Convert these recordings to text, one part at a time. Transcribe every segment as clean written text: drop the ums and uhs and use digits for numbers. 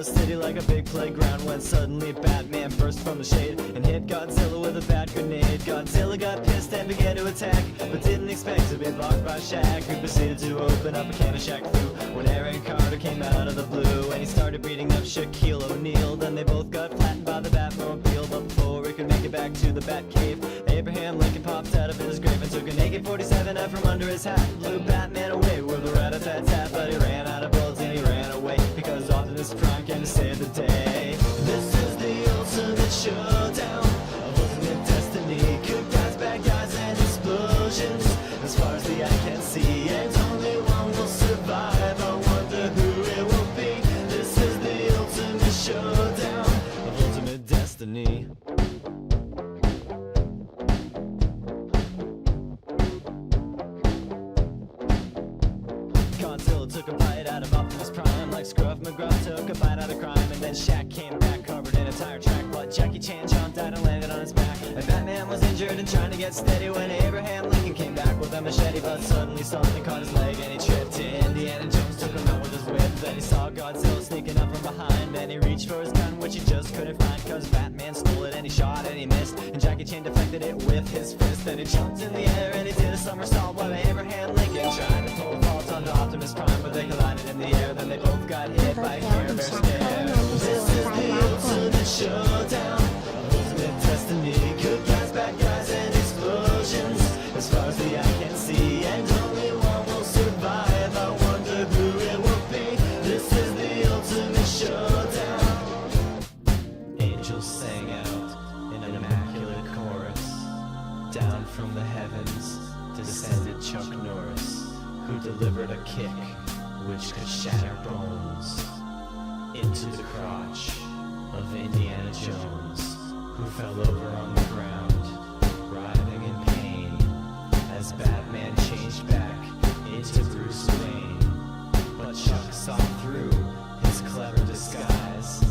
the city like a big playground when suddenly Batman burst from the shade and hit Godzilla with a bat grenade. Godzilla got pissed and began to attack, but didn't expect to be blocked by Shaq, who proceeded to open up a can of Shaq Fu when Aaron Carter came out of the blue and he started beating up Shaquille O'Neal. Then they both got flattened by the Batmobile, but before he could make it back to the Batcave, Abraham Lincoln popped out of his grave and took an AK-47 out from under his hat, blew Batman away with a rat-a-tat-tat, but he ran out of bullets and he ran away because Optimus Prime came to save the day. This is the ultimate showdown of ultimate destiny. Good guys, bad guys, and explosions as far as the eye can see, and only one will survive. I wonder who it will be. This is the ultimate showdown of ultimate destiny. Godzilla took a bite out of Optimus Prime like Scruff McGruff took a bite out of crime, and then Shaq came back covered in a tire track, but Jackie Chan jumped out and landed on his back, and Batman was injured and trying to get steady when Abraham Lincoln came back with a machete, but suddenly something caught his leg and he tripped. Indiana Jones took him out with his whip, then he saw Godzilla sneaking up from behind, and he reached for his gun which he just couldn't find cause Batman stole it, and he shot and he missed, and Jackie Chan deflected it with his fist, then he jumped in the air and he did a somersault while Abraham Lincoln tried to pull a fault onto Optimus Prime, but they collided in the air, then they both got hit by a Care Bear stare. This is the ultimate showdown of ultimate destiny. Good guys, bad guys, and explosions as far as the eye can see, and only one will survive. I wonder who it will be. This is the ultimate showdown. Angels sang out in an immaculate chorus. Down from the heavens descended Chuck Norris, who delivered a kick which could shatter bones into the crotch of Indiana Jones, who fell over on the ground, writhing in pain, as Batman changed back into Bruce Wayne. But Chuck saw through his clever disguise,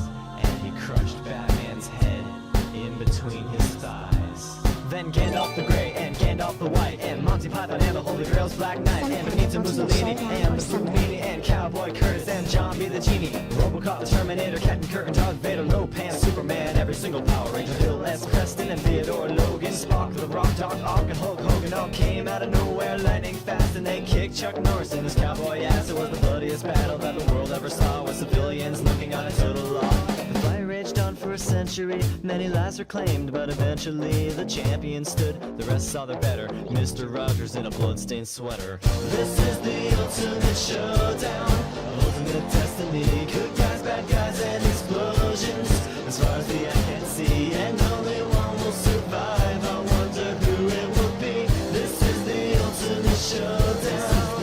and he crushed Batman's head in between his thighs. Then Gandalf the Grey and Gandalf the White and Monty Python and the Holy Grail's Black Knight and Benito Mussolini and the Fruitini and Cowboy Curtis and John B. the Genie, Robocop, the Terminator, Captain Kirk and Darth Vader, Lopan, Superman, every single Power Ranger, Bill S. Preston and Theodore Logan, Spock, the Rock, Doc Ock and Hulk Hogan all came out of nowhere lightning fast, and they kicked Chuck Norris in his cowboy ass. It was the bloodiest battle that the world ever saw, with civilians looking on a total law. The fight raged on for a century, many lives were claimed, but eventually the champion stood. The rest saw their better, Mr. Rogers in a bloodstained sweater. This is the ultimate showdown of ultimate destiny. Good guys, bad guys, and explosions as far as the eye can see, and only one will survive. I wonder who it will be. This is the ultimate showdown.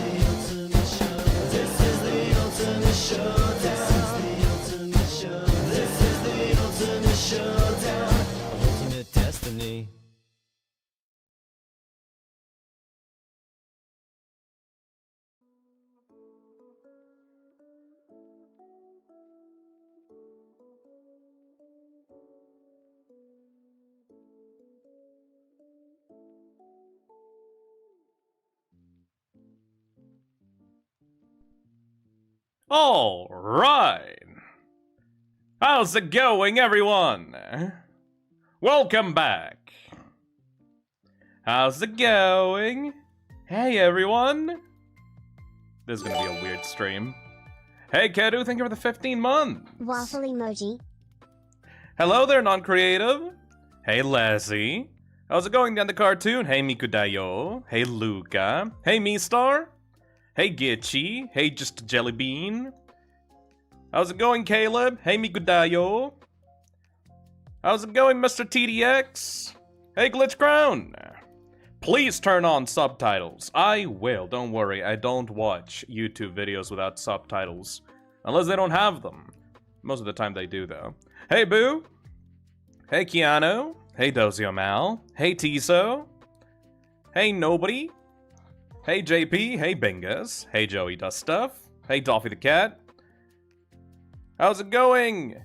This is the ultimate showdown. This is the ultimate showdown of ultimate destiny. All right. How's it going, everyone? Welcome back. How's it going? Hey, everyone. This is gonna be a weird stream. Hey, Kedu, thank you for the 15 months. Waffle emoji. Hello there, non-creative. Hey, Leslie. How's it going down the cartoon? Hey, Mikudayo. Hey, Luca. Hey, Mistar. Hey, Gitchy. Hey, Just a Jelly Bean. How's it going, Caleb? Hey, Mikudayo. How's it going, Mr. TDX? Hey, Glitch Crown. Please turn on subtitles. I will, don't worry. I don't watch YouTube videos without subtitles. Unless they don't have them. Most of the time they do, though. Hey, Boo. Hey, Keanu. Hey, Dozio Mal. Hey, Tiso. Hey, Nobody. Hey, JP. Hey, Bingus. Hey, Joey Does Stuff. Hey, Doffy the Cat. How's it going?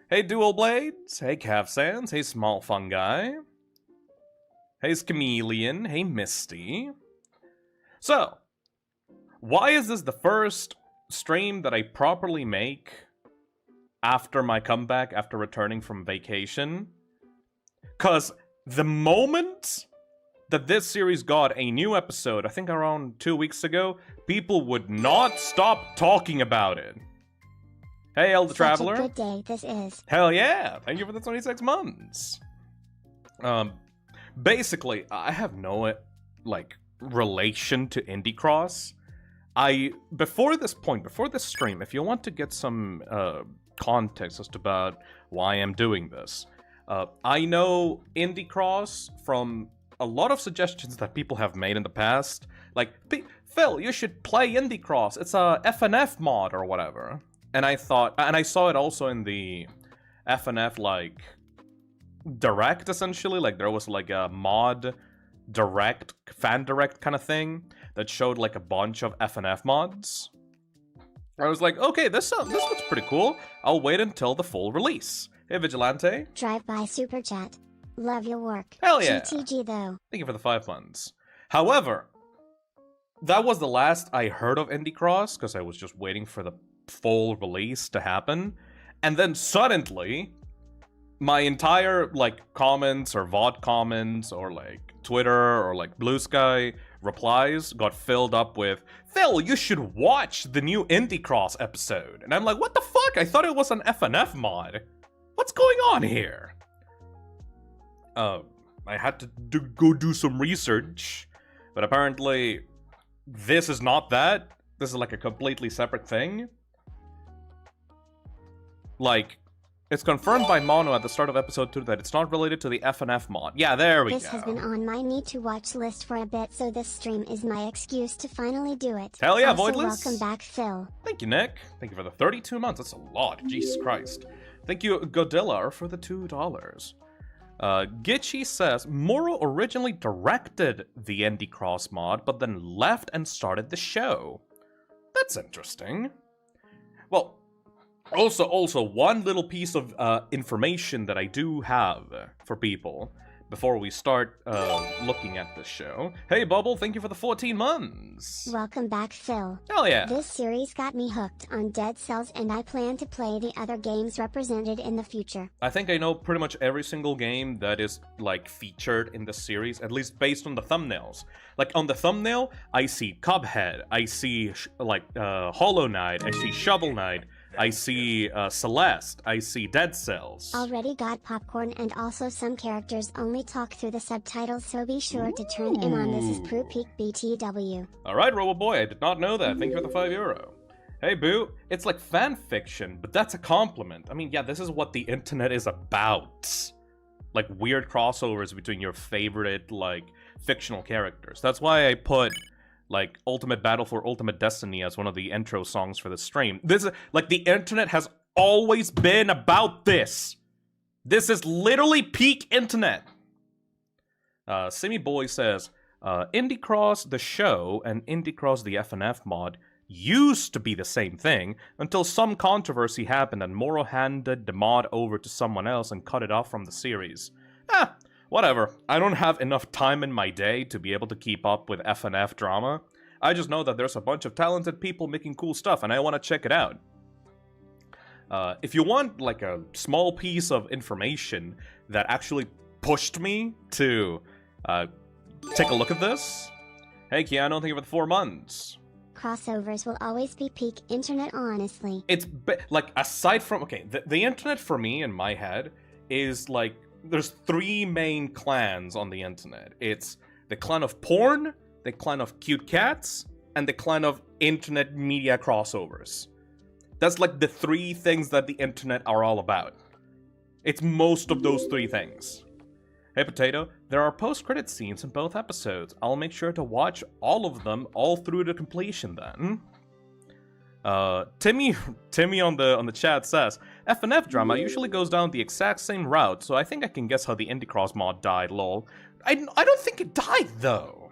Hey, Dual Blades. Hey, Calf Sands. Hey, Small Fungi. Hey, Chameleon. Hey, Misty. So, why is this the first stream that I properly make after my comeback, after returning from vacation. Because the moment that this series got a new episode, I think around 2 weeks ago, people would not stop talking about it. Hey, Elder Traveler. Such a good day this is. Hell yeah! Thank you for the 26 months. Basically, I have no, relation to Indie Cross. Before this stream, if you want to get some, context as to about why I'm doing this, I know Indie Cross from a lot of suggestions that people have made in the past. Like, Phil, you should play Indie Cross. It's a FNF mod or whatever. And I thought, and I saw it also in the FNF, direct, essentially. Like, there was, a mod direct, fan direct kind of thing that showed, a bunch of FNF mods. I was like, okay, this looks pretty cool. I'll wait until the full release. Hey, Vigilante. Drive-by super chat. Love your work. Hell yeah. GTG though. Thank you for the 5 months. However, that was the last I heard of Indie Cross, because I was just waiting for the full release to happen. And then suddenly, my entire, comments or VOD comments or, Twitter or, Blue Sky replies got filled up with, Phil, you should watch the new Indie Cross episode. And I'm like, what the fuck? I thought it was an FNF mod. What's going on here? I had to go do some research, but apparently this is not that. This is a completely separate thing. It's confirmed by Mono at the start of episode 2 that it's not related to the FNF mod. Yeah, there we go. This has been on my need-to-watch list for a bit, so this stream is my excuse to finally do it. Hell yeah, also, Voidless! welcome back, Phil. Thank you, Nick. Thank you for the 32 months. That's a lot. Jesus Christ. Thank you, Godilla, for the $2. Gitchy says, Moro originally directed the Indie Cross mod, but then left and started the show. That's interesting. Well, also, one little piece of information that I do have for people before we start looking at this show. Hey, Bubble, thank you for the 14 months. Welcome back, Phil. Hell yeah. This series got me hooked on Dead Cells, and I plan to play the other games represented in the future. I think I know pretty much every single game that is, featured in the series, at least based on the thumbnails. On the thumbnail, I see Cuphead, I see, Hollow Knight, I see Shovel Knight, I see Celeste, I see Dead Cells. Already got popcorn, and also some characters only talk through the subtitles, so be sure to turn in on this is Pro Peak BTW. Alright, Roboboy, I did not know that. Thank you for the €5. Hey, Boo, it's like fan fiction, but that's a compliment. I mean, yeah, this is what the internet is about. Weird crossovers between your favorite, fictional characters. That's why I put Ultimate Battle for Ultimate Destiny as one of the intro songs for the stream. This is, the internet has always been about this. This is literally peak internet. Simi Boy says, Indie Cross the show and Indie Cross the FNF mod used to be the same thing until some controversy happened and Moro handed the mod over to someone else and cut it off from the series. Whatever. I don't have enough time in my day to be able to keep up with FNF drama. I just know that there's a bunch of talented people making cool stuff, and I want to check it out. If you want, a small piece of information that actually pushed me to take a look at this, hey, Keanu, thank you for the 4 months. Crossovers will always be peak internet, honestly. It's, aside from, okay, the internet for me, in my head, is, there's 3 main clans on the internet. It's the clan of porn, the clan of cute cats, and the clan of internet media crossovers. That's the 3 things that the internet are all about. It's most of those 3 things. Hey Potato, there are post-credit scenes in both episodes. I'll make sure to watch all of them all through to completion then. Timmy on the chat says, FNF drama usually goes down the exact same route, so I think I can guess how the Indie Cross mod died, lol. I don't think it died, though.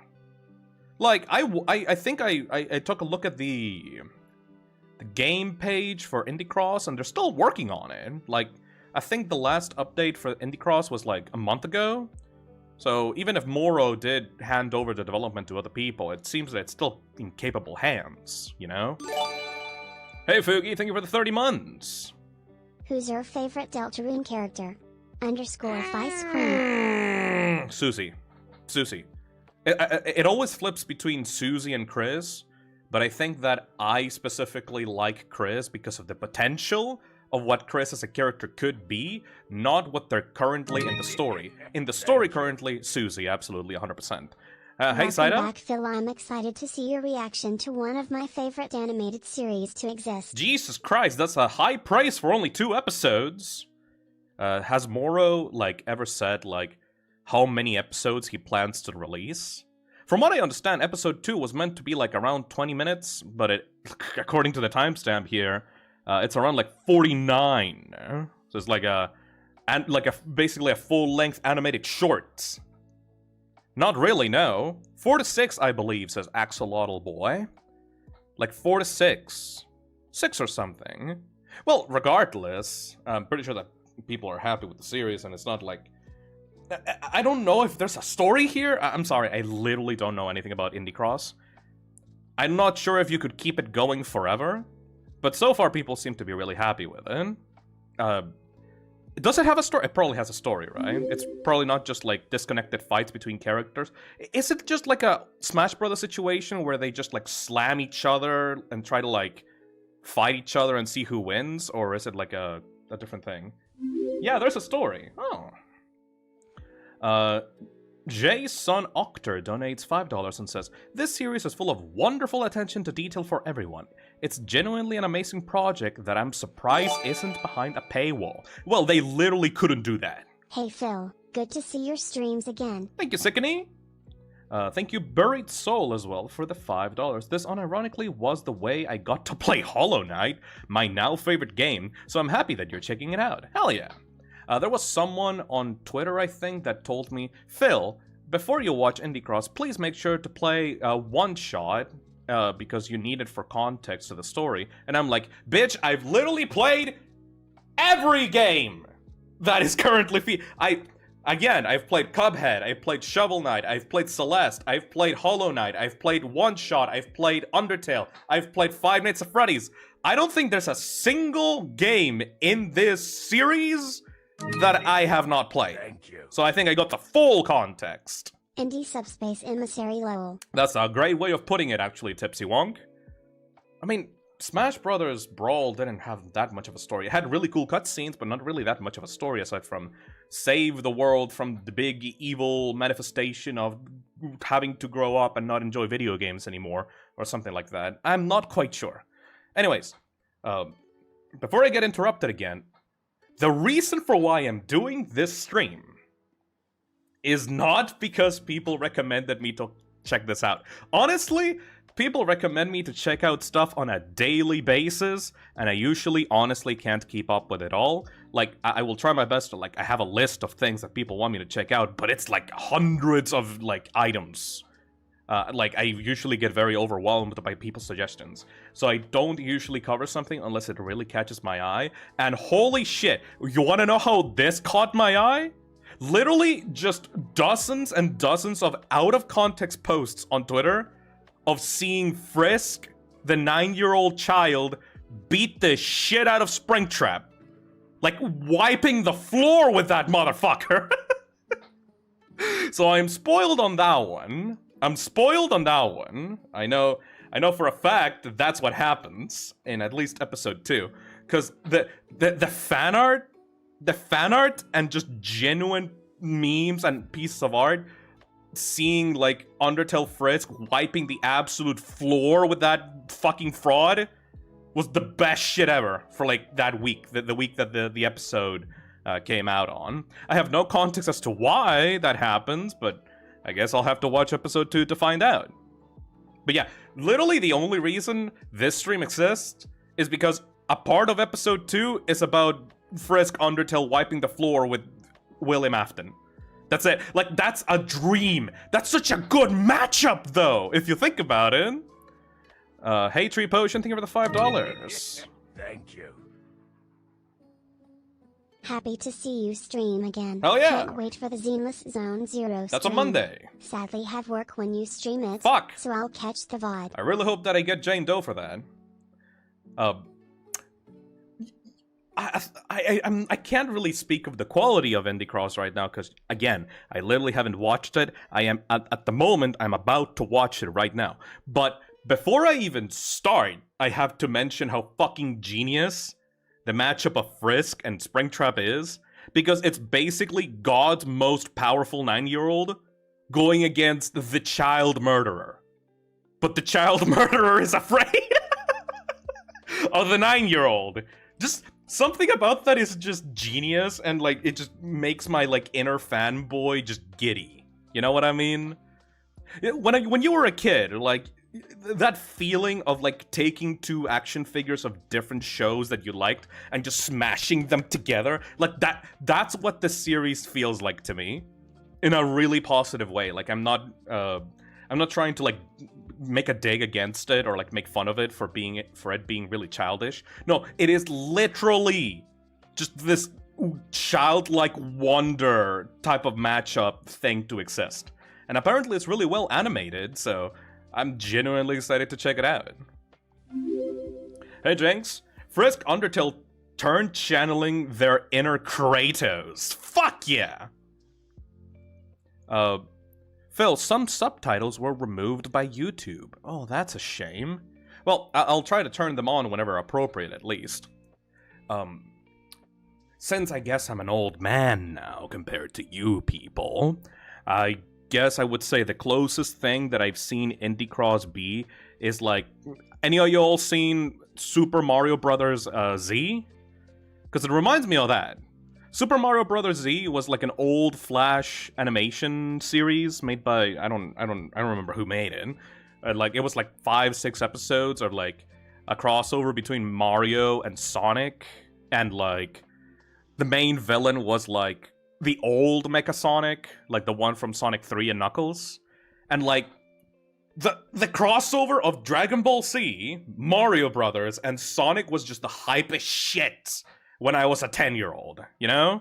I think I took a look at the game page for Indie Cross, and they're still working on it. I think the last update for Indie Cross was, a month ago. So even if Moro did hand over the development to other people, it seems that it's still in capable hands, you know? Hey Fugi, thank you for the 30 months! Who's your favorite Deltarune character? Underscore Vice Queen. Susie. It always flips between Susie and Chris, but I think that I specifically like Chris because of the potential of what Chris as a character could be, not what they're currently in the story. In the story currently, Susie, absolutely 100%. Hey, Saida? Welcome back, Phil. I'm excited to see your reaction to one of my favorite animated series to exist. Jesus Christ, that's a high praise for only 2 episodes. Has Moro, ever said, how many episodes he plans to release? From what I understand, episode 2 was meant to be, around 20 minutes, but it, according to the timestamp here, it's around, 49. So it's basically a full-length animated short. Not really, no. 4 to 6, I believe, says Axolotl Boy. 4 to 6. 6 or something. Well, regardless, I'm pretty sure that people are happy with the series, and it's not I don't know if there's a story here. I'm sorry, I literally don't know anything about Indie Cross. I'm not sure if you could keep it going forever, but so far people seem to be really happy with it. Does it have a story? It probably has a story, right? It's probably not just disconnected fights between characters. Is it just a Smash Brothers situation where they just slam each other and try to fight each other and see who wins? Or is it a different thing? Yeah, there's a story. Oh. Jay's son Octor donates $5 and says, "This series is full of wonderful attention to detail for everyone. It's genuinely an amazing project that I'm surprised isn't behind a paywall." Well, they literally couldn't do that. Hey Phil, good to see your streams again. Thank you, Sickany. Thank you, Buried Soul, as well, for the $5. This unironically was the way I got to play Hollow Knight, my now favorite game, so I'm happy that you're checking it out. Hell yeah. There was someone on Twitter, I think, that told me, "Phil, before you watch Indie Cross, please make sure to play One Shot, because you need it for context to the story." And I'm like, bitch, I've literally played every game that is currently I've played Cuphead, I've played Shovel Knight, I've played Celeste, I've played Hollow Knight, I've played One Shot, I've played Undertale, I've played Five Nights at Freddy's. I don't think there's a single game in this series that I have not played. Thank you. So I think I got the full context. Indie Subspace Emissary Lowell. That's a great way of putting it, actually, Tipsy Wonk. I mean, Smash Brothers Brawl didn't have that much of a story. It had really cool cutscenes, but not really that much of a story, aside from save the world from the big evil manifestation of having to grow up and not enjoy video games anymore, or something like that. I'm not quite sure. Anyways, before I get interrupted again, the reason for why I'm doing this stream is not because people recommended me to check this out. Honestly, people recommend me to check out stuff on a daily basis, and I usually honestly can't keep up with it all. I will try my best to, I have a list of things that people want me to check out, but it's hundreds of, items. I usually get very overwhelmed by people's suggestions. So I don't usually cover something unless it really catches my eye. And holy shit, you wanna know how this caught my eye? Literally just dozens and dozens of out-of-context posts on Twitter of seeing Frisk, the 9-year-old child, beat the shit out of Springtrap. Wiping the floor with that motherfucker. So I'm spoiled on that one. I know for a fact that that's what happens in at least episode 2. Because the fan art and just genuine memes and pieces of art, seeing Undertale Frisk wiping the absolute floor with that fucking fraud was the best shit ever for that week, the week that the episode came out on. I have no context as to why that happens, but I guess I'll have to watch episode 2 to find out. But yeah, literally the only reason this stream exists is because a part of episode 2 is about Frisk Undertale wiping the floor with William Afton. That's it. That's a dream. That's such a good matchup, though, if you think about it. Hey, Tree Potion, thank you for the $5. Thank you. Happy to see you stream again. Hell yeah. Can't wait for the Zeneless Zone Zero stream. That's on Monday. Sadly have work when you stream it. Fuck. So I'll catch the VOD. I really hope that I get Jane Doe for that. I can't really speak of the quality of Indie Cross right now because, again, I literally haven't watched it. I am at the moment I'm about to watch it right now. But before I even start, I have to mention how fucking genius the matchup of Frisk and Springtrap is, because it's basically God's most powerful 9-year-old going against the child murderer. But the child murderer is afraid of the 9-year-old. Just something about that is just genius, and like it just makes my like inner fanboy just giddy. You know what I mean? When you were a kid, like that feeling of like taking two action figures of different shows that you liked and just smashing them together, like that's what this series feels like to me, in a really positive way. Like I'm not trying to like make a dig against it or like make fun of it for it being really childish. No, it is literally just this childlike wonder type of matchup thing to exist. And apparently it's really well animated, so I'm genuinely excited to check it out. Hey Jenks, Frisk Undertale turned channeling their inner Kratos. Fuck yeah! Phil, some subtitles were removed by YouTube. Oh, that's a shame. Well, I'll try to turn them on whenever appropriate, at least. Since I guess I'm an old man now compared to you people, I guess I would say the closest thing that I've seen Indie Cross be is like, any of y'all seen Super Mario Bros. Z? Because it reminds me of that. Super Mario Bros. Z was like an old Flash animation series made by I don't remember who made it. Like it was like 5-6 episodes of like a crossover between Mario and Sonic, and like the main villain was like the old Mecha Sonic, like the one from Sonic 3 and Knuckles. And like the crossover of Dragon Ball Z, Mario Brothers, and Sonic was just the hypest shit when I was a 10-year-old, you know?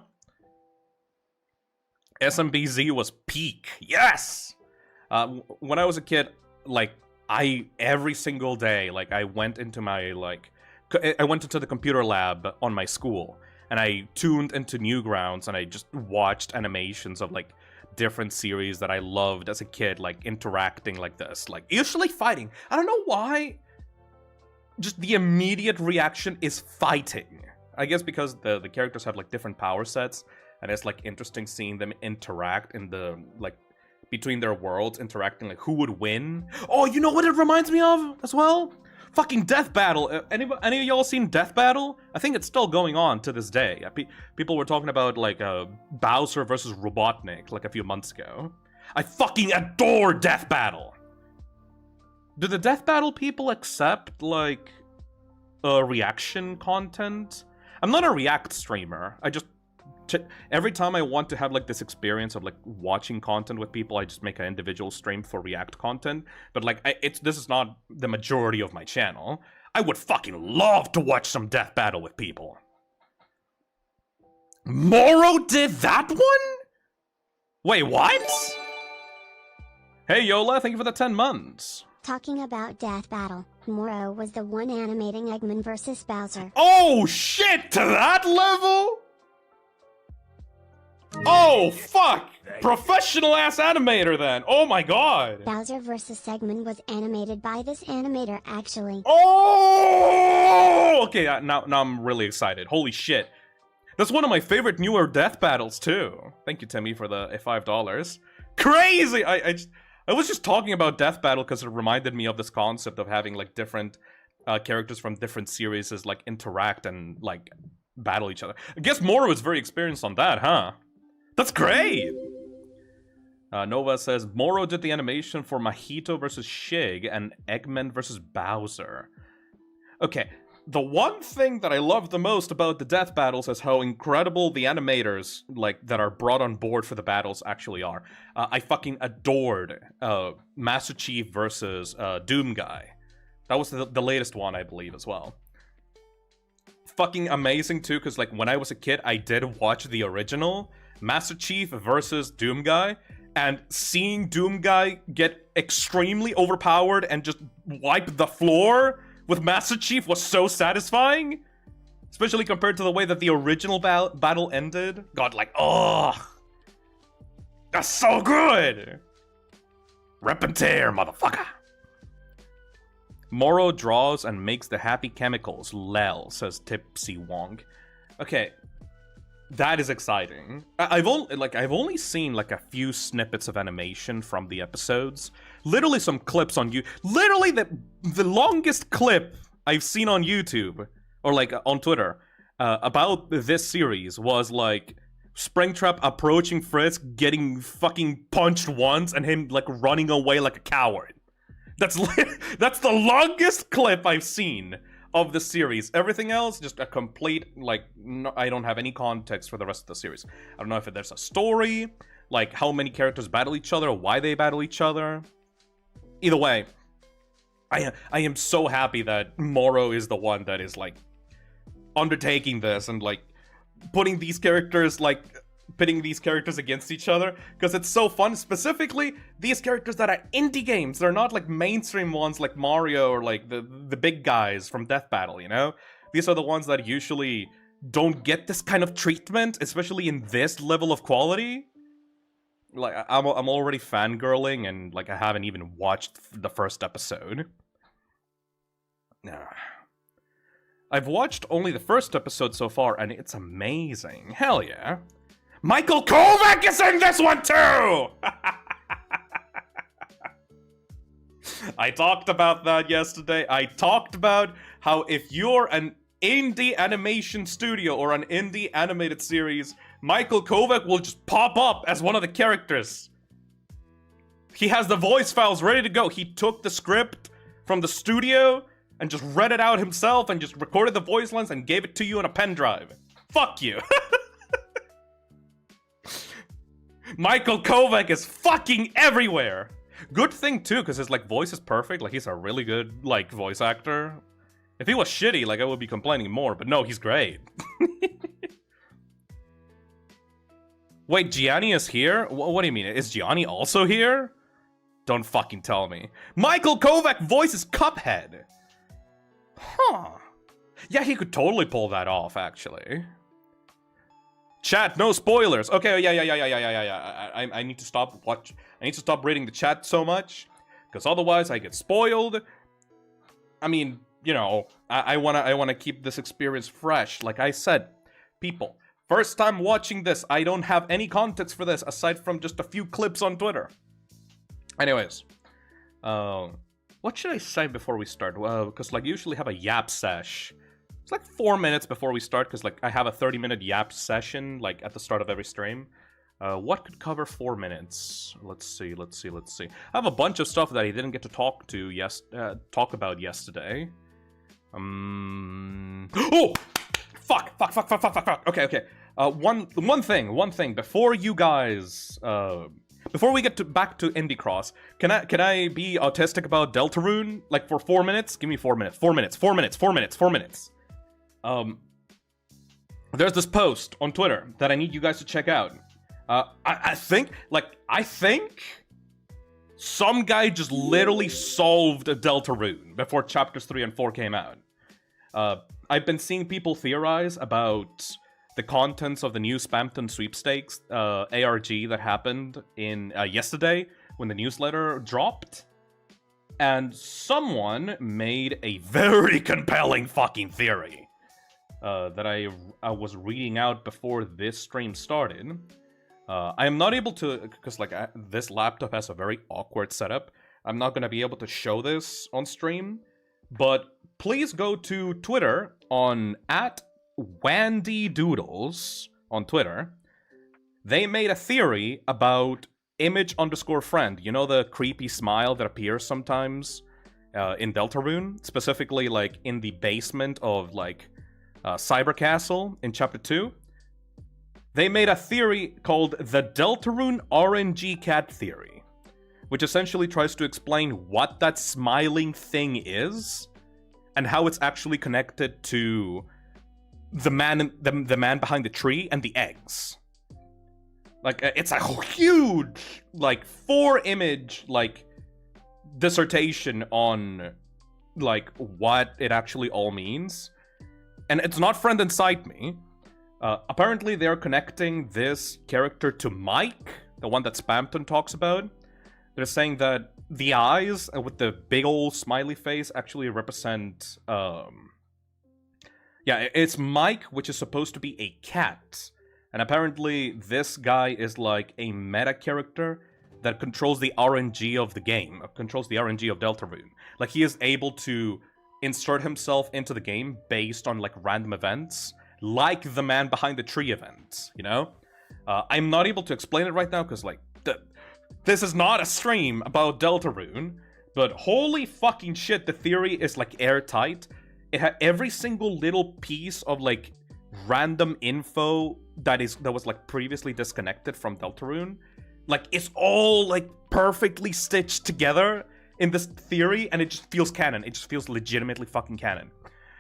SMBZ was peak. Yes! When I was a kid, like, every single day, like, I went into the computer lab on my school, and I tuned into Newgrounds, and I just watched animations of, like, different series that I loved as a kid, like, interacting like this. Like, usually fighting. I don't know why. Just the immediate reaction is fighting. I guess because the characters have like different power sets, and it's like interesting seeing them interact in the like between their worlds, interacting like who would win. Oh, you know what it reminds me of as well? Fucking Death Battle. Any of y'all seen Death Battle? I think it's still going on to this day. People were talking about like Bowser versus Robotnik like a few months ago. I fucking adore Death Battle. Do the Death Battle people accept like reaction content? I'm not a React streamer. I just every time I want to have like this experience of like watching content with people, I just make an individual stream for React content. But like this is not the majority of my channel. I would fucking love to watch some Death Battle with people. Moro did that one? Wait, what? Hey Yola, thank you for the 10 months. Talking about Death Battle, Moro was the one animating Eggman vs. Bowser. Oh shit, to that level? Oh fuck! Professional ass animator then. Oh my god. Bowser vs. Eggman was animated by this animator actually. Oh! Okay, now I'm really excited. Holy shit. That's one of my favorite newer Death Battles too. Thank you, Timmy, for the $5. Crazy! I was just talking about Death Battle because it reminded me of this concept of having like different characters from different series like interact and like battle each other. I guess Moro is very experienced on that, huh? That's great! Nova says, Moro did the animation for Mahito vs. Shig and Eggman vs. Bowser. Okay, the one thing that I love the most about the Death Battles is how incredible the animators, like, that are brought on board for the battles actually are. I fucking adored Master Chief versus Doom Guy. That was the latest one, I believe, as well. Fucking amazing, too, because, like, when I was a kid, I did watch the original Master Chief versus Doom Guy, and seeing Doom Guy get extremely overpowered and just wipe the floor with Master Chief was so satisfying. Especially compared to the way that the original battle ended. God, like, oh, that's so good! Rep and tear, motherfucker! Moro draws and makes the happy chemicals. Lel, says Tipsy Wong. Okay, that is exciting. I've only seen like a few snippets of animation from the episodes. Literally some clips on you. Literally the longest clip I've seen on YouTube or like on Twitter about this series was like Springtrap approaching Frisk, getting fucking punched once, and him like running away like a coward. That's the longest clip I've seen of the series. Everything else, just a complete, like, no, I don't have any context for the rest of the series. I don't know if there's a story, like how many characters battle each other, why they battle each other. Either way, I am so happy that Moro is the one that is, like, undertaking this and, like, putting these characters, like, pitting these characters against each other, because it's so fun. Specifically, these characters that are indie games. They're not like mainstream ones like Mario or like the big guys from Death Battle, you know? These are the ones that usually don't get this kind of treatment, especially in this level of quality. Like, I'm already fangirling, and like I haven't even watched the first episode. I've watched only the first episode so far, and it's amazing. Hell yeah. Michael Kovac is in this one too! I talked about that yesterday. I talked about how if you're an indie animation studio or an indie animated series, Michael Kovac will just pop up as one of the characters. He has the voice files ready to go. He took the script from the studio and just read it out himself and just recorded the voice lines and gave it to you in a pen drive. Fuck you. Michael Kovac is fucking everywhere. Good thing too, because his like voice is perfect. Like he's a really good like voice actor. If he was shitty, like I would be complaining more. But no, he's great. Wait, Gianni is here? What do you mean? Is Gianni also here? Don't fucking tell me. Michael Kovac voices Cuphead. Huh. Yeah, he could totally pull that off, actually. Chat, no spoilers. Okay, yeah. I need to stop I need to stop reading the chat so much, because otherwise I get spoiled. I mean, you know, I wanna keep this experience fresh. Like I said, people, first time watching this, I don't have any context for this aside from just a few clips on Twitter. Anyways, what should I say before we start? Well, because like usually have a yap sesh. It's like 4 minutes before we start, because like I have a 30-minute yap session like at the start of every stream. What could cover 4 minutes? Let's see. I have a bunch of stuff that I didn't get to talk about yesterday. Oh! Fuck. Okay. One thing. Before you guys, before we get back to Indie Cross, can I be autistic about Deltarune? Like for 4 minutes? Give me 4 minutes. 4 minutes. There's this post on Twitter that I need you guys to check out. I think some guy just literally solved Deltarune before chapters 3 and 4 came out. I've been seeing people theorize about the contents of the new Spamton sweepstakes ARG that happened in yesterday when the newsletter dropped. And someone made a very compelling fucking theory that I was reading out before this stream started. I am not able to, because like this laptop has a very awkward setup. I'm not gonna be able to show this on stream, but please go to Twitter on @WandyDoodles on Twitter. They made a theory about image_friend. You know the creepy smile that appears sometimes in Deltarune, specifically like in the basement of like Cyber Castle in Chapter 2. They made a theory called the Deltarune RNG cat theory, which essentially tries to explain what that smiling thing is and how it's actually connected to the man behind the tree and the eggs. Like it's a huge like 4-image like dissertation on like what it actually all means. and it's not Friend Inside Me. Apparently, they're connecting this character to Mike, the one that Spamton talks about. They're saying that the eyes with the big old smiley face actually represent, yeah, it's Mike, which is supposed to be a cat. And apparently this guy is like a meta character that controls the RNG of the game, controls the RNG of Deltarune. Like, he is able to insert himself into the game based on, like, random events, like the man behind the tree event, you know? I'm not able to explain it right now, because, like, this is not a stream about Deltarune, but holy fucking shit, the theory is, like, airtight. It had every single little piece of, like, random info that was, like, previously disconnected from Deltarune. Like, it's all, like, perfectly stitched together in this theory, and it just feels canon. It just feels legitimately fucking canon.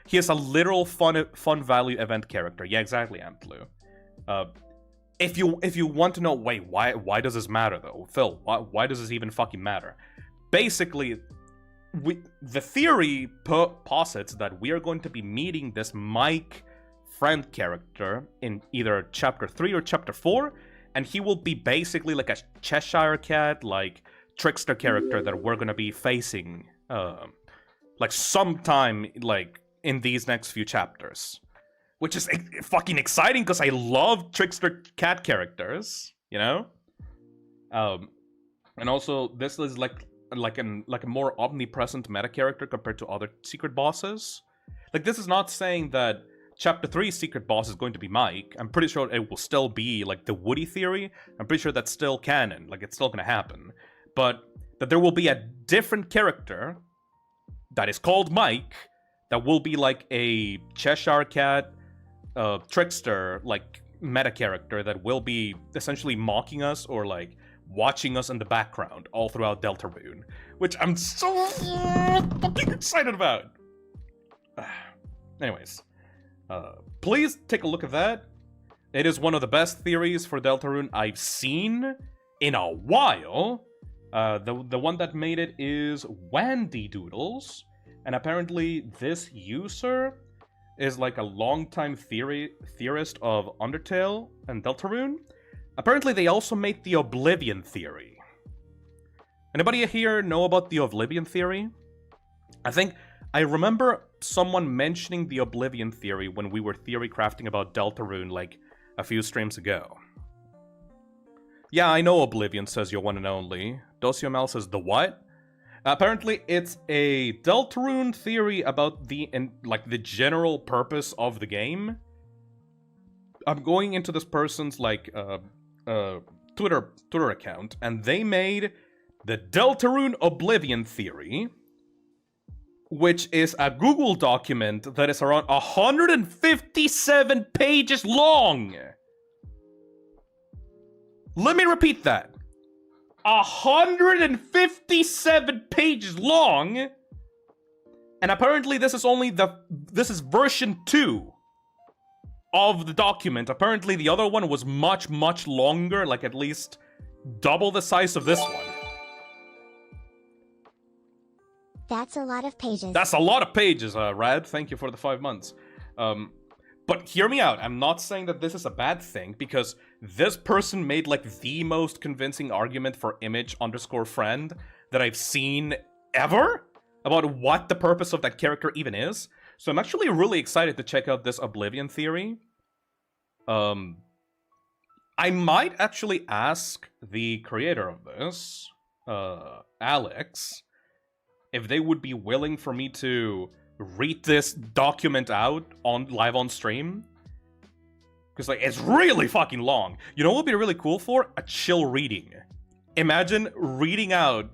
He is a literal fun value event character. Yeah, exactly, Amplu. If you want to know, wait, why does this matter, though? Phil, why does this even fucking matter? Basically, the theory posits that we are going to be meeting this Mike friend character in either Chapter 3 or Chapter 4, and he will be basically like a Cheshire Cat, like, trickster character that we're gonna be facing, like, sometime, like, in these next few chapters. Which is fucking exciting, because I love trickster cat characters, you know? And also, this is like a more omnipresent meta character compared to other secret bosses. Like, this is not saying that Chapter 3's secret boss is going to be Mike. I'm pretty sure it will still be, like, the Woody theory. I'm pretty sure that's still canon. Like, it's still gonna happen. But that there will be a different character that is called Mike that will be, like, a Cheshire Cat trickster, like, meta character that will be essentially mocking us or, like, watching us in the background all throughout Deltarune. Which I'm so fucking excited about! Anyways. Please take a look at that. It is one of the best theories for Deltarune I've seen in a while. The one that made it is Wandy Doodles, and apparently this user is like a longtime theorist of Undertale and Deltarune. Apparently they also made the Oblivion theory. Anybody here know about the Oblivion theory? I remember someone mentioning the Oblivion theory when we were theory crafting about Deltarune, like, a few streams ago. Yeah, I know Oblivion, says your one and only. Dosiomel says, the what? Apparently, it's a Deltarune theory about the general purpose of the game. I'm going into this person's, like, Twitter account, and they made the Deltarune Oblivion theory, which is a Google document that is around 157 pages long. Let me repeat that. 157 pages long. And apparently this is version 2 of the document. Apparently the other one was much, much longer, like at least double the size of this one. That's a lot of pages. That's a lot of pages, Rad. Thank you for the 5 months. But hear me out. I'm not saying that this is a bad thing, because this person made, like, the most convincing argument for image_friend that I've seen ever about what the purpose of that character even is. So I'm actually really excited to check out this Oblivion theory. I might actually ask the creator of this, Alex, if they would be willing for me to read this document out live on stream. Because, like, it's really fucking long. You know what would be really cool for? A chill reading. Imagine reading out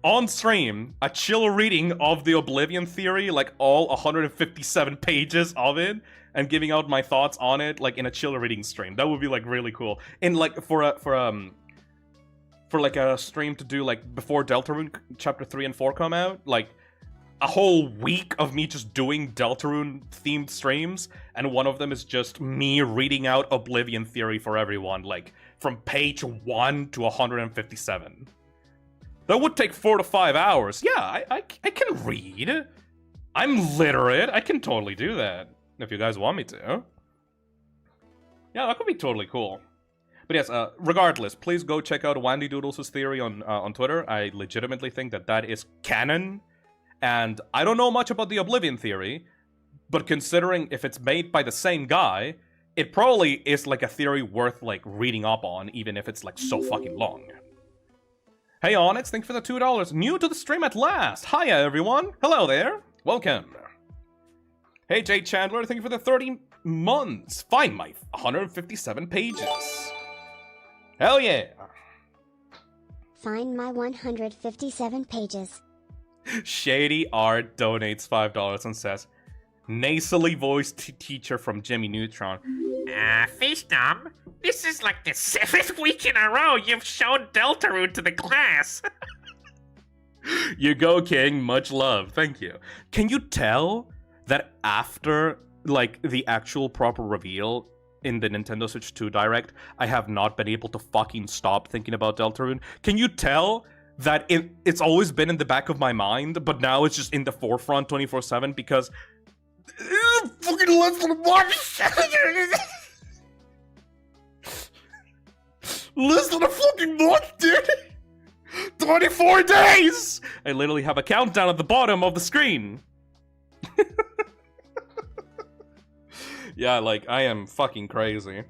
on stream a chill reading of the Oblivion theory, like all 157 pages of it, and giving out my thoughts on it, like, in a chill reading stream. That would be, like, really cool. And, like, for like a stream to do, like, before Deltarune Chapter 3 and 4 come out, like, a whole week of me just doing Deltarune themed streams, and one of them is just me reading out Oblivion theory for everyone, like, from page 1 to 157. That would take 4 to 5 hours. Yeah, I can read. I'm literate. I can totally do that. if you guys want me to. Yeah, that could be totally cool. But yes, regardless, please go check out Wandy Doodles' theory on Twitter. I legitimately think that that is canon. And I don't know much about the Oblivion theory, but considering if it's made by the same guy, it probably is like a theory worth like reading up on, even if it's like so fucking long. Hey Onyx, thank you for the $2. New to the stream at last. Hiya everyone. Hello there. Welcome. Hey Jay Chandler, thank you for the 30 months. Find my 157 pages. Hell yeah. Find my 157 pages. Shady Art donates $5 and says, nasally voiced teacher from Jimmy Neutron. Phisnom, this is like the 7th week in a row you've shown Deltarune to the class. You go, King. Much love. Thank you. Can you tell that after, like, the actual proper reveal in the Nintendo Switch 2 Direct, I have not been able to fucking stop thinking about Deltarune? Can you tell that it's always been in the back of my mind, but now it's just in the forefront 24/7 because... fucking less than a month! Less than a fucking month, dude! 24 days! I literally have a countdown at the bottom of the screen. Yeah, like, I am fucking crazy.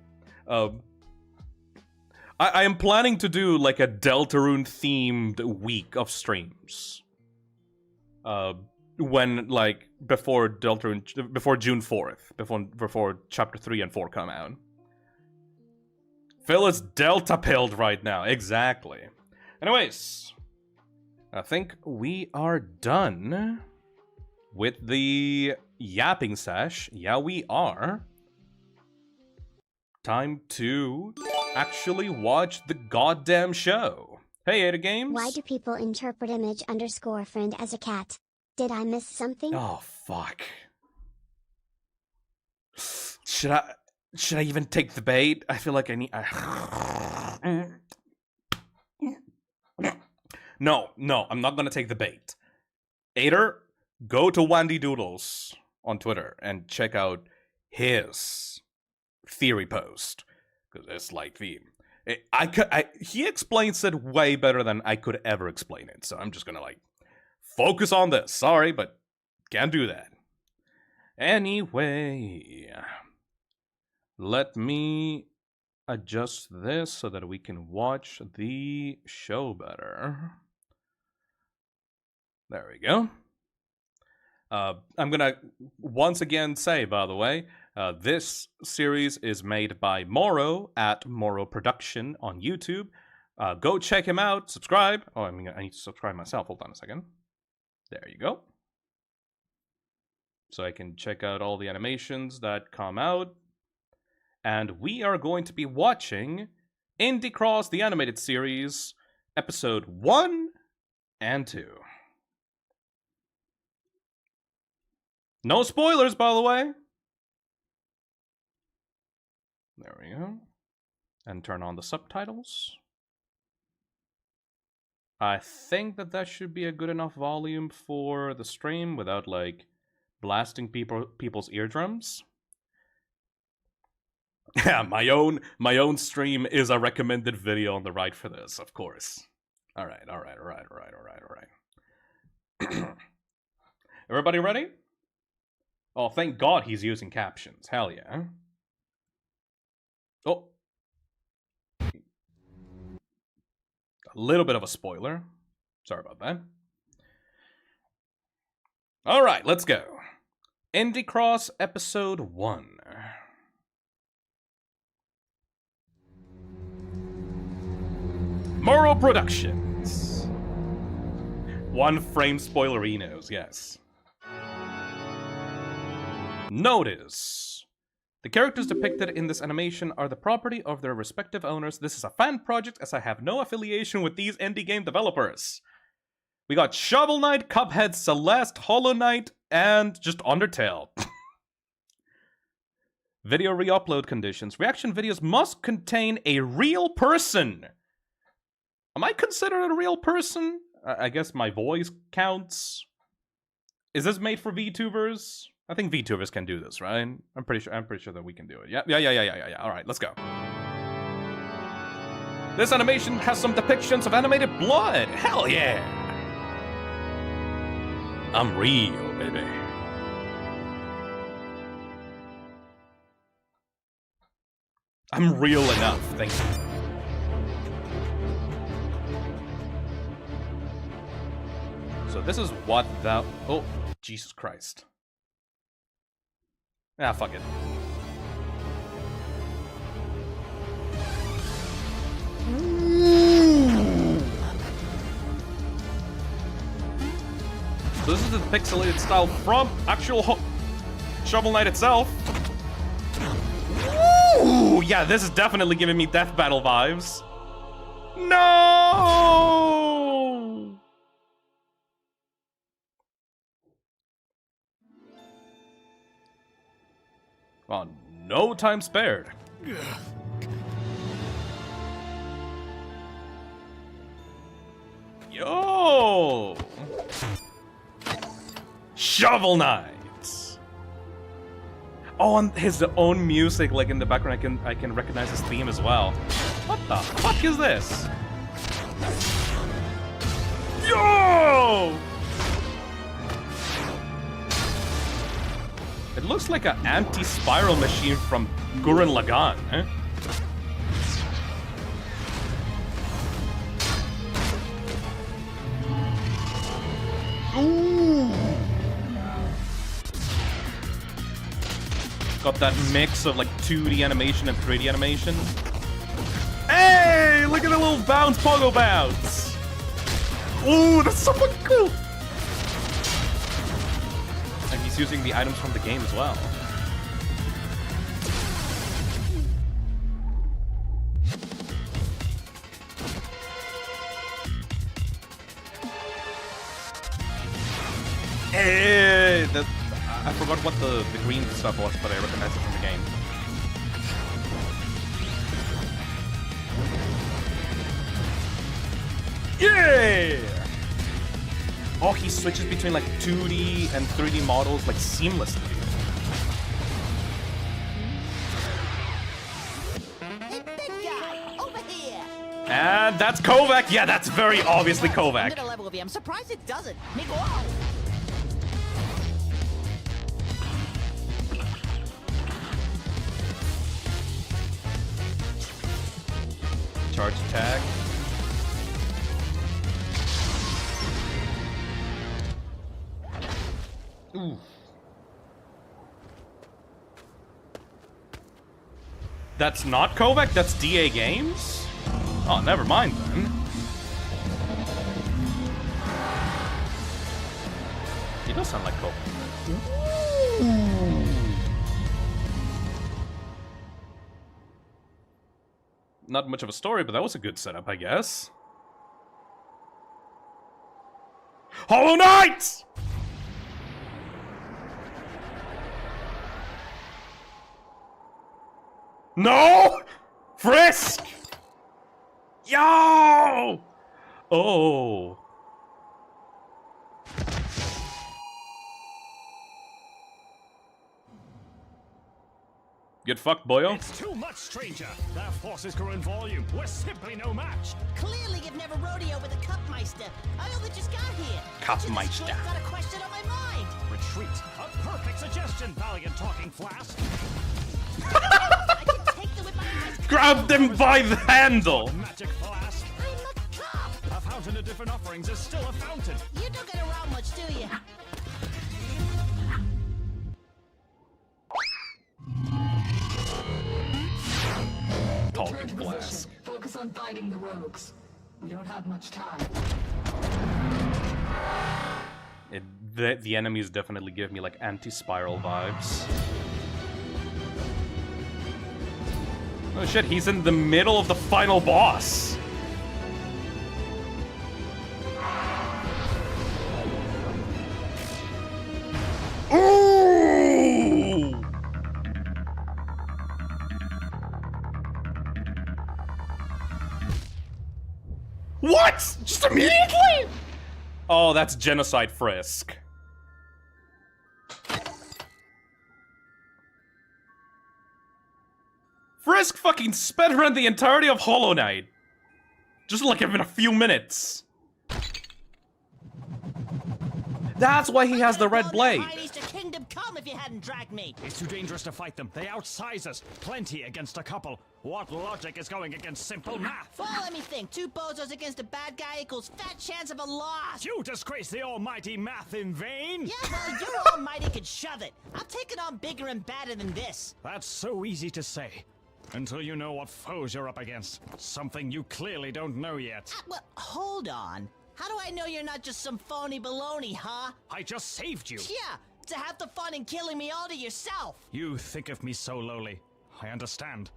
I am planning to do, like, a Deltarune-themed week of streams. When, like, before Deltarune... before June 4th. Before Chapter 3 and 4 come out. Phil is Delta-pilled right now. Exactly. Anyways. I think we are done with the yapping sesh. Yeah, we are. Time to actually watch the goddamn show. Hey, Ada Games. Why do people interpret image_friend as a cat? Did I miss something? Oh, fuck. Should I even take the bait? I feel like I need... No, I'm not gonna take the bait. Ader, go to Wandy Doodles on Twitter and check out his theory post. Because it's like the... he explains it way better than I could ever explain it. So I'm just gonna, like, focus on this. Sorry, but can't do that. Anyway, let me adjust this so that we can watch the show better. There we go. I'm gonna once again say, by the way, this series is made by Moro at Moro Production on YouTube. Go check him out, subscribe. Oh, I mean, I need to subscribe myself. Hold on a second. There you go. So I can check out all the animations that come out. And we are going to be watching Indie Cross, the animated series, episode 1 and 2. No spoilers, by the way. There we go. And turn on the subtitles. I think that should be a good enough volume for the stream without, like, blasting people's eardrums. Yeah, my own stream is a recommended video on the right for this, of course. All right. Everybody ready? Oh, thank God he's using captions. Hell yeah. Oh. A little bit of a spoiler. Sorry about that. All right, let's go. Indie Cross episode 1. Moro Productions. One frame spoilerinos, yes. Notice. The characters depicted in this animation are the property of their respective owners. This is a fan project as I have no affiliation with these indie game developers. We got Shovel Knight, Cuphead, Celeste, Hollow Knight, and just Undertale. Video re-upload conditions. Reaction videos must contain a real person. Am I considered a real person? I guess my voice counts. Is this made for VTubers? I think VTubers can do this, right? I'm pretty sure that we can do it. Yeah. All right, let's go. This animation has some depictions of animated blood. Hell yeah! I'm real, baby. I'm real enough, thank you. So this is what thou... Oh, Jesus Christ. Ah, fuck it. So this is the pixelated style from actual Shovel Knight itself. Ooh, yeah, this is definitely giving me Death Battle vibes. No! Oh, no time spared. Yo! Shovel Knight! Oh, and his own music, like in the background, I can recognize his theme as well. What the fuck is this? Yo! It looks like an anti-spiral machine from Gurren Lagann, eh? Ooh! Got that mix of like 2D animation and 3D animation. Hey! Look at the little bounce, pogo bounce! Ooh, that's so fucking cool! And he's using the items from the game as well. Hey, I forgot what the green stuff was, but I recognize it from the game. Yeah! Oh, he switches between like 2D and 3D models like seamlessly. Hey, big guy, over here. And that's Kovac. Yeah, that's very obviously Kovac. Middle level of you. I'm surprised it doesn't. Miguel. Charge attack. Ooh. That's not Kovac? That's DA Games? Oh, never mind then. He does sound like Kovac. Not much of a story, but that was a good setup, I guess. Hollow Knight! No! Frisk! Yo! Oh. Get fucked, boyo. It's too much, stranger. Their forces grow in volume. We're simply no match. Clearly, you've never rodeoed with a Cupmeister. I only just got here. Cupmeister. I've got a question on my mind. Retreat. A perfect suggestion, valiant talking flask. I can take them with my eyes. Grab them by the handle! Magic flask. I'm a cup. A fountain of different offerings is still a fountain. You don't get around much, do you? Talking flask. Focus on fighting the rogues. We don't have much time. The enemies definitely give me like anti-spiral vibes. Oh shit, he's in the middle of the final boss. Ooh! What? Just immediately? Oh, that's Genocide Frisk. Frisk fucking sped around the entirety of Hollow Knight. Just like in a few minutes. That's why he has the red blade. To Kingdom Come if you hadn't dragged me. It's too dangerous to fight them. They outsize us. Plenty against a couple. What logic is going against simple math? Well, let me think. 2 bozos against a bad guy equals fat chance of a loss. You disgrace the almighty math in vain? Yeah, well, your almighty could shove it. I'll take it on bigger and badder than this. That's so easy to say. Until you know what foes you're up against. Something you clearly don't know yet. Well, hold on. How do I know you're not just some phony baloney, huh? I just saved you. Yeah, to have the fun in killing me all to yourself. You think of me so lowly. I understand.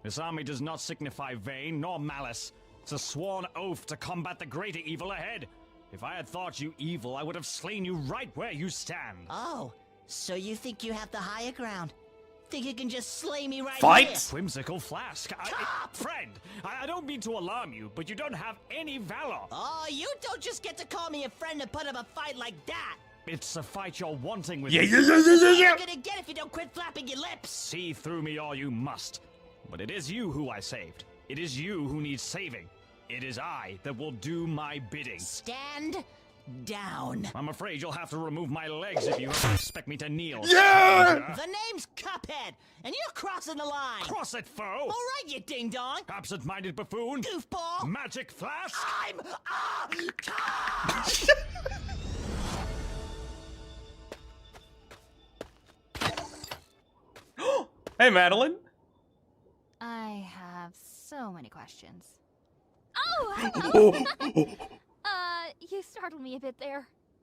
This army does not signify vain nor malice. It's a sworn oath to combat the greater evil ahead. If I had thought you evil, I would have slain you right where you stand. Oh, so you think you have the higher ground? Think you can just slay me right Fight! here? Whimsical flask. Friend, I don't mean to alarm you, but you don't have any valor. Oh, you don't just get to call me a friend and put up a fight like that. It's a fight you're wanting with Yeah, me. yeah, yeah, yeah, yeah, You're yeah. gonna get if you don't quit flapping your lips. See through me all you must. But it is you who I saved. It is you who needs saving. It is I that will do my bidding. Stand down. I'm afraid you'll have to remove my legs if you expect me to kneel. Yeah! The name's Cuphead, and you're crossing the line. Cross it, foe! All right, you ding-dong. Absent-minded buffoon! Goofball. Magic flask! I'm Hey, Madeline. I have so many questions. Oh, hello! You startled me a bit there. Do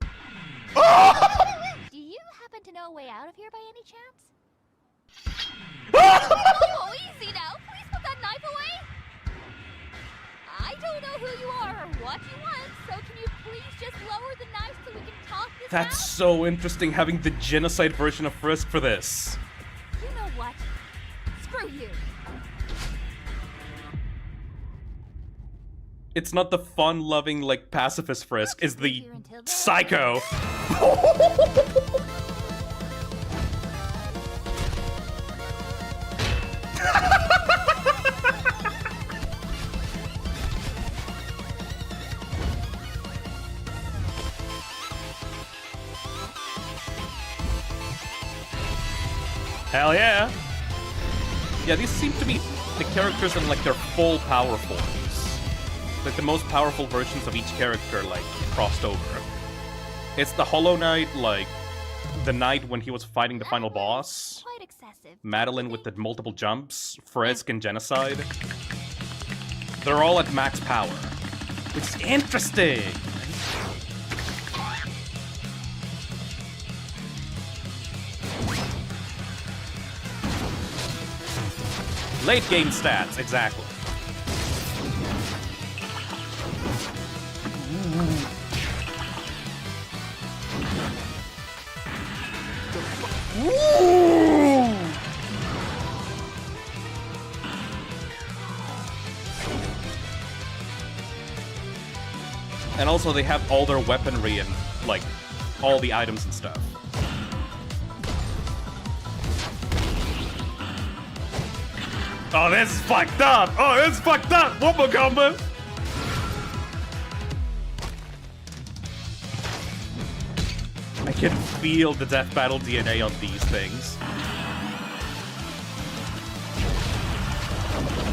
you happen to know a way out of here by any chance? Oh, easy now! Please put that knife away! I don't know who you are or what you want, so can you please just lower the knife so we can talk this That's out? so interesting having the genocide version of Frisk for this. You know what? Screw you! It's not the fun-loving, like, pacifist Frisk, it's the Here until then. psycho. Hell yeah! Yeah, these seem to be the characters in, like, their full power forms. Like, the most powerful versions of each character, like, crossed over. It's the Hollow Knight, like, the knight when he was fighting the final boss. Quite excessive. Madeline with the multiple jumps, Frisk and Genocide. They're all at max power. Which is interesting! Late game stats, exactly. Ooh. And also they have all their weaponry and, like, all the items and stuff. Oh, this is fucked up! Oh, this is fucked up! One more combo! I can feel the death battle DNA on these things.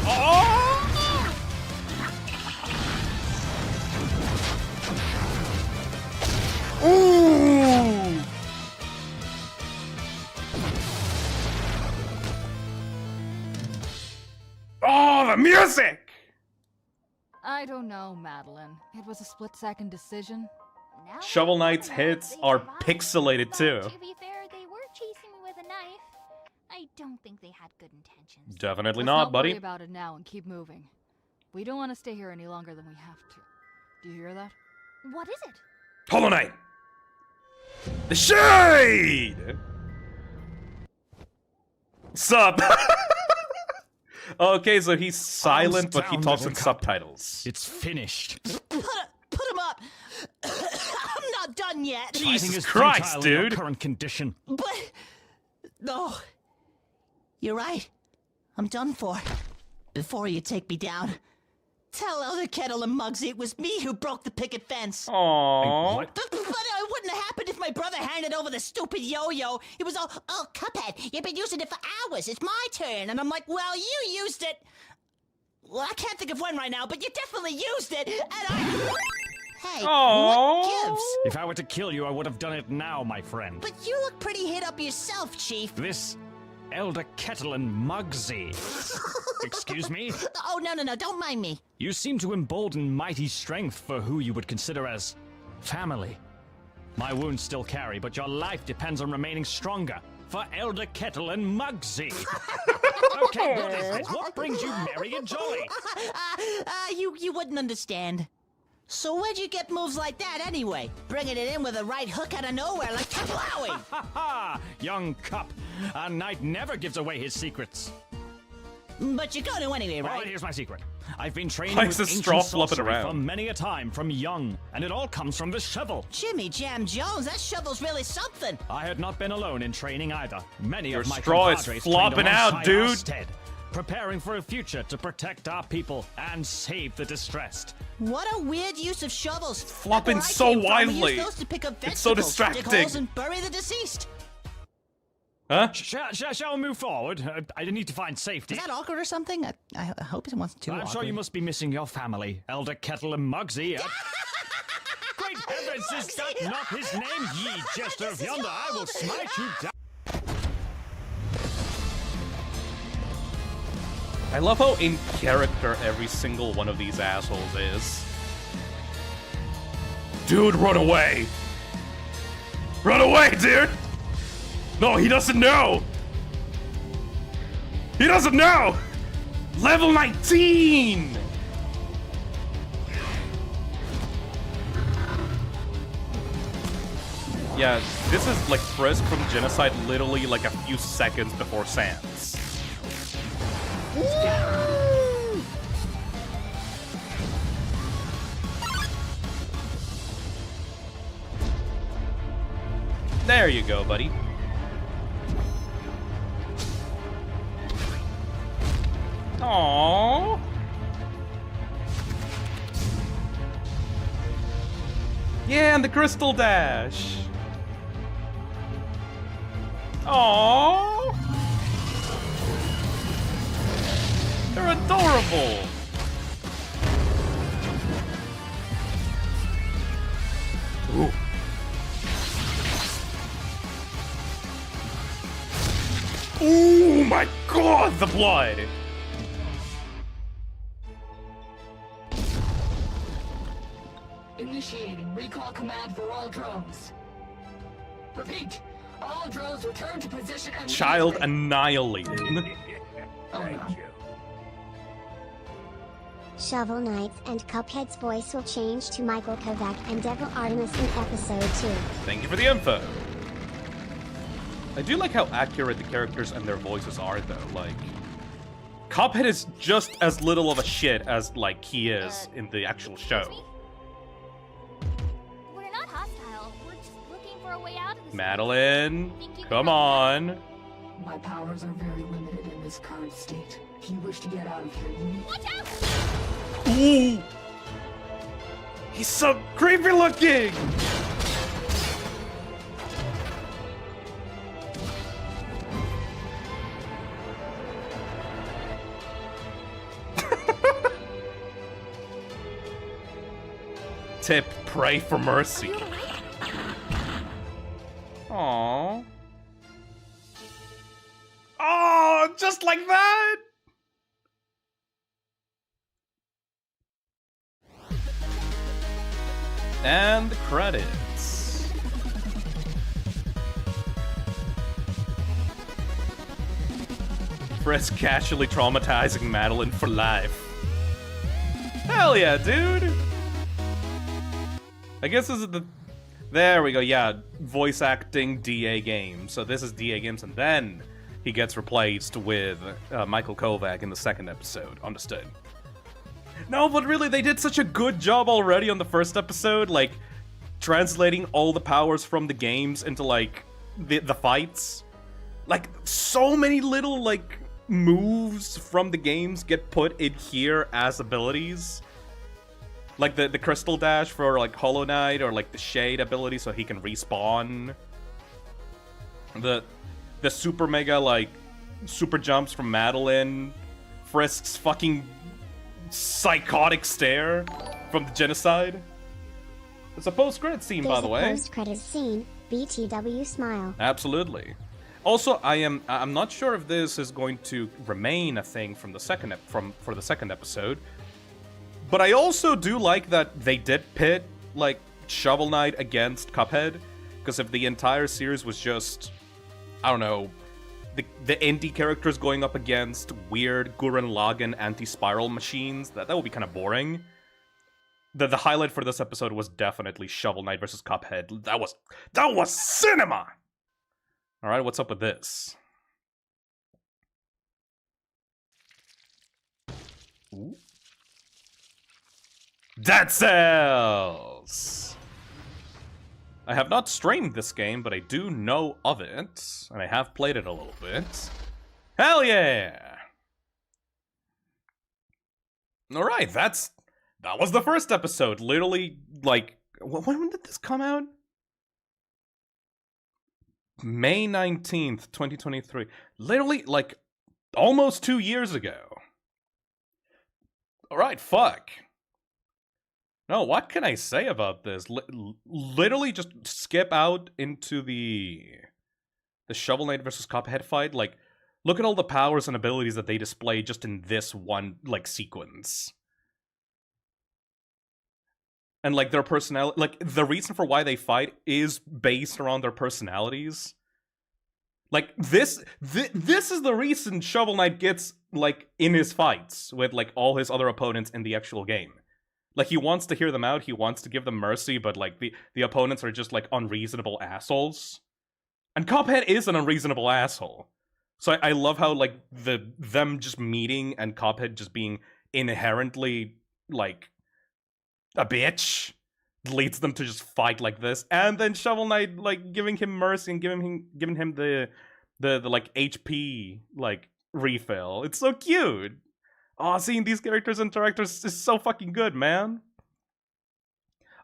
Oh! Ooh! Oh, the music! I don't know, Madeline. It was a split-second decision. Now Shovel I Knight's know hits they are survived, pixelated but too. To be fair, they were chasing me with a knife. I don't think they had good intentions. Definitely Let's not, worry buddy. about it now and keep moving. We don't want to stay here any longer than we have to. Do you hear that? What is it? Hollow Knight! The Shade! Sup? Okay, so he's silent, but he down, talks little in cup. subtitles. It's finished. Put him up. I'm not done yet. Jesus Fighting is Christ, futile in your dude. current condition. But no, you're right. I'm done for. Before you take me down, tell Elder Kettle and Muggsy it was me who broke the picket fence. Aww. What? But it wouldn't have happened if my brother handed over the stupid yo-yo. It was all, oh, Cuphead, you've been using it for hours. It's my turn. And I'm like, well, you used it. Well, I can't think of when right now, but you definitely used it. And I... Hey, Aww. what gives? If I were to kill you, I would have done it now, my friend. But you look pretty hit up yourself, Chief. This Elder Kettle and Muggsy. Excuse me? Oh, no, don't mind me. You seem to embolden mighty strength for who you would consider as family. My wounds still carry, but your life depends on remaining stronger. For Elder Kettle and Muggsy. Okay, what is this? What brings you merry and jolly? You wouldn't understand. So where'd you get moves like that anyway? Bringing it in with a right hook out of nowhere like Kablowie! Ha ha! Young Cup, a knight never gives away his secrets. But you're going to anyway, All right? right, here's my secret. I've been trained Likes with the ancient straw fluffing sorcery around. for many a time, from young, and it all comes from this shovel. Jimmy Jam Jones, that shovel's really something. I had not been alone in training either. Many Your of my straw is compadres flopping trained out, alongside dude. our stead, preparing for a future to protect our people and save the distressed. What a weird use of shovels. Flopping Back where I so came from, we wildly. used those to pick up It's so vegetables, dig distracting. holes and bury the deceased. Huh? Shall we move forward? I need to find safety. Is that awkward or something? I hope it wasn't too I'm awkward. sure you must be missing your family, Elder Kettle and Muggsy. Great heavens, is that not his name? Ye jester of yonder, I will smite you down. I love how in character every single one of these assholes is. Dude, run away! Run away, dude! No, he doesn't know! He doesn't know! Level 19! Yeah, this is like Frisk from Genocide literally like a few seconds before Sans. There you go, buddy. Aww. Yeah, and the crystal dash. Aww. They're adorable. Ooh. Oh my god, the blood! Initiating recall command for all drones. Repeat. All drones return to position and Child annihilated. Oh, no. Shovel Knight's and Cuphead's voice will change to Michael Kovac and Devil Artemis in episode 2. Thank you for the info. I do like how accurate the characters and their voices are, though. Like, Cuphead is just as little of a shit as, like, he is in the actual show. We're not hostile. We're just looking for a way out of this. Madeline, come on. My powers are very limited in this current state. If you wish to get out of here, you need... Watch out! Ooh! He's so creepy looking! Tip, pray for mercy. Aww. Oh, just like that! And the credits. Frisk casually traumatizing Madeline for life. Hell yeah, dude! I guess this is the... There we go, yeah. Voice acting DA Games. So this is DA Games, and then he gets replaced with Michael Kovac in the second episode. Understood. No, but really, they did such a good job already on the first episode, like, translating all the powers from the games into, like, the fights. Like, so many little, like, moves from the games get put in here as abilities. Like the Crystal Dash for like Hollow Knight, or like the Shade ability so he can respawn. The super mega like super jumps from Madeline. Frisk's fucking psychotic stare from the Genocide. It's a post-credit scene, by the way. There's a post-credit scene. BTW smile. Absolutely. Also, I'm not sure if this is going to remain a thing from the second for the second episode, but I also do like that they did pit like Shovel Knight against Cuphead, because if the entire series was just, I don't know, the indie characters going up against weird Gurren Lagann anti-spiral machines, that would be kind of boring. The highlight for this episode was definitely Shovel Knight versus Cuphead. That was cinema! Alright, what's up with this? Ooh. Dead Cells! I have not streamed this game, but I do know of it, and I have played it a little bit. Hell yeah! Alright, that was the first episode. Literally, like, when did this come out? May 19th, 2023. Literally, like, almost 2 years ago. Alright, fuck. No, what can I say about this? Literally just skip out into the Shovel Knight versus Cuphead fight. Like, look at all the powers and abilities that they display just in this one, like, sequence. And, like, their personality, like, the reason for why they fight is based around their personalities. Like, this is the reason Shovel Knight gets, like, in his fights with, like, all his other opponents in the actual game. Like, he wants to hear them out, he wants to give them mercy, but, like, the opponents are just, like, unreasonable assholes. And Cuphead is an unreasonable asshole. So I love how, like, them just meeting and Cuphead just being inherently, like, a bitch leads them to just fight like this, and then Shovel Knight like giving him mercy and giving him the like HP like refill. It's so cute. Oh, seeing these characters interact is so fucking good, man.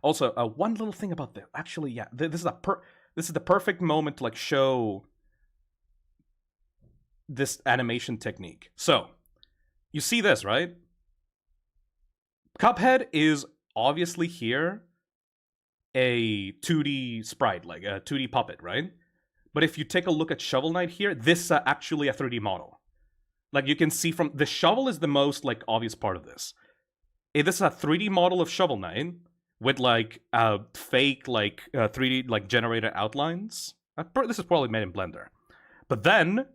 Also, one little thing about this. Actually, yeah, this is the perfect moment to like show this animation technique. So, you see this, right? Cuphead is obviously here a 2D sprite, like a 2D puppet, right? But if you take a look at Shovel Knight here, this is actually a 3D model. Like, you can see from... The shovel is the most, like, obvious part of this. This is a 3D model of Shovel Knight with, like, fake, like, 3D, like, generated outlines. This is probably made in Blender. But then,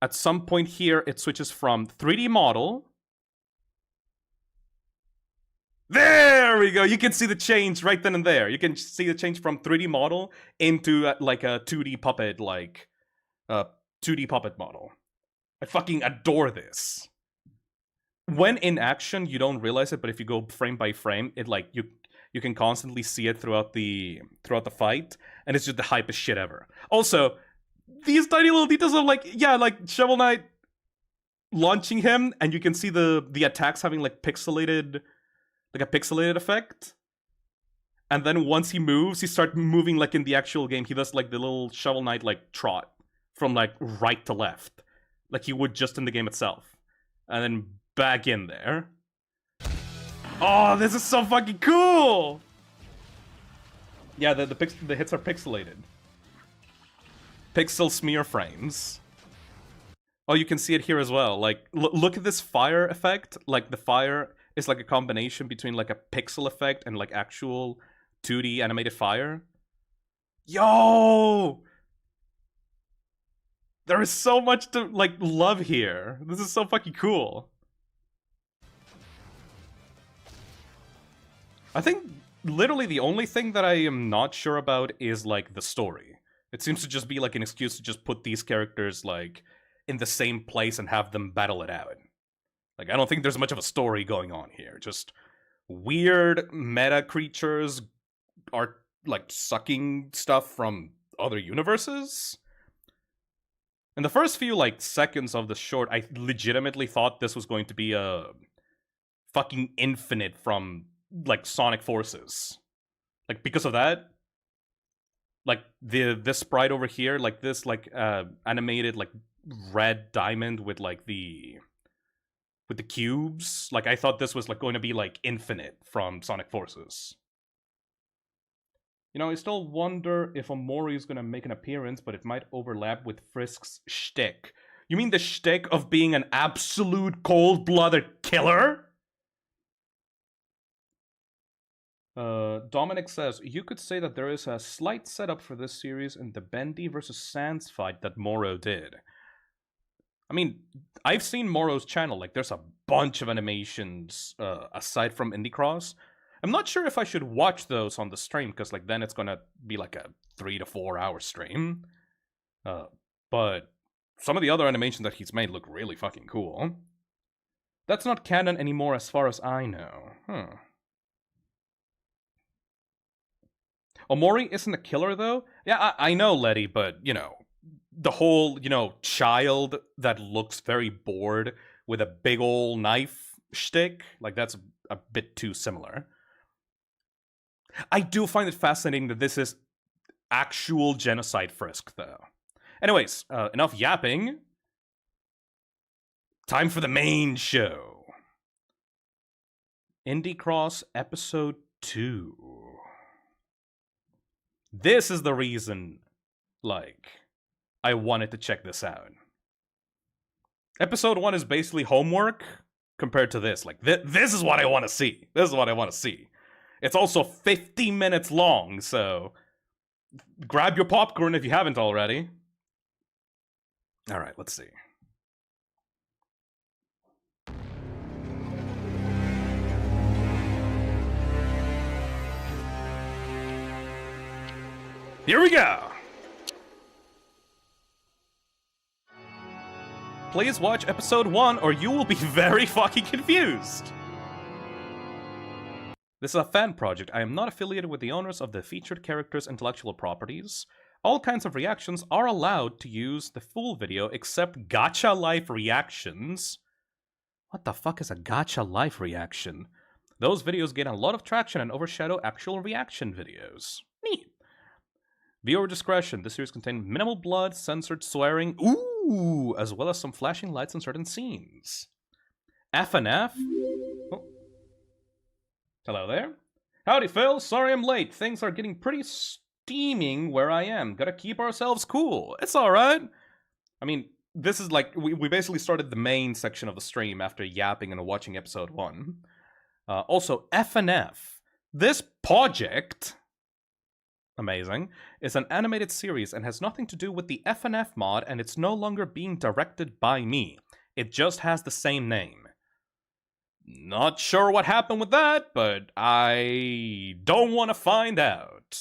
at some point here, it switches from 3D model... There we go! You can see the change right then and there. You can see the change from 3D model into, like, a 2D puppet, like... 2D puppet model. I fucking adore this. When in action, you don't realize it, but if you go frame by frame, it, like, you can constantly see it throughout the fight, and it's just the hypest shit ever. Also, these tiny little details of, like, yeah, like, Shovel Knight launching him, and you can see the attacks having, like, pixelated... like a pixelated effect. And then once he moves, he starts moving like in the actual game. He does like the little Shovel Knight like trot from like right to left. Like he would just in the game itself. And then back in there. Oh, this is so fucking cool! Yeah, the hits are pixelated. Pixel smear frames. Oh, you can see it here as well. Like, look at this fire effect. Like the fire... It's like a combination between like a pixel effect and like actual 2D animated fire. Yo! There is so much to like love here. This is so fucking cool. I think literally the only thing that I am not sure about is like the story. It seems to just be like an excuse to just put these characters like in the same place and have them battle it out. Like, I don't think there's much of a story going on here. Just weird meta creatures are, like, sucking stuff from other universes? In the first few, like, seconds of the short, I legitimately thought this was going to be a fucking infinite from, like, Sonic Forces. Like, because of that, like, this sprite over here, like, this, like, animated, like, red diamond with, like, the cubes. Like, I thought this was, like, going to be, like, infinite from Sonic Forces. You know, I still wonder if Omori is gonna make an appearance, but it might overlap with Frisk's shtick. You mean the shtick of being an absolute cold-blooded killer? Dominic says, you could say that there is a slight setup for this series in the Bendy versus Sans fight that Moro did. I mean, I've seen Moro's channel, like, there's a bunch of animations, aside from Indie Cross. I'm not sure if I should watch those on the stream, because, like, then it's gonna be, like, a 3 to 4 hour stream. But some of the other animations that he's made look really fucking cool. That's not canon anymore as far as I know. Omori isn't a killer, though? Yeah, I know, Letty, but, you know, the whole, you know, child that looks very bored with a big ol' knife shtick, like, that's a bit too similar. I do find it fascinating that this is actual genocide Frisk, though. Anyways, enough yapping. Time for the main show. Indie Cross Episode 2. This is the reason, like, I wanted to check this out. Episode 1 is basically homework compared to this. Like, this is what I want to see. This is what I want to see. It's also 50 minutes long, so grab your popcorn if you haven't already. Alright, let's see. Here we go! Please watch episode 1 or you will be very fucking confused! This is a fan project. I am not affiliated with the owners of the featured characters' intellectual properties. All kinds of reactions are allowed to use the full video except gacha life reactions. What the fuck is a gacha life reaction? Those videos gain a lot of traction and overshadow actual reaction videos. Neat. Viewer discretion. This series contains minimal blood, censored swearing, ooh, as well as some flashing lights in certain scenes. FNF? Oh. Hello there. Howdy, Phil. Sorry I'm late. Things are getting pretty steaming where I am. Gotta keep ourselves cool. It's alright. I mean, this is like, we basically started the main section of the stream after yapping and watching episode 1. Also, FNF. This project, amazing, is an animated series and has nothing to do with the FNF mod, and it's no longer being directed by me. It just has the same name. Not sure what happened with that, but I don't want to find out.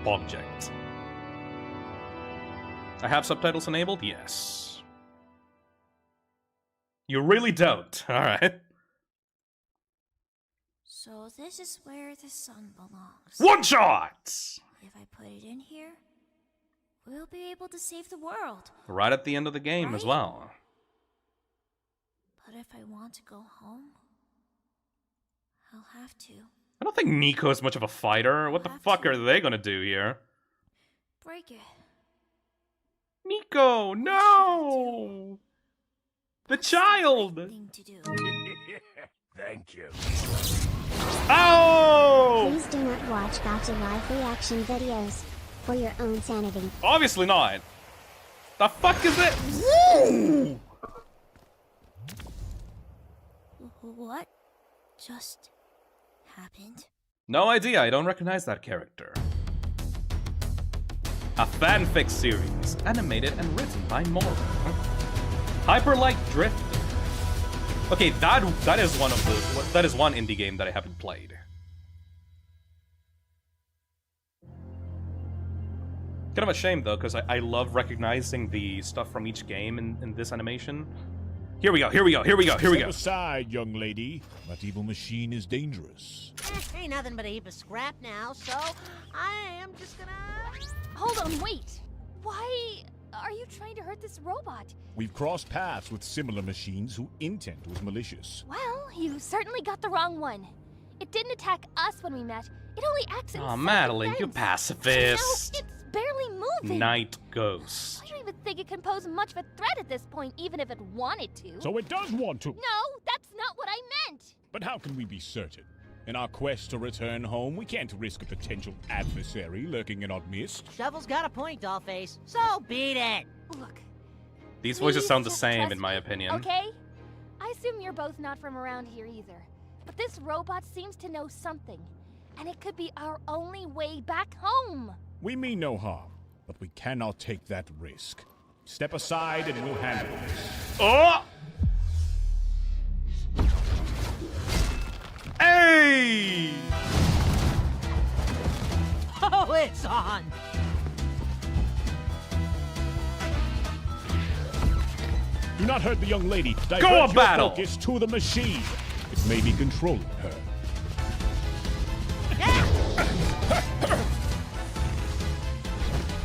Object. I have subtitles enabled? Yes. You really don't. Alright. So this is where the sun belongs. One shot! If I put it in here, we'll be able to save the world. Right at the end of the game as well. But if I want to go home, I'll have to. I don't think Nico is much of a fighter. What the fuck are they gonna do here? Break it. Nico, no! The child! Thing to do. Thank you. Oh! Please do not watch gacha live reaction videos for your own sanity. Obviously not. The fuck is it? Woo! What just happened? No idea, I don't recognize that character. A fanfic series, animated and written by Moro. Hyperlight Drift. Okay, that is one indie game that I haven't played. Kind of a shame though, because I love recognizing the stuff from each game in this animation. Here we go. Step aside, young lady. That evil machine is dangerous. Ain't nothing but a heap of scrap now, so I am just gonna... Hold on, wait. Why are you trying to hurt this robot? We've crossed paths with similar machines whose intent was malicious. Well, you certainly got the wrong one. It didn't attack us when we met. It only acts in Aw, Madeline, you pacifist. No, it's barely moving. Night ghost. I don't even think it can pose much of a threat at this point, even if it wanted to. So it does want to. No, that's not what I meant. But how can we be certain? In our quest to return home, we can't risk a potential adversary lurking in our midst. Shovel's got a point, Dollface. So beat it. Look. These voices sound the just same, trust in my me, opinion. Okay? I assume you're both not from around here either. But this robot seems to know something. And it could be our only way back home. We mean no harm, but we cannot take that risk. Step aside and we'll handle this. Oh! Hey! Oh, it's on. Do not hurt the young lady. Divert Go a your battle! focus to the machine. It may be controlling her.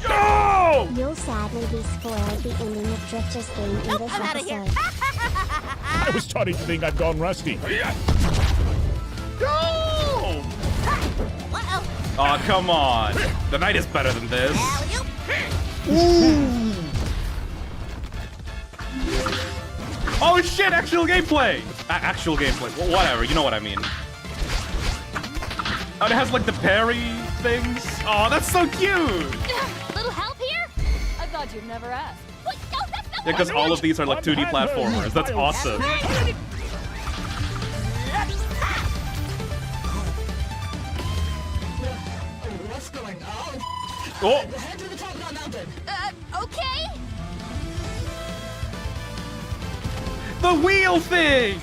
Go! You'll sadly be spoiled the ending of Drifter's game in this I'm outta here. episode. I was starting to think I'd gone rusty. Go! Uh-oh. Aw, come on. The night is better than this. Alley-oop. Oh shit, actual gameplay! Actual gameplay. Whatever, you know what I mean. Oh, it has like the parry things. Oh, that's so cute! Little help here? I thought you'd never ask. Wait, no, that's not Yeah, because all of these are like 2D platformers. That's awesome. What's going on? Oh! Head to the top of that mountain. Okay. The wheel thing!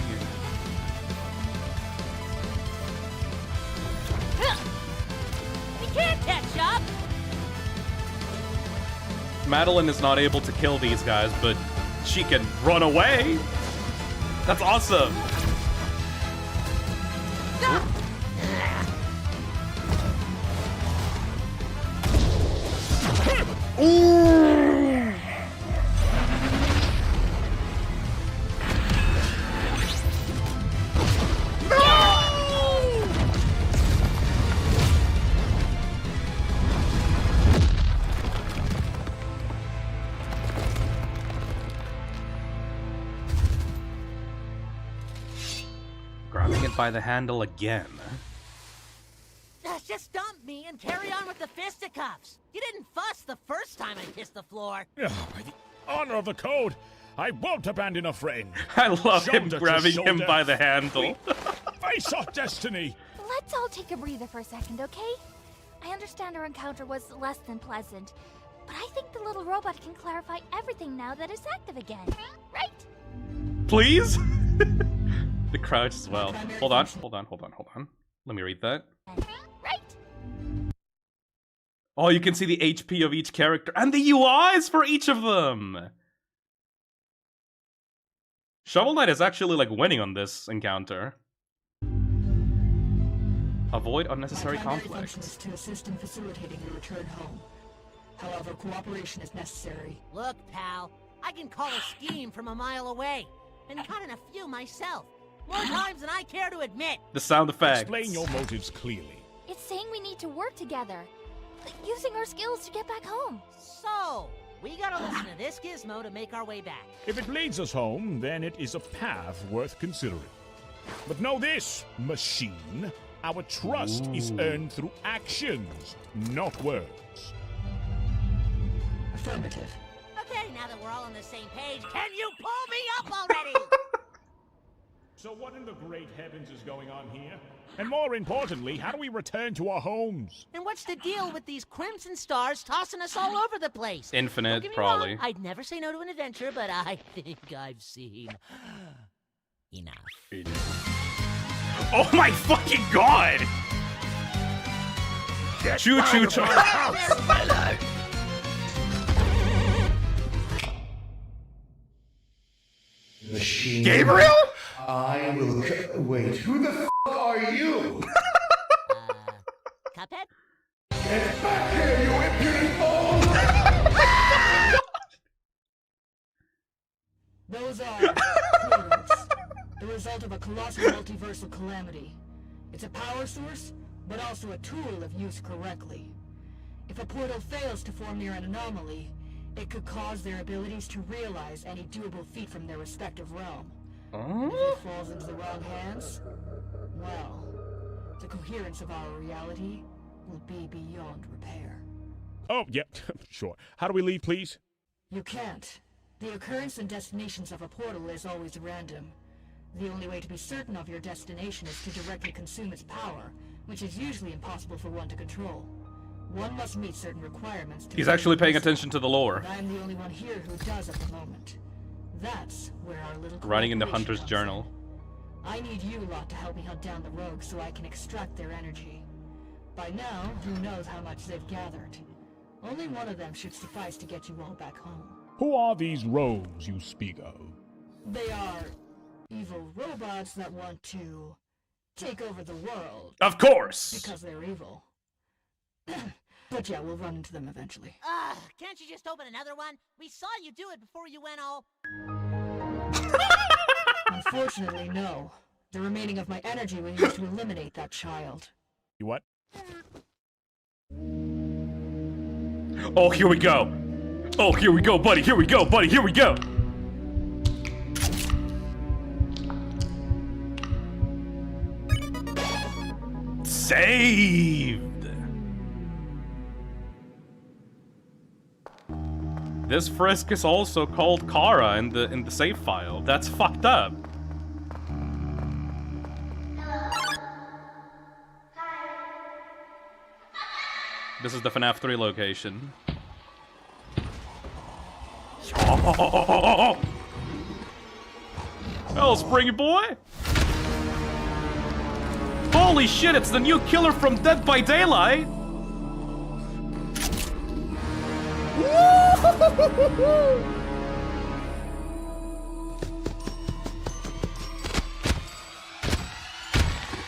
We can't catch up. Madeline is not able to kill these guys, but she can run away. That's awesome. Ooh. Grabbing it by the handle again. Just dump me and carry on with the fisticuffs. You didn't fuss the first time I kissed the floor. By the honor of the code, I won't abandon a friend. I love him Shoulder to grabbing him shoulder. by the handle. Face our destiny. Let's all take a breather for a second, okay? I understand our encounter was less than pleasant, but I think the little robot can clarify everything now that it's active again. Right? Please? The crouch as well. Hold on. Let me read that. Right? Oh, you can see the HP of each character and the UIs for each of them. Shovel Knight is actually like winning on this encounter. Avoid unnecessary conflicts. To assist in facilitating your return home. However, cooperation is necessary. Look, pal, I can call a scheme from a mile away. Been caught in a few myself. More times than I care to admit. The sound effects. Explain your motives clearly. It's saying we need to work together, using our skills to get back home. So, we gotta listen to this gizmo to make our way back. If it leads us home, then it is a path worth considering. But know this, machine. Our trust is earned through actions, not words. Affirmative. Okay, now that we're all on the same page, can you pull me up already? So what in the great heavens is going on here? And more importantly, how do we return to our homes? And what's the deal with these crimson stars tossing us all over the place? Don't Infinite, get me probably. wrong, I'd never say no to an adventure, but I think I've seen enough. Oh my fucking god! Choo choo choo. machine. Gabriel? I will. Wait, who the f are you? Cuphead? Get back here, you impudent fool! Those are portals, the result of a colossal multiversal calamity. It's a power source, but also a tool if used correctly. If a portal fails to form near an anomaly, it could cause their abilities to realize any doable feat from their respective realm. If it falls into the wrong hands, well, the coherence of our reality will be beyond repair. Oh, yeah, sure. How do we leave, please? You can't. The occurrence and destinations of a portal is always random. The only way to be certain of your destination is to directly consume its power, which is usually impossible for one to control. One must meet certain requirements to— He's actually paying attention to the lore. I'm the only one here who does at the moment. That's where our little— Writing in the Hunter's Journal. I need you lot to help me hunt down the rogues so I can extract their energy. By now, who knows how much they've gathered. Only one of them should suffice to get you all back home. Who are these rogues you speak of? They are evil robots that want to take over the world. Of course! Because they're evil. But yeah, we'll run into them eventually. Can't you just open another one? We saw you do it before you went all— Unfortunately, no. The remaining of my energy was used to eliminate that child. You what? Oh, here we go! Oh, here we go, buddy! Here we go, buddy! Here we go! Saved! This frisk is also called Kara in the save file. That's fucked up. This is the FNAF 3 location. Oh! Hello, Springy Boy! Holy shit, it's the new killer from Dead by Daylight!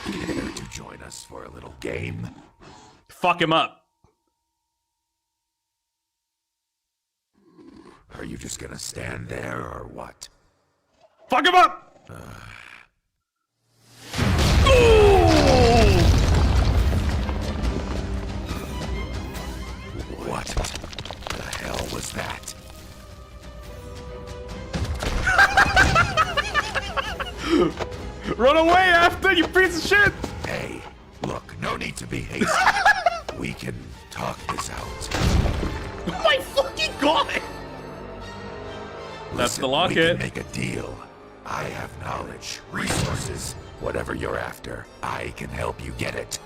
Care to join us for a little game? Fuck him up. Are you just gonna stand there or what? Fuck him up! What the hell was that? Run away after, you piece of shit! Hey, look, no need to be hasty. We can talk this out. Oh my fucking god! That's the locket. We can make a deal. I have knowledge, resources, whatever you're after. I can help you get it.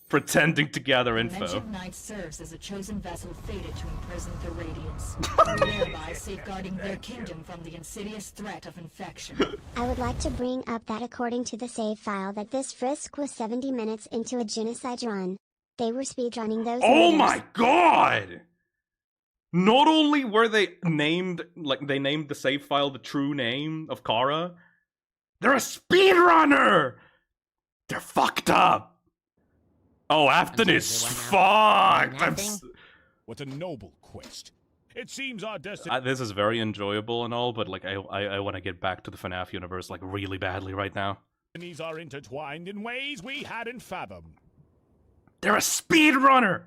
Pretending to gather info. Dimension Knight serves as a chosen vessel fated to imprison the Radiants, thereby safeguarding their kingdom from the insidious threat of infection. I would like to bring up that according to the save file that this frisk was 70 minutes into a genocide run. They were speedrunning those. Oh meters. my god! Not only were they named, like, they named the save file the true name of Kara, they're a speedrunner! They're fucked up! Oh, Afton is fucked! What a noble quest. It seems our destiny— This is very enjoyable and all, but, like, I want to get back to the FNAF universe, like, really badly right now. Destinies are intertwined in ways we hadn't fathomed. They're a speedrunner!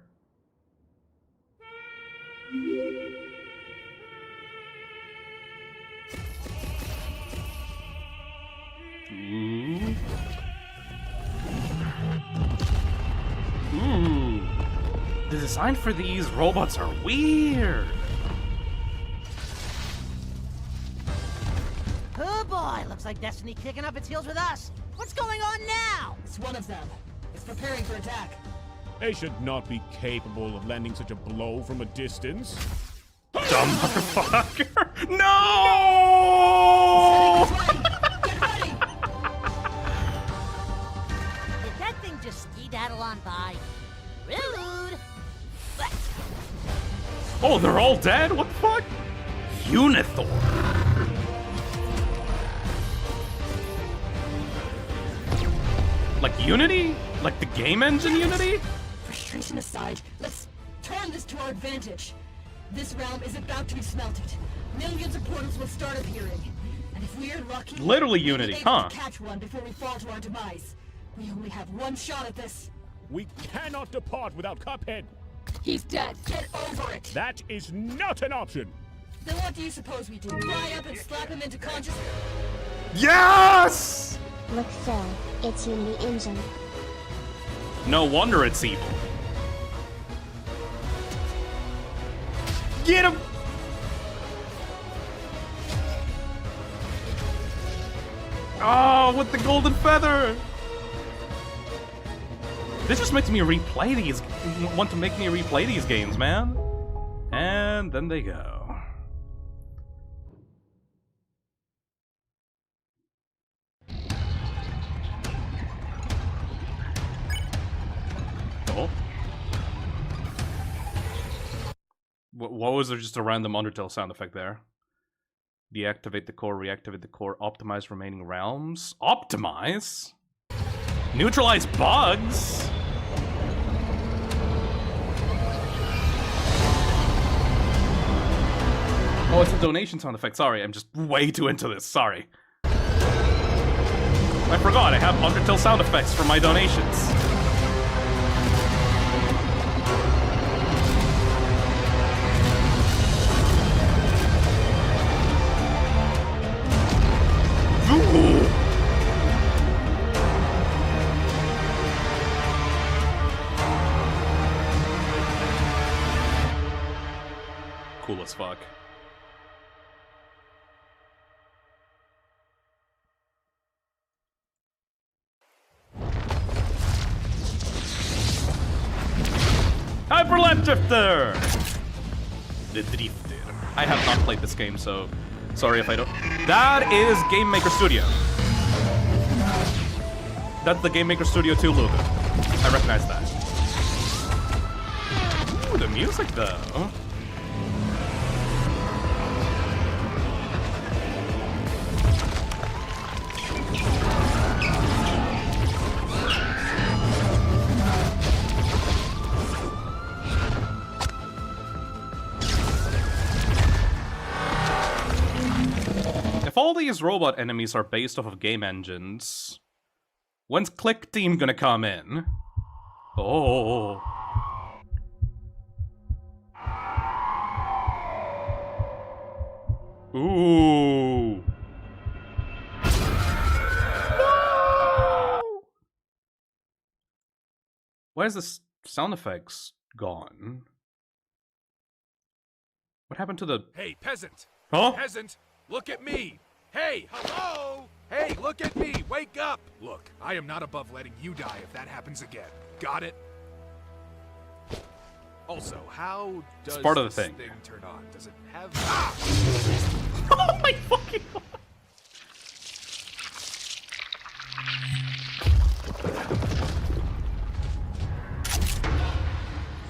Ooh. Ooh. The design for these robots are weird. Oh boy, looks like Destiny kicking up its heels with us. What's going on now? It's one of them. It's preparing for attack. They should not be capable of landing such a blow from a distance. Dumb motherfucker! No! Get ready! Did that thing just ski-daddle on by? Rude! Oh, they're all dead? What the fuck? Unithor. Like Unity? Like the game engine Unity? Frustration aside, let's turn this to our advantage. This realm is about to be smelted. Millions of portals will start appearing. And if we're lucky, Literally Unity, we'll be able huh? to catch one before we fall to our demise. We only have one shot at this. We cannot depart without Cuphead. He's dead. Get over it. That is not an option. Then what do you suppose we do? Fly up and slap him into consciousness? Yes! Look, Phil, it's Unity Engine. No wonder it's evil. Get him! Oh, with the golden feather! This just makes me replay these. Want to make me replay these games, man. And then they go. Oh. What was there? Just a random Undertale sound effect there. Deactivate the core, reactivate the core, optimize remaining realms. Optimize? Neutralize bugs? Oh, it's a donation sound effect. Sorry, I'm just way too into this. Sorry. I forgot, I have Undertale sound effects for my donations. Ooh. Cool as fuck. Hyperlap Drifter! The Drifter. I have not played this game, so sorry if I don't. That is Game Maker Studio. That's the Game Maker Studio 2 logo. I recognize that. Ooh, the music though. If all these robot enemies are based off of game engines, when's Click Team gonna come in? Oh. Ooh. Where's the sound effects gone? What happened to the... Hey, peasant! Huh? Peasant, look at me! Hey, hello! Hey, look at me! Wake up! Look, I am not above letting you die if that happens again. Got it? Also, how does It's part of the this thing. turn on? Does it have... Oh my fucking...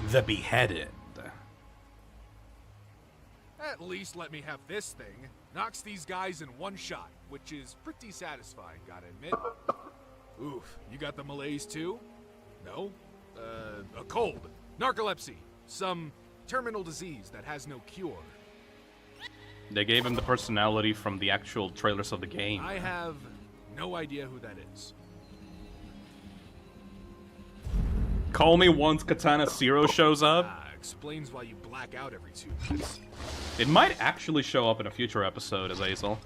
The Beheaded. At least let me have this thing. Knocks these guys in one shot, which is pretty satisfying, gotta admit. Oof, you got the malaise too? No? A cold, narcolepsy, some terminal disease that has no cure. They gave him the personality from the actual trailers of the game. I have no idea who that is. Call me once Katana Zero shows up. Explains why you black out every 2 minutes. It might actually show up in a future episode as Azel.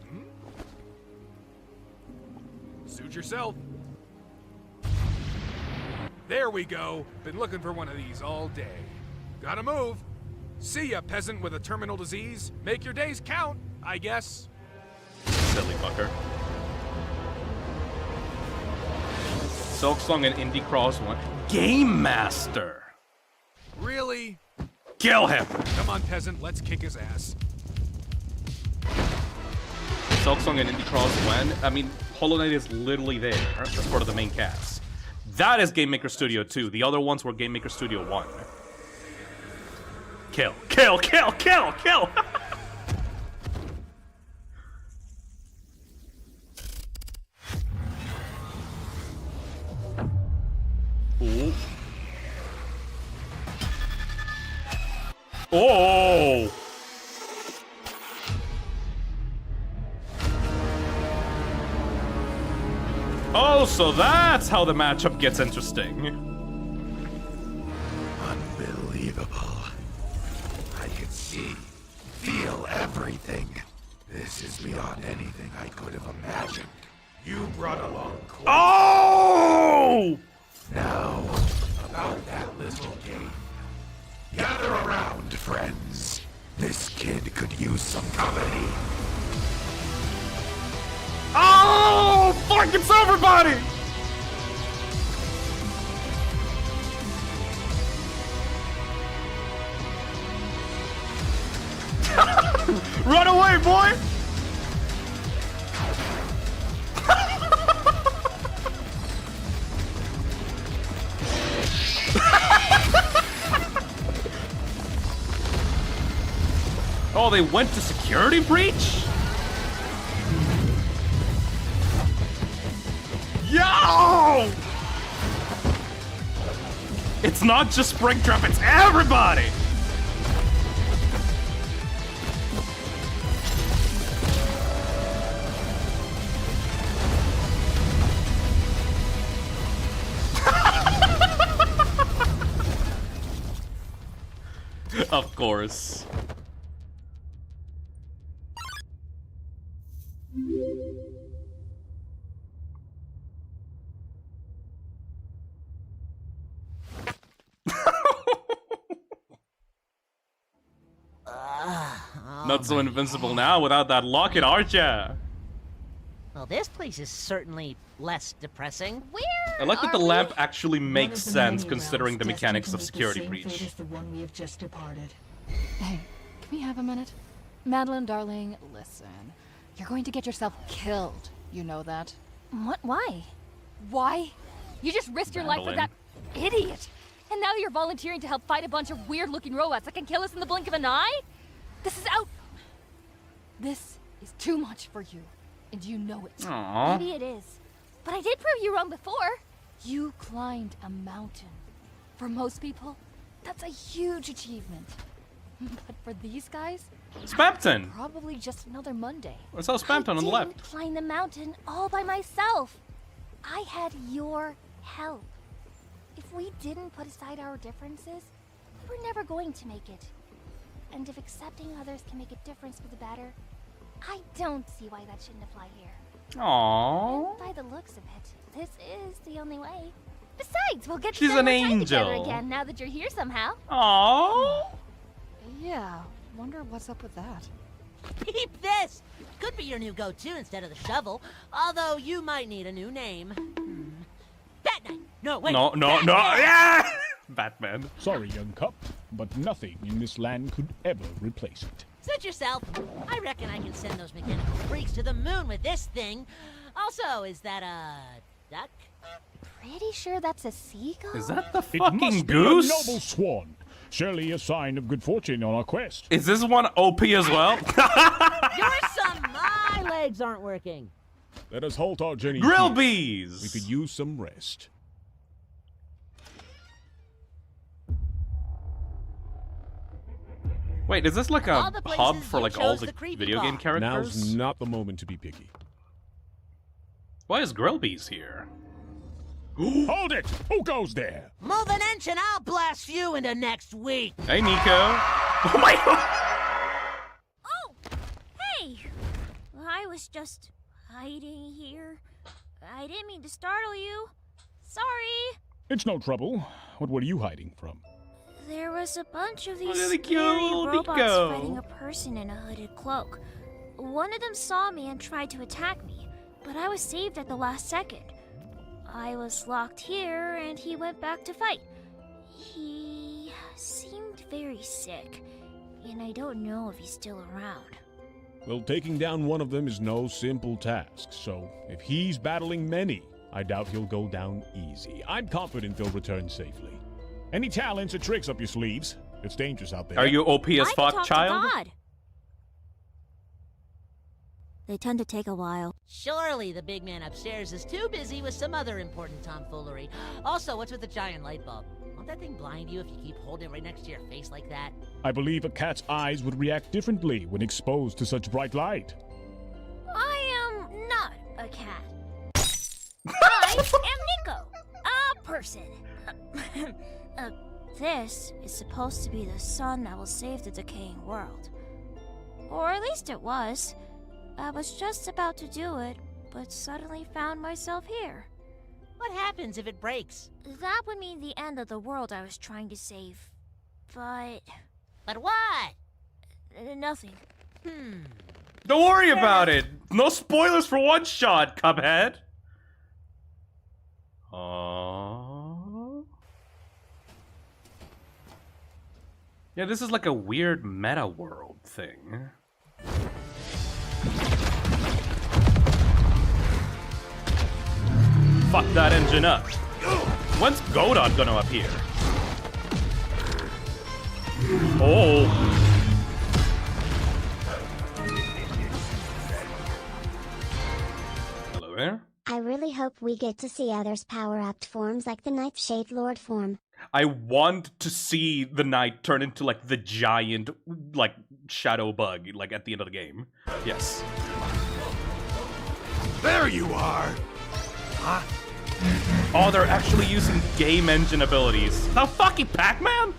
Suit yourself. There we go. Been looking for one of these all day. Gotta move. See ya, peasant with a terminal disease. Make your days count, I guess. Silly fucker. Silksong and Indie Cross one. Game Master! Really? Kill him! Come on, peasant, let's kick his ass. Silksong and Indie Cross when? I mean, Hollow Knight is literally there as part of the main cast. That is Game Maker Studio 2. The other ones were Game Maker Studio 1. Kill, kill, kill, kill, kill! Ooh. Oh! Oh, so that's how the matchup gets interesting. Unbelievable. I can see, feel everything. This is beyond anything I could have imagined. You brought along Quinn. Oh! Now, about that little game. Gather around, friends. This kid could use some company. Oh! Fuck, it's everybody! Run away, boy! Oh, they went to security breach? Yo! It's not just Springtrap, it's everybody! Of course. Not so invincible now without that locket, aren't ya? Well, this place is certainly less depressing. Where I like that the are lamp we? actually makes sense considering the mechanics of security breach. The one we have just departed. Hey, can we have a minute? Madeline, darling, listen. You're going to get yourself killed. You know that? What? Why? Why? You just risked your life for that Madeline. idiot. And now you're volunteering to help fight a bunch of weird-looking robots that can kill us in the blink of an eye? This is out. This is too much for you. And you know it. Aww. Maybe it is. But I did prove you wrong before. You climbed a mountain. For most people, that's a huge achievement. But for these guys, Spamton! probably just another Monday. I saw Spamton on the left. I didn't climb the mountain all by myself. I had your help. If we didn't put aside our differences, we were never going to make it. And if accepting others can make a difference for the better, I don't see why that shouldn't apply here. Aww. And by the looks of it, this is the only way. Besides, we'll get to She's spend an more time together angel. again now that you're here somehow. Aww. Yeah, wonder what's up with that. Peep this! Could be your new go-to instead of the shovel, although you might need a new name. Batman! No, wait! No, no, no! Batman! Yeah! Batman. Sorry, young cup, but nothing in this land could ever replace it. Suit yourself. I reckon I can send those mechanical freaks to the moon with this thing. Also, is that a duck? Pretty sure that's a seagull. Is that the It fucking must goose? be a noble swan. Surely a sign of good fortune on our quest. Is this one OP as well? Your son, my legs aren't working. Let us halt our journey Grill here. bees! We could use some rest. Wait, is this like All a the hub places for you like all chose the the creepy video game bar. characters? Now's not the moment to be picky. Why is Grillbees here? Hold it! Who goes there? Move an inch and I'll blast you into next week. Hey, Nico. Oh my god! Oh! Hey! I was just hiding here. I didn't mean to startle you. Sorry. It's no trouble. What were you hiding from? There was a bunch of these really cute scary little robots Nico. fighting a person in a hooded cloak. One of them saw me and tried to attack me, but I was saved at the last second. I was locked here and he went back to fight. He seemed very sick, and I don't know if he's still around. Well, taking down one of them is no simple task, so if he's battling many, I doubt he'll go down easy. I'm confident they'll return safely. Any talents or tricks up your sleeves? It's dangerous out there. Are you OP as I can fuck, talk to child? God. They tend to take a while. Surely the big man upstairs is too busy with some other important tomfoolery. Also, what's with the giant light bulb? Won't that thing blind you if you keep holding it right next to your face like that? I believe a cat's eyes would react differently when exposed to such bright light. I am not a cat. I am Nico, a person. This is supposed to be the sun that will save the decaying world. Or at least it was. I was just about to do it, but suddenly found myself here. What happens if it breaks? That would mean the end of the world I was trying to save. But... But what? Nothing. Don't worry about it. No spoilers for one shot, Cuphead. Aww. Yeah, this is like a weird meta world thing. Fuck that engine up. When's Godot gonna appear? Oh. Hello there. I really hope we get to see others power-upped forms like the Ninth Shade Lord form. I want to see the knight turn into like the giant like shadow bug like at the end of the game. Yes. There you are! Huh? Oh, they're actually using game engine abilities. How fucking Pac-Man?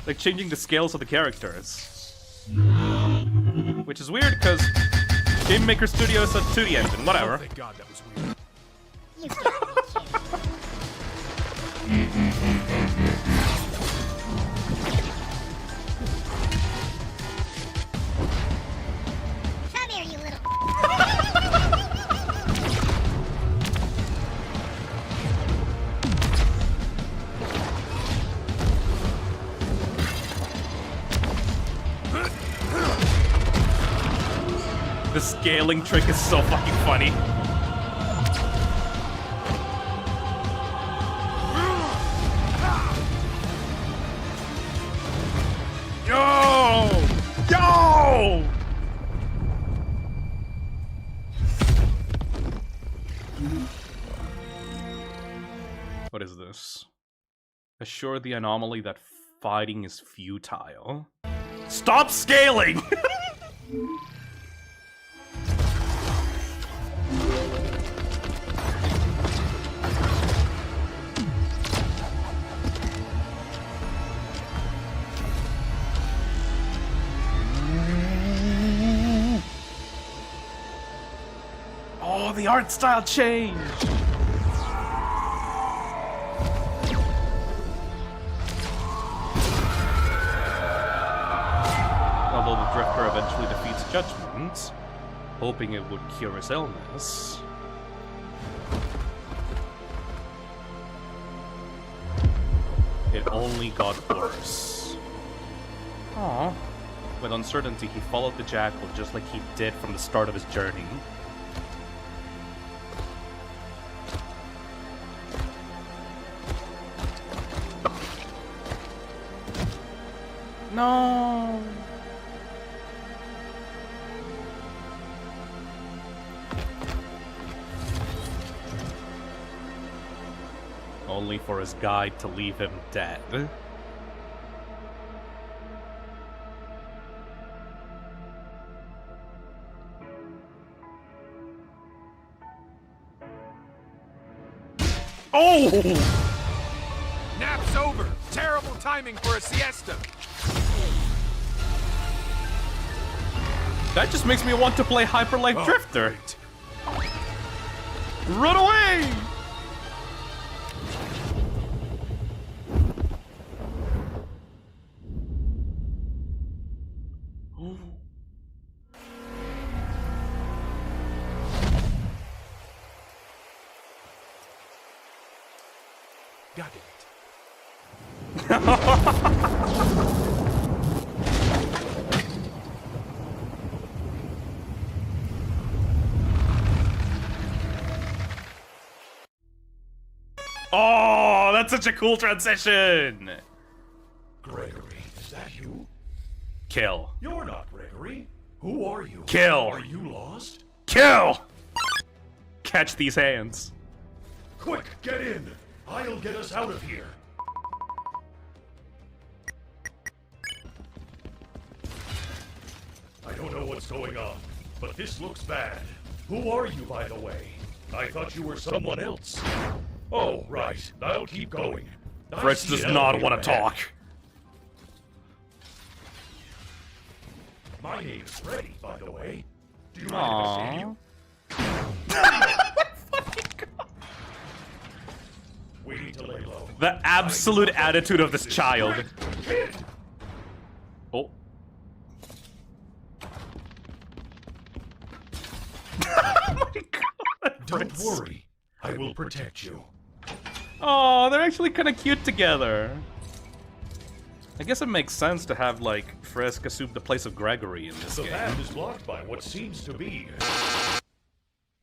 Like changing the scales of the characters. Which is weird because Game Maker Studio is a 2D engine, whatever. Oh, thank God that was weird. You get me, Come here, you little... The scaling trick is so fucking funny. Yo! Yo! What is this? Assure the anomaly that fighting is futile. Stop scaling! Oh, the art style changed! Although the Drifter eventually defeats Judgment, hoping it would cure his illness. It only got worse. Aww. With uncertainty, he followed the jackal just like he did from the start of his journey. No. Only for his guide to leave him dead. Oh! Nap's over! Terrible timing for a siesta! That just makes me want to play Hyper Light Drifter. Great. Run away! God damn it. Oh, that's such a cool transition. Gregory, is that you? Kill. You're not Gregory. Who are you? Kill. Are you lost? Kill! Catch these hands. Quick, get in. I'll get us out of here. I don't know what's going on, but this looks bad. Who are you, by the way? I thought you were someone else. Oh, right. I'll keep going. Fritz does not want to talk. My name is Freddy, by the way. Do you mind if I save you? We need to lay low. The absolute attitude of this child. Oh. Don't worry. I will protect you. Oh, they're actually kind of cute together. I guess it makes sense to have, like, Frisk assume the place of Gregory in this The game. path is blocked by what seems to be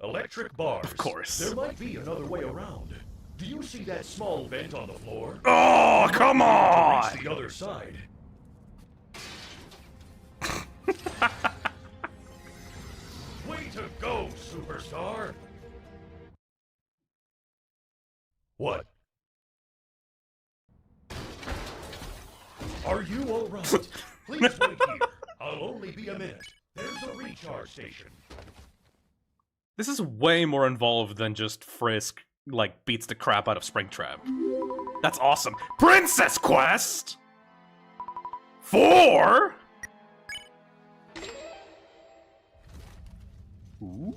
electric bars. Of course. There might be another way around. Do you see that small vent on the floor? Oh, come on! To reach the other side. Way to go, superstar! What? Are you alright? Please wait here. I'll only be a minute. There's a recharge station. This is way more involved than just Frisk, like, beats the crap out of Springtrap. That's awesome. Princess Quest! 4? Ooh.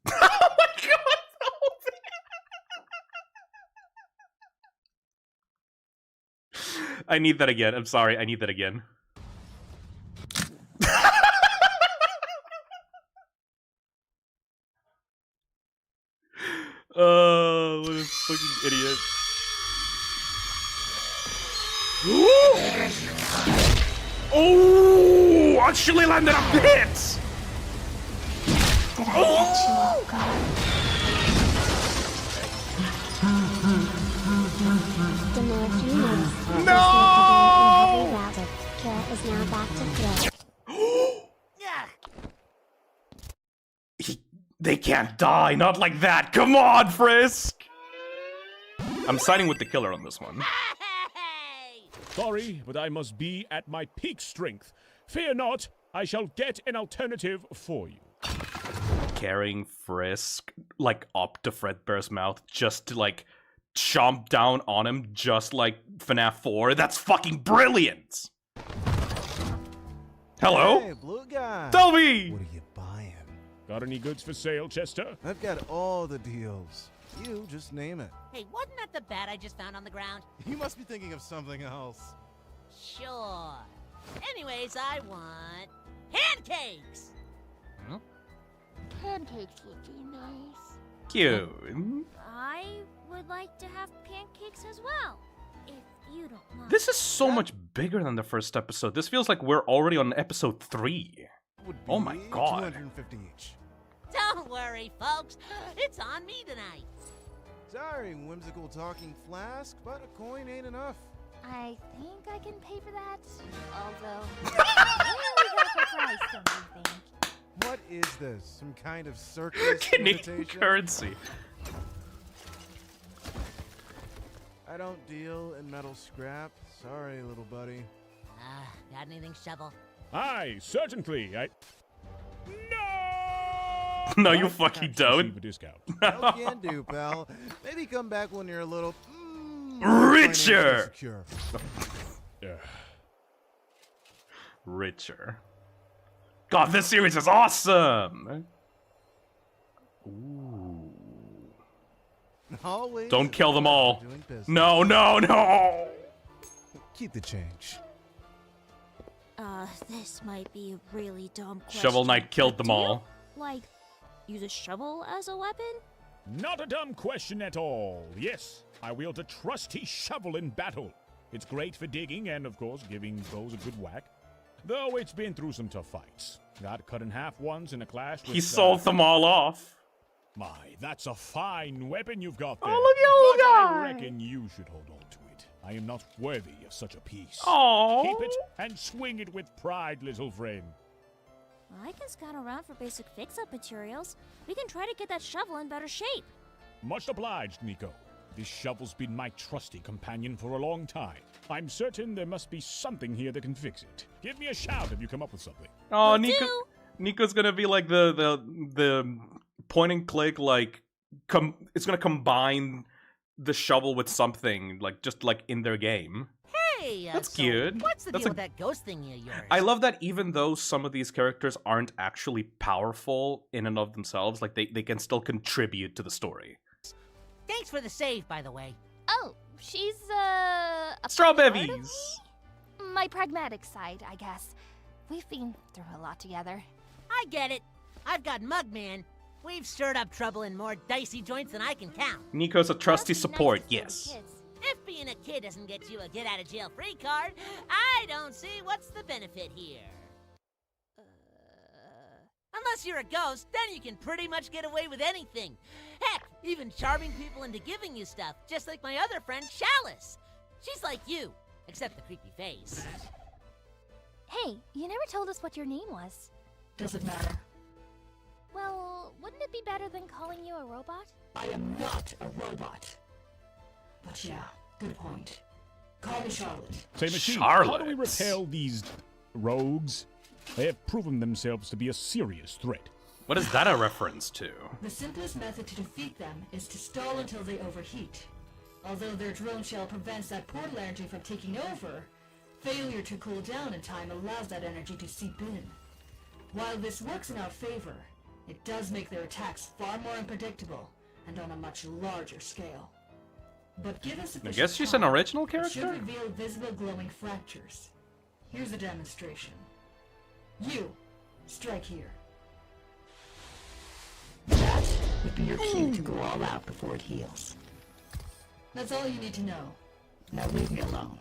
Oh my god! I need that again. I'm sorry, I need that again. Oh, what a fucking idiot. Oh, actually landed a hit! Oh! No! Kara is now back to throw. They can't die, not like that. Come on, Frisk! I'm siding with the killer on this one. Sorry, but I must be at my peak strength. Fear not, I shall get an alternative for you. Carrying Frisk, like, up to Fredbear's mouth just to, like, chomp down on him just like FNAF 4. That's fucking brilliant! Hello? Hey, blue guy. Tell me! What are you buying? Got any goods for sale, Chester? I've got all the deals. You just name it. Hey, wasn't that the bat I just found on the ground? You must be thinking of something else. Sure. Anyways, I want pancakes. Huh? Pancakes would be nice. Cute. I would like to have pancakes as well, if you don't mind. This is so much bigger than the first episode. This feels like we're already on episode 3. Oh my god. 250 each. Don't worry, folks. It's on me tonight. Sorry, whimsical talking flask, but a coin ain't enough. I think I can pay for that. Although, really price, don't you think? What is this? Some kind of circus Canadian imitation? currency. I don't deal in metal scrap. Sorry, little buddy. Got anything, Shovel? Aye, certainly. No, you fucking don't. A discount. Well, can do, pal. Maybe come back when you're a little richer. Secure. Richer. God, this series is awesome. Ooh. Always Don't kill them all. doing business. No, no, no. Keep the change. This might be a really dumb question. Shovel Knight killed them Do you, all. like, use a shovel as a weapon? Not a dumb question at all. Yes, I wield a trusty shovel in battle. It's great for digging and, of course, giving foes a good whack. Though it's been through some tough fights. Got cut in half once in a clash with... He sold them all off. My, that's a fine weapon you've got there. Oh, look at old But guy. I reckon you should hold on to it. I am not worthy of such a piece. Aww. Keep it and swing it with pride, little friend. I can scout around for basic fix-up materials. We can try to get that shovel in better shape. Much obliged, Nico. This shovel's been my trusty companion for a long time. I'm certain there must be something here that can fix it. Give me a shout if you come up with something. Oh, Nico's gonna be like the point and click, like it's gonna combine the shovel with something like just like in their game. Hey, That's so cute. What's the That's deal with that ghost thingy of yours? I love that even though some of these characters aren't actually powerful in and of themselves, like they can still contribute to the story. Thanks for the save, by the way. Oh, she's a Strawberries. part of me? My pragmatic side, I guess. We've been through a lot together. I get it. I've got Mugman. We've stirred up trouble in more dicey joints than I can count. Nico's a trusty support, yes. If being a kid doesn't get you a get-out-of-jail-free card, I don't see what's the benefit here. Unless you're a ghost, then you can pretty much get away with anything. Heck, even charming people into giving you stuff, just like my other friend, Chalice. She's like you, except the creepy face. Hey, you never told us what your name was. Doesn't matter. Well, wouldn't it be better than calling you a robot? I am not a robot. But yeah, good point. Call me Charlotte. Say, Machine, Charlotte. how do we repel these rogues? They have proven themselves to be a serious threat. What is that a reference to? The simplest method to defeat them is to stall until they overheat. Although their drone shell prevents that portal energy from taking over, failure to cool down in time allows that energy to seep in. While this works in our favor, it does make their attacks far more unpredictable and on a much larger scale. But give us I guess she's an original character? Should reveal visible glowing fractures. Here's a demonstration. You, strike here. That would be your cue to go all out before it heals. That's all you need to know. Now leave me alone.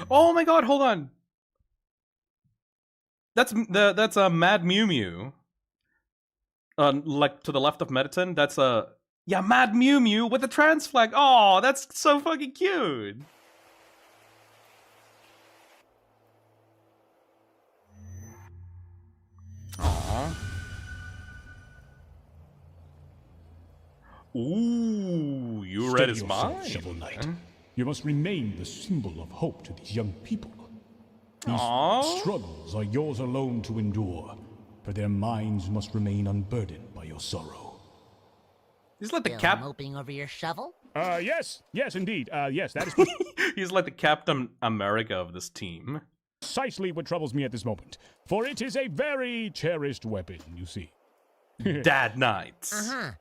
Oh my god, hold on. That's a Mad Mew Mew. Like to the left of Mediton, that's a Mad Mew Mew with the trans flag. Oh, that's so fucking cute. Aww. Ooh, you read his mind. Shovel Knight. You must remain the symbol of hope to these young people. These Aww. struggles are yours alone to endure, for their minds must remain unburdened by your sorrow. He's like the Still cap. moping over your shovel? Yes, indeed. Yes, that is He's like the Captain America of this team. precisely what troubles me at this moment, for it is a very cherished weapon, you see. Dad Knights. Uh-huh.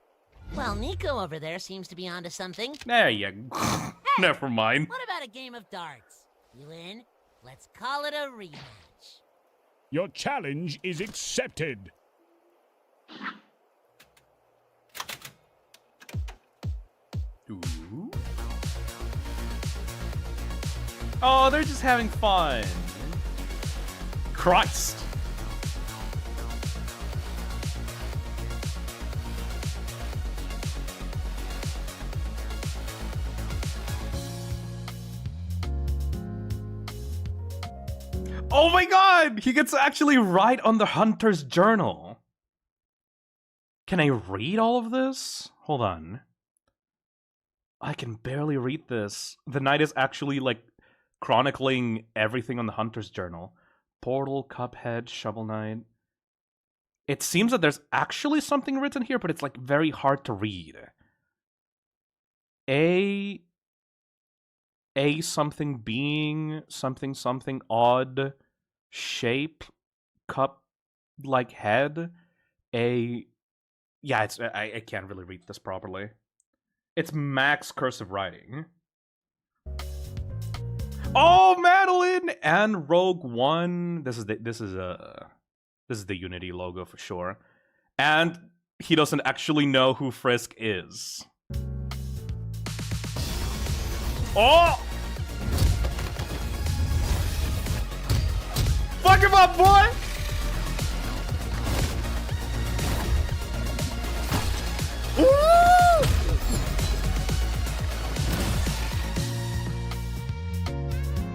Well, Nico over there seems to be onto something. There you go. Never mind. What about a game of darts? You in? Let's call it a rematch. Your challenge is accepted. Ooh. Oh, they're just having fun. Christ. Oh my god! He gets to actually write on the Hunter's Journal. Can I read all of this? Hold on. I can barely read this. The knight is actually, like, chronicling everything on the Hunter's Journal. Portal, Cuphead, Shovel Knight. It seems that there's actually something written here, but it's, like, very hard to read. A something being, something odd, shape, cup like head, yeah, it's I can't really read this properly. It's max cursive writing. Oh, Madeline and Rogue One. This is the Unity logo for sure. And he doesn't actually know who Frisk is. Oh! Fuck him up, boy! Woo!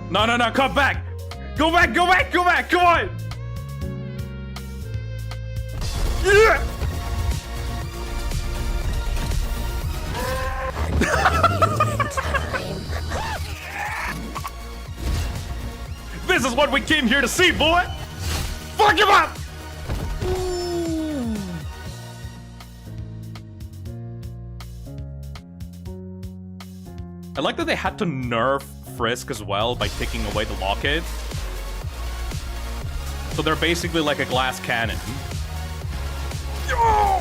No, no, no, come back! Go back, go back, go back, come on! Yeah! This is what we came here to see, boy! Fuck him up! I like that they had to nerf Frisk as well by taking away the locket. So they're basically like a glass cannon. Yo!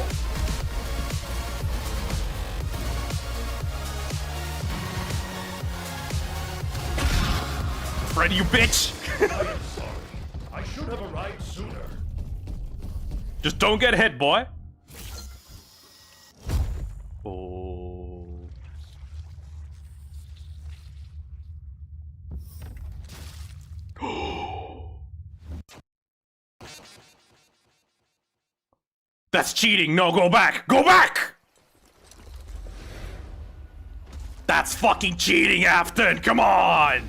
Freddy, you bitch! I am sorry. I should have arrived sooner. Just don't get hit, boy. Oh. That's cheating. No, go back. Go back! That's fucking cheating, Afton. Come on!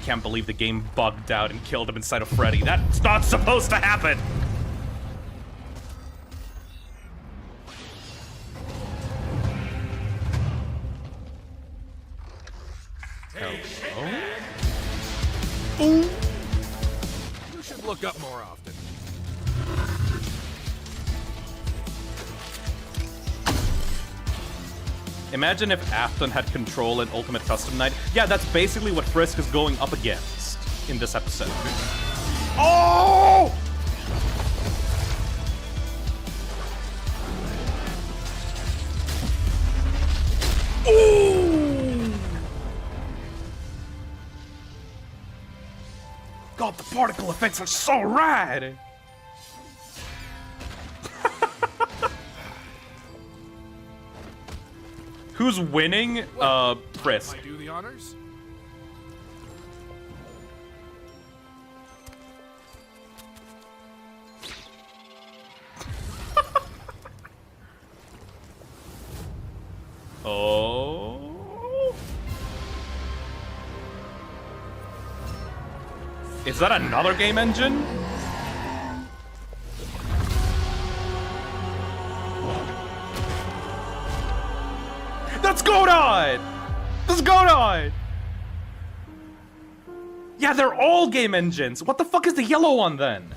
Can't believe the game bugged out and killed him inside of Freddy. That's not supposed to happen! Hello? You should look up more often. Imagine if Afton had control in Ultimate Custom Night. Yeah, that's basically what Frisk is going up against in this episode. Oh! Ooh! God, the particle effects are so rad! Who's winning? Frisk. Can I do the honors? Oh. Is that another game engine? That's Godot! That's Godot! Yeah, they're all game engines. What the fuck is the yellow one then?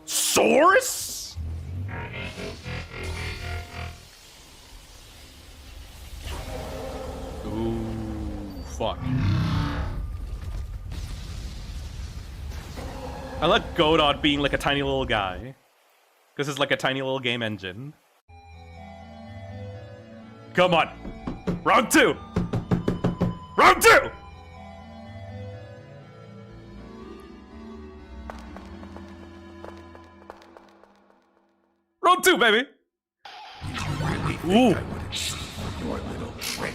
Source? Ooh, fuck. I like Godot being like a tiny little guy. Because it's like a tiny little game engine. Come on. Round two. Round two. Round two, baby. Really think I wouldn't see your little trick?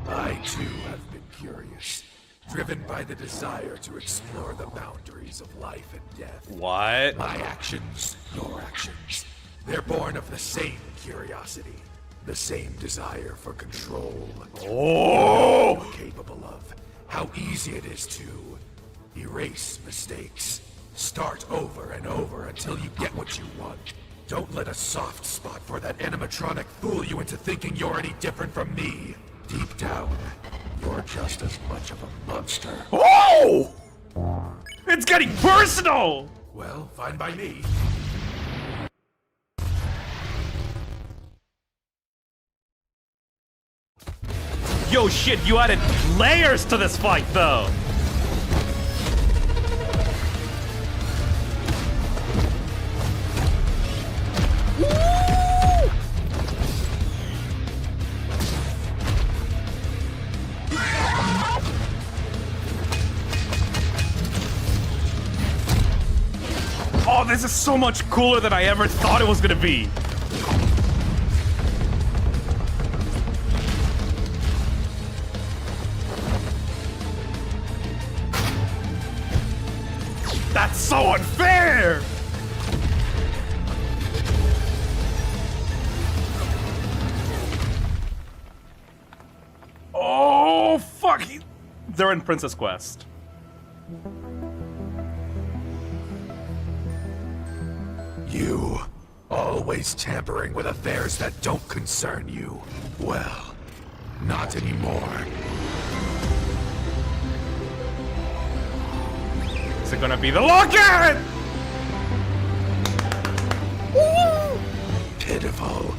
I too have been curious, driven by the desire to explore the boundaries of life and death. What? My actions, your actions. They're born of the same curiosity, the same desire for control. Oh! What you're capable of, how easy it is to erase mistakes. Start over and over until you get what you want. Don't let a soft spot for that animatronic fool you into thinking you're any different from me. Deep down, you're just as much of a monster. Oh! It's getting personal! Well, fine by me. Yo, shit, you added layers to this fight, though! Oh, Oh, this is so much cooler than I ever thought it was gonna be. That's so unfair! Oh, fuck! They're in Princess Quest. You, always tampering with affairs that don't concern you. Well, not anymore. Is it gonna be the locket? Woo! Pitiful.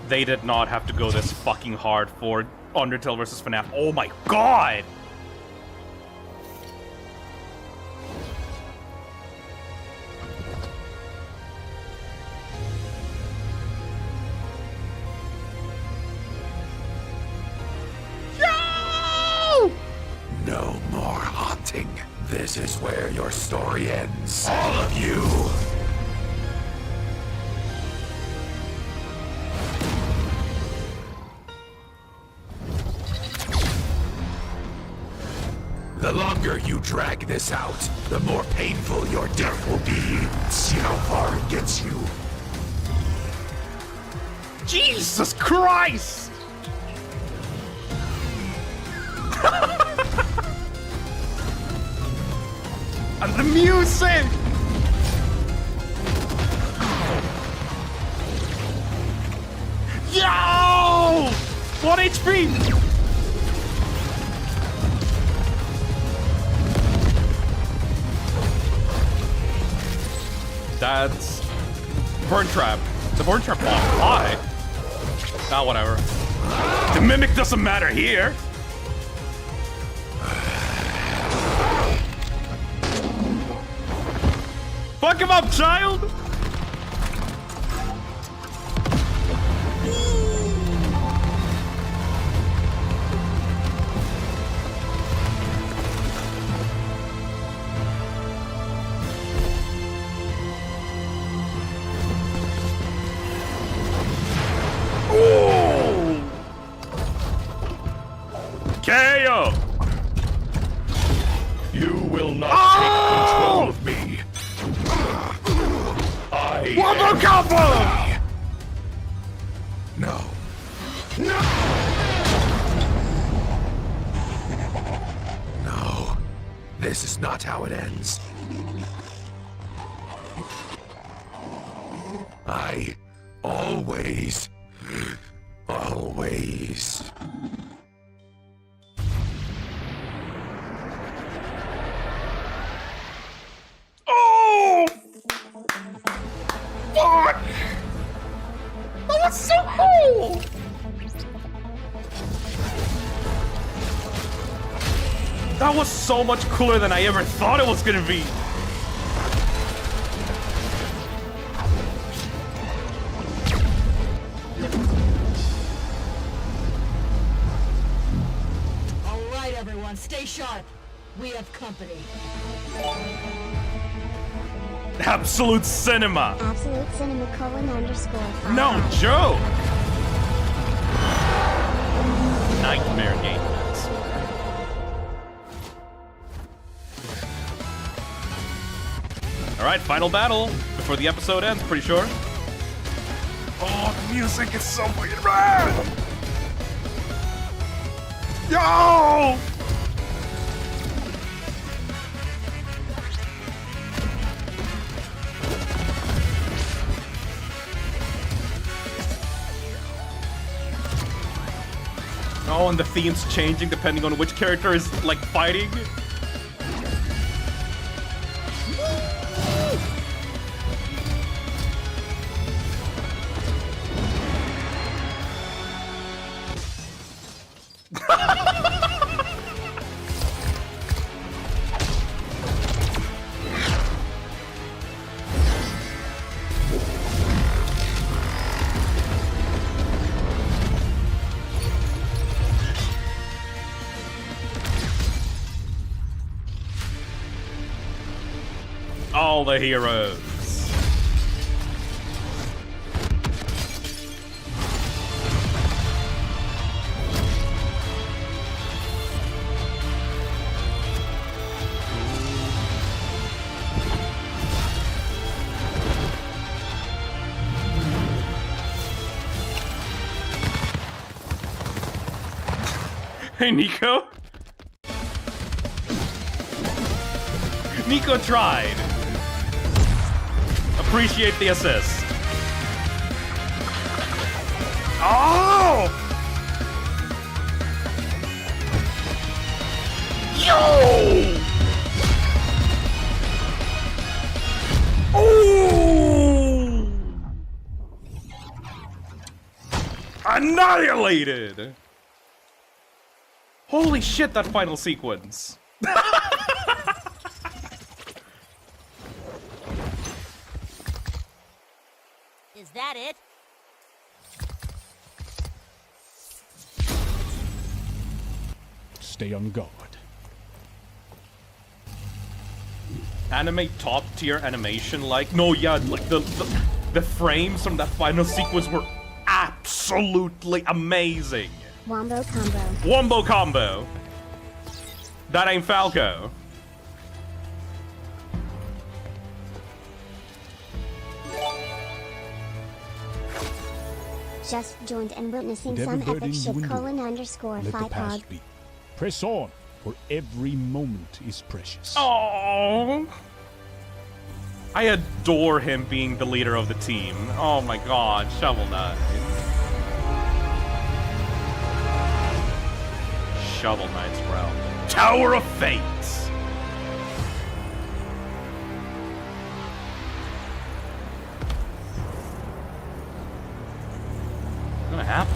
They did not have to go this fucking hard for Undertale vs. FNAF. Oh my god! No more haunting. This is where your story ends. All of you! The longer you drag this out, the more painful your death will be. See how far it gets you. Jesus Christ! And the music! Yo! 1 HP! That's... Burn Trap. The Burn Trap won't fly. Ah, whatever. The Mimic doesn't matter here. Fuck him up, child! Ooh! KO! You will not take control of me. One more combo! No. No! No. This is not how it ends. I always... Oh! Fuck! That was so cool! That was so much cooler than I ever thought it was gonna be. All right, everyone, stay sharp. We have company. Absolute cinema. Absolute Cinema __. No joke. Nightmare game. All right, final battle before the episode ends. Pretty sure. Oh, the music is so fucking rad. Yo! Oh, and the theme's changing depending on which character is, like, fighting. all the heroes. Hey, Nico. Nico tried. Appreciate the assist. Oh! Yo! Oh! Annihilated! Holy shit, that final sequence. Is that it? Stay on guard. Animate top tier animation like no, yeah, like the frames from that final sequence were absolutely amazing. Wombo combo. Wombo combo. That ain't Falco. Just joined and witnessing Whatever some epic burden you shit endure, :_5 let the pog. past be. Press on, for every moment is precious. Oh, I adore him being the leader of the team. Oh my god, Shovel Knight. Shovel Knight's realm. Tower of Fate. What's gonna happen?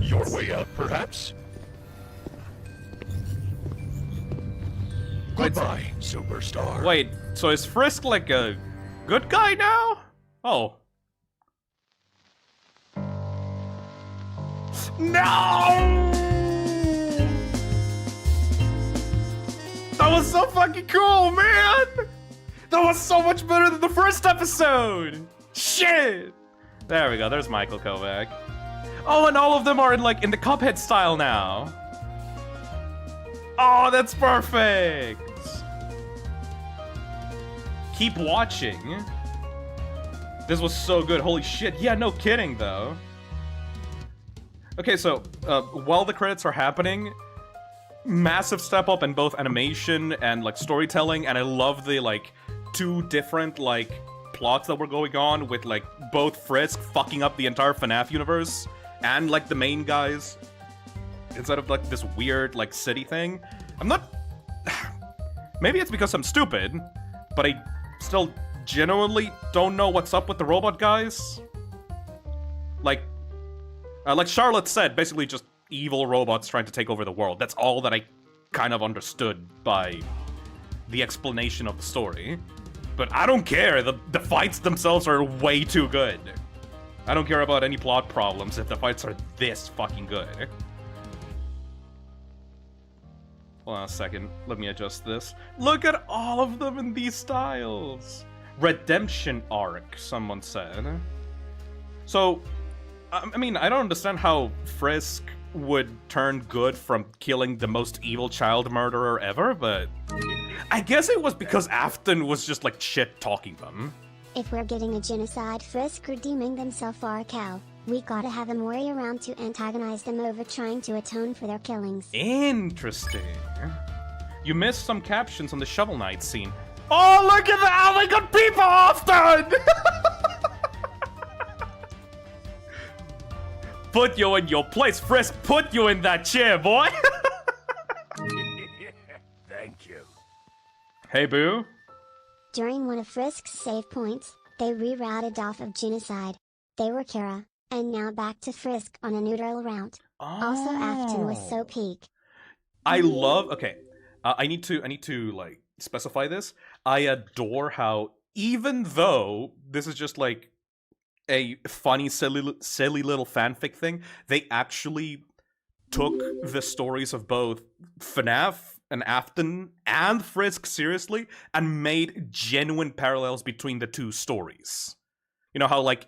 Your way out, perhaps? Goodbye, superstar. Wait, so is Frisk like a good guy now? Oh. No! That was so fucking cool, man! That was so much better than the first episode! Shit! There we go, there's Michael Kovac. Oh, and all of them are in like in the Cuphead style now. Oh, that's perfect. Keep watching. This was so good. Holy shit. Yeah, no kidding though. Okay, so while the credits are happening, massive step up in both animation and like storytelling, and I love the like two different like plots that were going on with like both Frisk fucking up the entire FNAF universe and like the main guys instead of like this weird like city thing. I'm not maybe it's because I'm stupid, but I still genuinely don't know what's up with the robot guys. Like Charlotte said, basically just evil robots trying to take over the world. That's all that I kind of understood by the explanation of the story. But I don't care, the fights themselves are way too good. I don't care about any plot problems if the fights are this fucking good. Hold on a second, let me adjust this. Look at all of them in these styles! Redemption arc, someone said. So, I mean, I don't understand how Frisk would turn good from killing the most evil child murderer ever, but I guess it was because Afton was just like shit-talking them. If we're getting a genocide Frisk redeeming themselves for a cow, we gotta have a Mori around to antagonize them over trying to atone for their killings. Interesting. You missed some captions on the Shovel Knight scene. Oh, look at that! Oh my god, people often! put you in your place. Frisk put you in that chair, boy. Thank you. Hey, Boo. During one of Frisk's save points, they rerouted off of Genocide. They were Kara, and now back to Frisk on a neutral route. Also, Afton was so peak. I love. Okay, I need to like specify this. I adore how even though this is just like a funny, silly little fanfic thing, they actually took the stories of both FNAF and Afton and Frisk seriously and made genuine parallels between the two stories. You know how like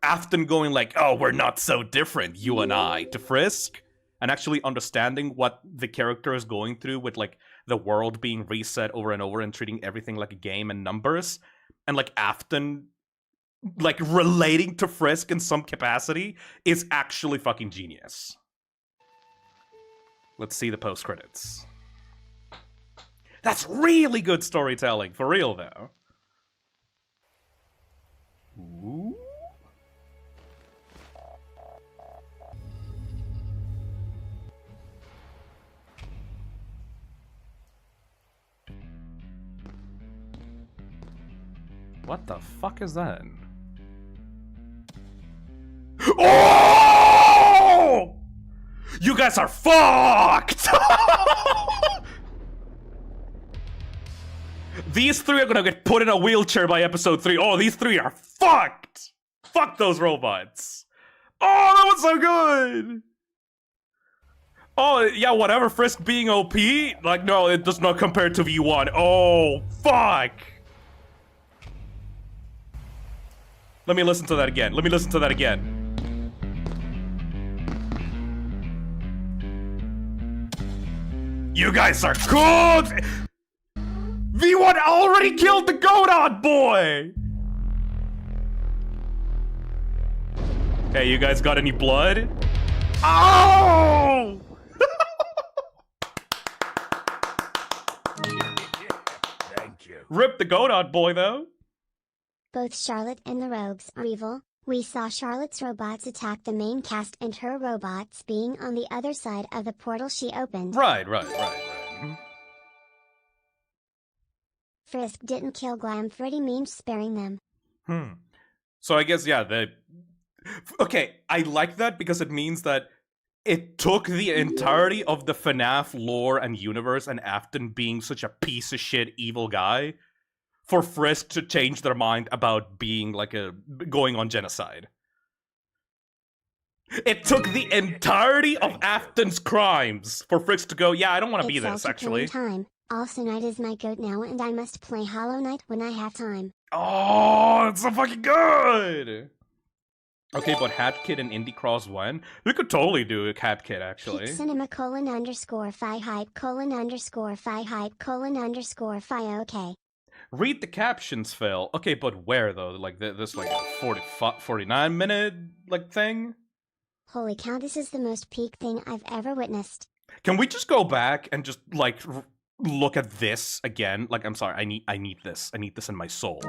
Afton going like, oh, we're not so different, you and I, to Frisk, and actually understanding what the character is going through with like the world being reset over and over and treating everything like a game and numbers, and like Afton like relating to Frisk in some capacity is actually fucking genius. Let's see the post-credits. That's really good storytelling, for real though. Ooh. What the fuck is that? Oh! You guys are fucked! These three are gonna get put in a wheelchair by episode 3. Oh, these three are fucked! Fuck those robots! Oh, that was so good! Oh, yeah, whatever, Frisk being OP? Like, no, it does not compare to V1. Oh, fuck! Let me listen to that again. Let me listen to that again. You guys are cooked! V1 already killed the Godot boy! Hey, you guys got any blood? Oh! Thank you. Rip the Godot boy, though. Both Charlotte and the Rogues are evil. We saw Charlotte's robots attack the main cast and her robots being on the other side of the portal she opened. Right. Frisk didn't kill Glam Freddy means sparing them. So I guess, yeah, okay, I like that because it means that it took the entirety of the FNAF lore and universe and Afton being such a piece of shit evil guy for Frisk to change their mind about being like going on genocide. It took the entirety of Afton's crimes for Frisk to go, yeah, I don't want to be this, actually. Time. Also, Night is my goat now, and I must play Hollow Knight when I have time. Oh, it's so fucking good! Okay, but Hat Kid and Indie Cross 1? We could totally do a Hat Kid, actually. Cinema _phi hype _phi hype _phi okay. Read the captions, Phil. Okay, but where, though? Like, this, like, 49-minute, like, thing? Holy cow, this is the most peak thing I've ever witnessed. Can we just go back and just, like, look at this again? Like, I'm sorry, I need this. I need this in my soul.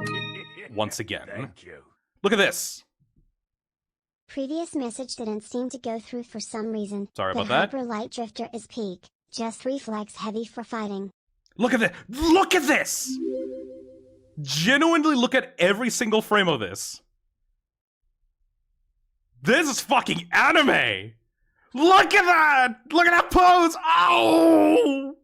Once again. Thank you. Look at this! Previous message didn't seem to go through for some reason. Sorry about that. The Hyper Light Drifter is peak. Just reflex heavy for fighting. Look at this! Look at this! Genuinely look at every single frame of this. This is fucking anime! Look at that! Look at that pose! Oh!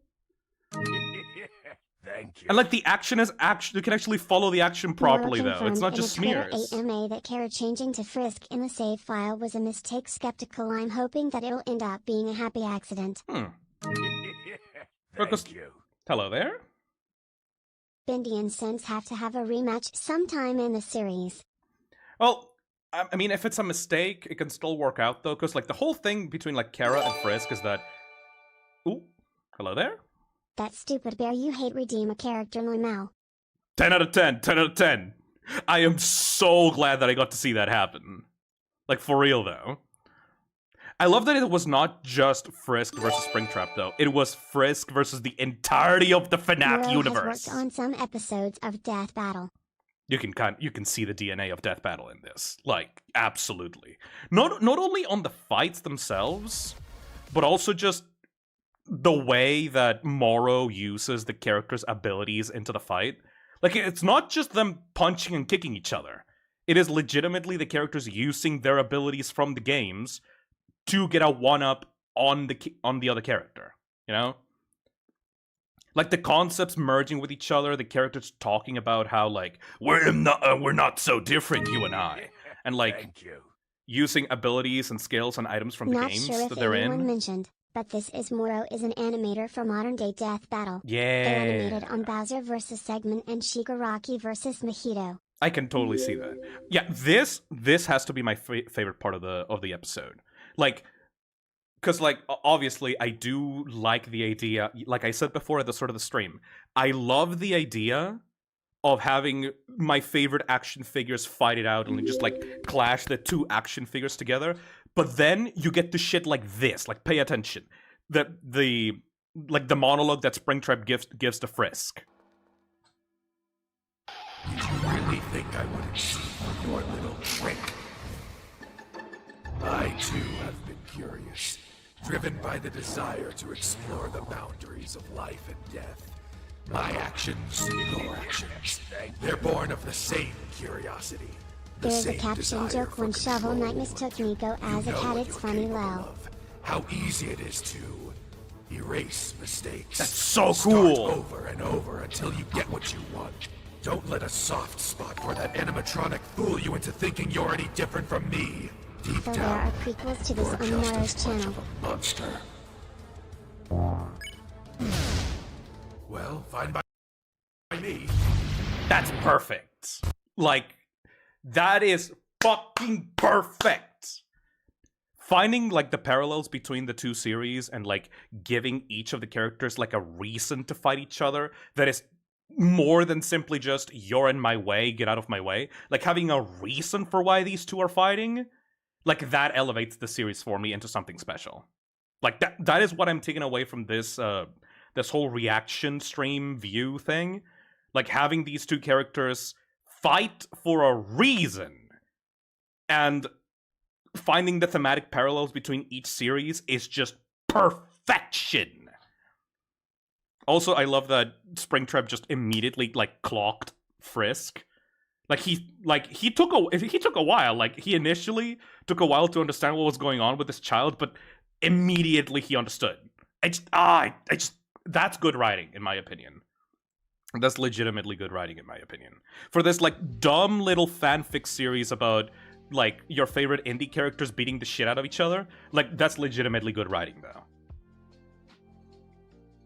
Thank you. And like the action is you can actually follow the action properly though. It's not just smears. AMA that Kara changing to Frisk in the save file was a mistake. Skeptical. I'm hoping that it'll end up being a happy accident. Thank you. Hello there. Bendy and Sense have to have a rematch sometime in the series. Well, I mean, if it's a mistake, it can still work out though, because like the whole thing between like Kara and Frisk is that. Ooh, hello there. That stupid bear you hate redeem a character Limel. 10 out of 10. 10 out of 10. I am so glad that I got to see that happen. Like for real though. I love that it was not just Frisk versus Springtrap though. It was Frisk versus the entirety of the FNAF universe. Has worked on some episodes of Death Battle. You can see the DNA of Death Battle in this. Like, absolutely. Not only on the fights themselves, but also just the way that Morrow uses the characters' abilities into the fight. Like, it's not just them punching and kicking each other. It is legitimately the characters using their abilities from the games to get a one-up on the other character, you know? Like, the concepts merging with each other, the characters talking about how, like, we're not so different, you and I. And, like, using abilities and skills and items from the games Not sure that if they're anyone in. mentioned, but this is Morrow is an animator for modern-day Death Battle. Yeah. They animated on Bowser vs. Segment and Shigaraki vs. Mojito. I can totally see that. Yeah, this has to be my favorite part of the episode. Like, because, like, obviously, I do like the idea, like I said before at the start of the stream, I love the idea of having my favorite action figures fight it out and just, like, clash the two action figures together. But then you get the shit like this, like, pay attention. The monologue that Springtrap gives to Frisk. Did you really think I wouldn't see through your little trick? I, too, have been curious, driven by the desire to explore the boundaries of life and death. My actions, your actions, they're born of the same curiosity. There's a caption joke when Shovel Knight mistook Nico as a cat. It's funny, lol. How easy it is to erase mistakes. That's so Start cool. over and over until you get what you want. Don't let a soft spot for that animatronic fool you into thinking you're any different from me. Deep So there down, are prequels to this you're on just Morrow's as much channel. of a monster. Well, fine by me. That's perfect. Like, that is fucking perfect. Finding, like, the parallels between the two series and, like, giving each of the characters, like, a reason to fight each other that is more than simply just, you're in my way, get out of my way. Like, having a reason for why these two are fighting, like, that elevates the series for me into something special. Like, that is what I'm taking away from this, this whole reaction stream view thing. Like, having these two characters fight for a reason, and finding the thematic parallels between each series is just perfection. Also, I love that Springtrap just immediately, like, clocked Frisk. He took a while. Like, he initially took a while to understand what was going on with this child, but immediately he understood. That's good writing, in my opinion. That's legitimately good writing, in my opinion. For this, like, dumb little fanfic series about, like, your favorite indie characters beating the shit out of each other, like, that's legitimately good writing, though.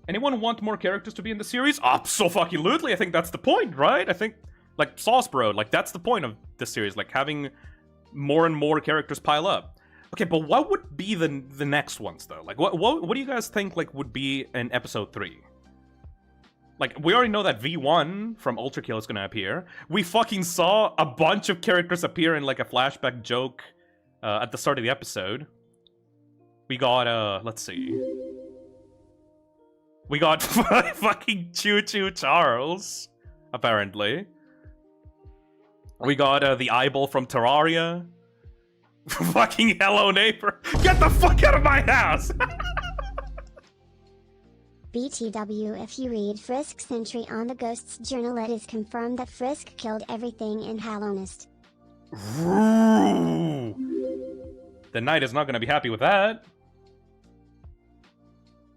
Anyone want more characters to be in the series? So-fucking-lutely, I think that's the point, right? I think, like, Sauce Bro, like, that's the point of the series, like, having more and more characters pile up. Okay, but what would be the next ones, though? Like, what do you guys think, like, would be in episode 3? Like, we already know that V1 from Ultra Kill is gonna appear. We fucking saw a bunch of characters appear in, like, a flashback joke at the start of the episode. We got, let's see. We got fucking Choo Choo Charles, apparently. We got the eyeball from Terraria. Fucking hello neighbor. Get the fuck out of my house! BTW, if you read Frisk's entry on the Ghost's journal, it is confirmed that Frisk killed everything in Hallownest. The Knight is not gonna be happy with that.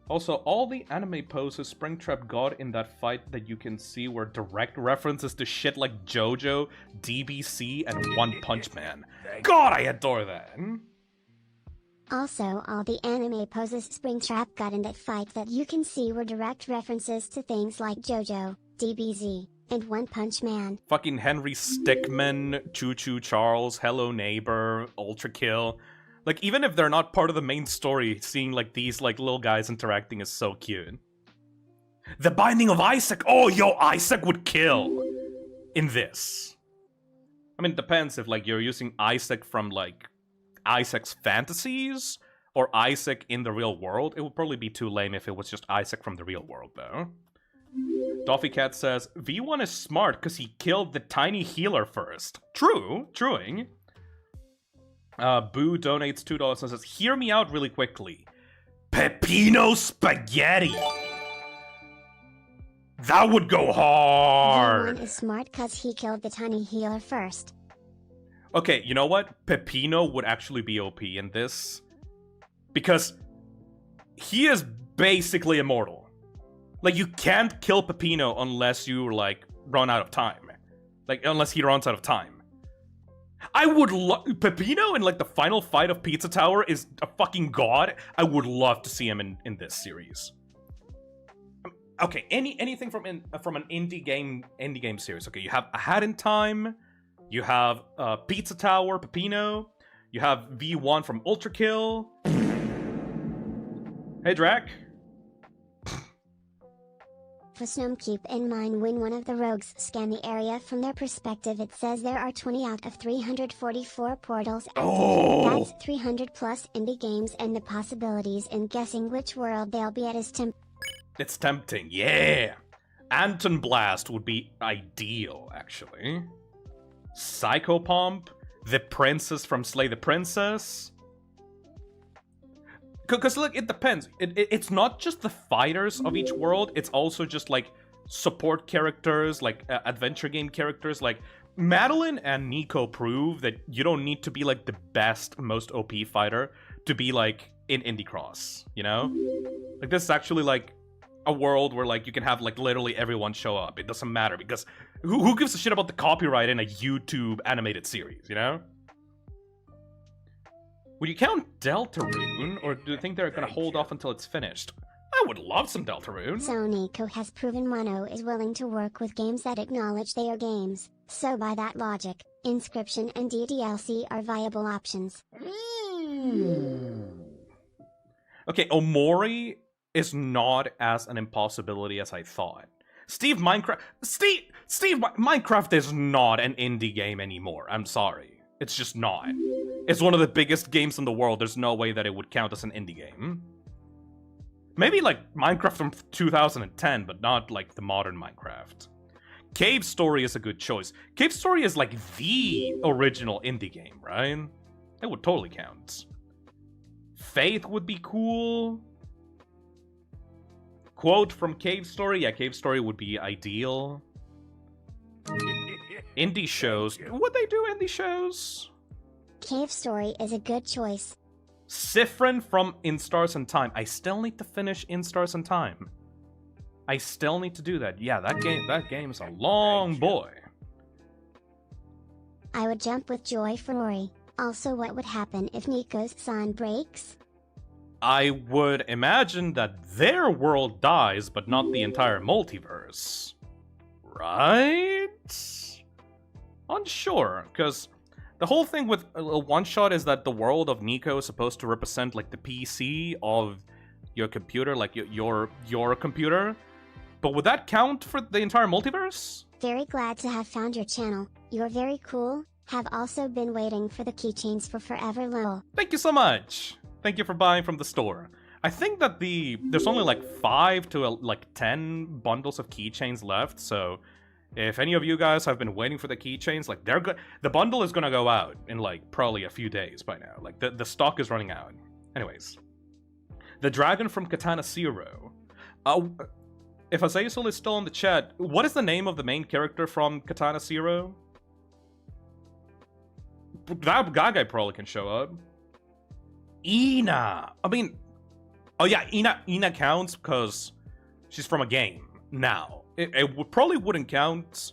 Also, all the anime poses Springtrap got in that fight that you can see were direct references to shit like JoJo, DBC, and One Punch Man. God, I adore that! Also, all the anime poses Springtrap got in that fight that you can see were direct references to things like JoJo, DBZ, and One Punch Man. Fucking Henry Stickmin, Choo Choo Charles, Hello Neighbor, Ultra Kill. Like, even if they're not part of the main story, seeing, like, these, like, little guys interacting is so cute. The Binding of Isaac! Oh, yo, Isaac would kill in this. I mean, it depends if, like, you're using Isaac from, like, Isaac's fantasies, or Isaac in the real world. It would probably be too lame if it was just Isaac from the real world, though. Doffy Cat says, V1 is smart because he killed the tiny healer first. True, truing. Boo donates $2 and says, hear me out really quickly. Pepino spaghetti! That would go hard! V1 is smart cause he killed the tiny healer first. Okay, you know what? Pepino would actually be OP in this. Because he is basically immortal. Like, you can't kill Pepino unless you, like, run out of time. Like, unless he runs out of time. I would love... Pepino in, like, the final fight of Pizza Tower is a fucking god. I would love to see him in this series. Okay, anything from an indie game series. Okay, you have A Hat in Time. You have Pizza Tower, Pepino. You have V1 from Ultra Kill. Hey, Drac. Phisnom, keep in mind when one of the rogues scan the area from their perspective, it says there are 20 out of 344 portals active. Oh. That's 300 plus indie games, and the possibilities in guessing which world they'll be at is It's tempting, yeah! Anton Blast would be ideal, actually. Psychopomp, the princess from Slay the Princess. Because, look, it depends. It's not just the fighters of each world, it's also just, like, support characters, like, adventure game characters. Like, Madeline and Nico prove that you don't need to be, like, the best, most OP fighter to be, like, in Indie Cross, you know? Like, this is actually, like, a world where, like, you can have, like, literally everyone show up. It doesn't matter, because who gives a shit about the copyright in a YouTube animated series, you know? Would you count Deltarune, or do you think they're gonna hold off until it's finished? I would love some Deltarune. So Nico has proven Wano is willing to work with games that acknowledge they are games, so by that logic, Inscription and DDLC are viable options. Okay, Omori is not as an impossibility as I thought. Minecraft is not an indie game anymore, I'm sorry. It's just not. It's one of the biggest games in the world. There's no way that it would count as an indie game. Maybe like Minecraft from 2010, but not like the modern Minecraft. Cave Story is a good choice. Cave Story is like the original indie game, right? It would totally count. Faith would be cool. Quote from Cave Story. Yeah, Cave Story would be ideal. Indie shows. Would they do indie shows? Cave Story is a good choice. Siffrin from In Stars and Time. I still need to finish In Stars and Time. I still need to do that. Yeah, that game's a long boy. I would jump with Joy for Rory. Also, what would happen if Nico's sign breaks? I would imagine that their world dies, but not the entire multiverse. Right? Unsure, because the whole thing with a one-shot is that the world of Nico is supposed to represent, like, the PC of your computer, like, your computer. But would that count for the entire multiverse? Very glad to have found your channel. You're very cool. Have also been waiting for the keychains for forever, lol. Thank you so much. Thank you for buying from the store. I think that there's only like 5 to 10 bundles of keychains left, so if any of you guys have been waiting for the keychains, like the bundle is gonna go out in like probably a few days by now. Like the stock is running out. Anyways, the dragon from Katana Zero. If Azazel is still in the chat, what is the name of the main character from Katana Zero? That guy probably can show up. Ina. I mean, oh yeah, Ina counts because she's from a game. Now, it probably wouldn't count.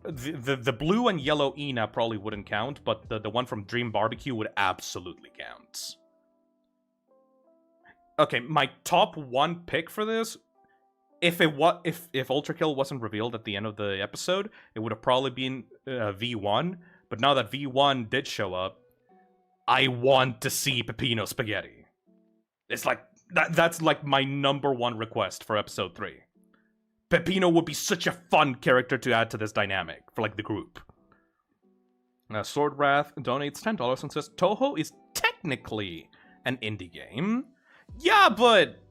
The blue and yellow Ina probably wouldn't count, but the one from Dream Barbecue would absolutely count. Okay, my top 1 pick for this, if Ultra Kill wasn't revealed at the end of the episode, it would have probably been V1. But now that V1 did show up, I want to see Pepino Spaghetti. It's like that's like my number 1 request for episode 3. Pepino would be such a fun character to add to this dynamic for like the group. Sword Wrath donates $10 and says Toho is technically an indie game. Yeah, but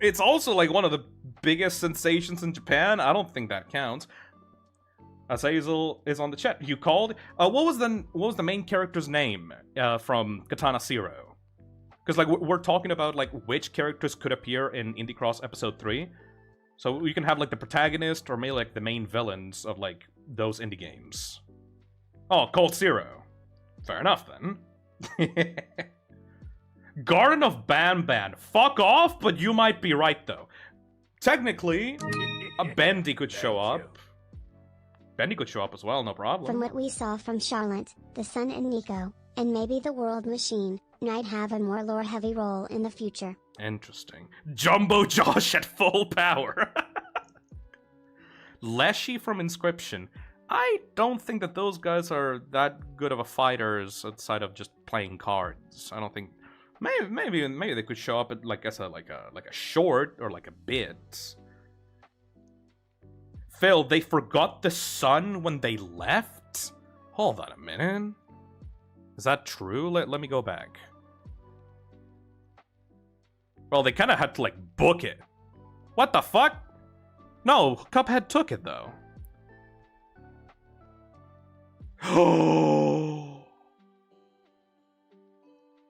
it's also like one of the biggest sensations in Japan? I don't think that counts. Azazel is on the chat. You called? What was the main character's name from Katana Zero? Because like we're talking about like which characters could appear in Indie Cross Episode 3. So you can have like the protagonist or maybe like the main villains of like those indie games. Oh, Cold Zero. Fair enough then. Garden of Banban. Fuck off, but you might be right though. Technically, a Bendy could show up. Bendy could show up as well, no problem. From what we saw from Charlotte, the Sun and Nico, and maybe the World Machine, might have a more lore-heavy role in the future. Interesting. Jumbo Josh at full power. Leshy from Inscription. I don't think that those guys are that good of a fighters outside of just playing cards. I don't think. Maybe they could show up at like as a short or like a bit. Phil, they forgot the sun when they left? Hold on a minute. Is that true? Let me go back. Well, they kind of had to like book it. What the fuck? No, Cuphead took it though. Oh,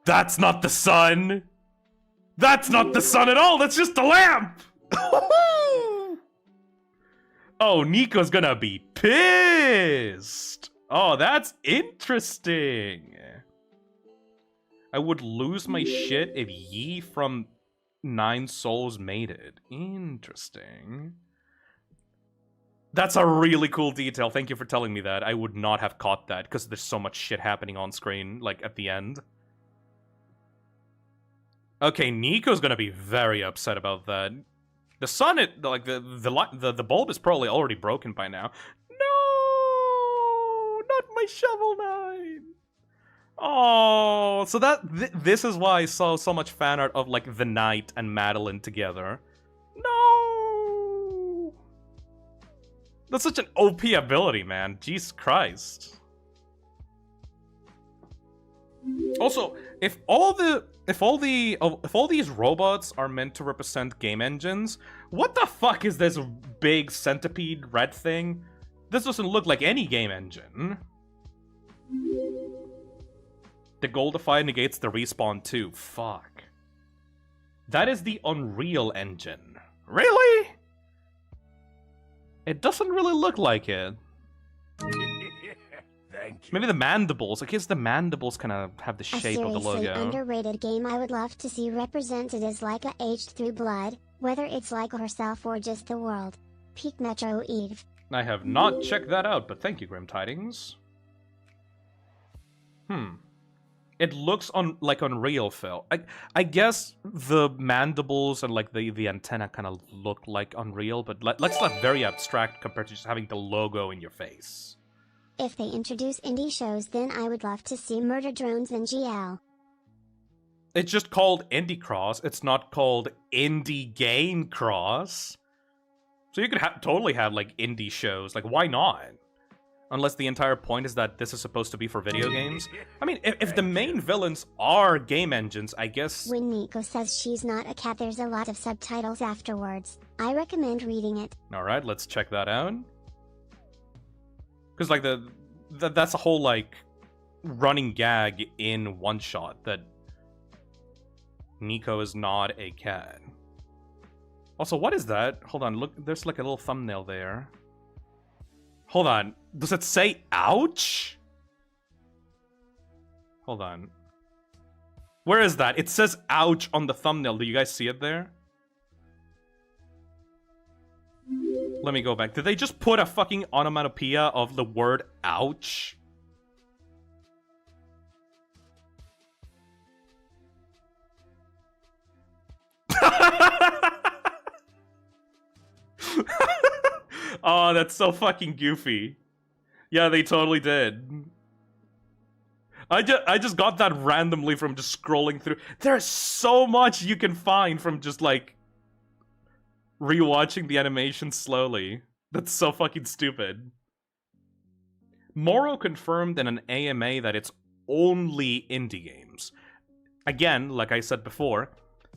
that's not the sun. That's not the sun at all. That's just the lamp. Oh, Nico's gonna be pissed. Oh, that's interesting. I would lose my shit if Yi from Nine Souls made it. Interesting. That's a really cool detail. Thank you for telling me that. I would not have caught that because there's so much shit happening on screen, like at the end. Okay, Nico's gonna be very upset about that. The sun, the bulb is probably already broken by now. No, not my Shovel Knight. Oh, so this is why I saw so much fan art of like the Knight and Madeline together. No, that's such an OP ability, man. Jesus Christ. Also, if all these robots are meant to represent game engines, what the fuck is this big centipede red thing? This doesn't look like any game engine. The Goldify negates the respawn too. Fuck. That is the Unreal Engine. Really? It doesn't really look like it. Thank you. Maybe the mandibles. I guess the mandibles kind of have the shape of the logo. A seriously underrated game I would love to see represented is Leica aged through blood, whether it's Leica herself or just the world. Peak Metro Eve. I have not checked that out, but thank you, Grim Tidings. It looks like Unreal, Phil. I guess the mandibles and like the antenna kind of look like Unreal, but let's not very abstract compared to just having the logo in your face. If they introduce indie shows, then I would love to see Murder Drones and GL. It's just called Indie Cross. It's not called Indie Game Cross. So you could totally have like indie shows. Like, why not? Unless the entire point is that this is supposed to be for video games. I mean, if the main villains are game engines, I guess... When Nico says she's not a cat, there's a lot of subtitles afterwards. I recommend reading it. Alright, let's check that out. Because, like, that's a whole, like, running gag in One Shot that Nico is not a cat. Also, what is that? Hold on, look, there's, like, a little thumbnail there. Hold on. Does it say ouch? Hold on. Where is that? It says ouch on the thumbnail. Do you guys see it there? Let me go back. Did they just put a fucking onomatopoeia of the word ouch? Oh, that's so fucking goofy. Yeah, they totally did. I just got that randomly from just scrolling through. There's so much you can find from just, like, rewatching the animation slowly. That's so fucking stupid. Moro confirmed in an AMA that it's only indie games. Again, like I said before,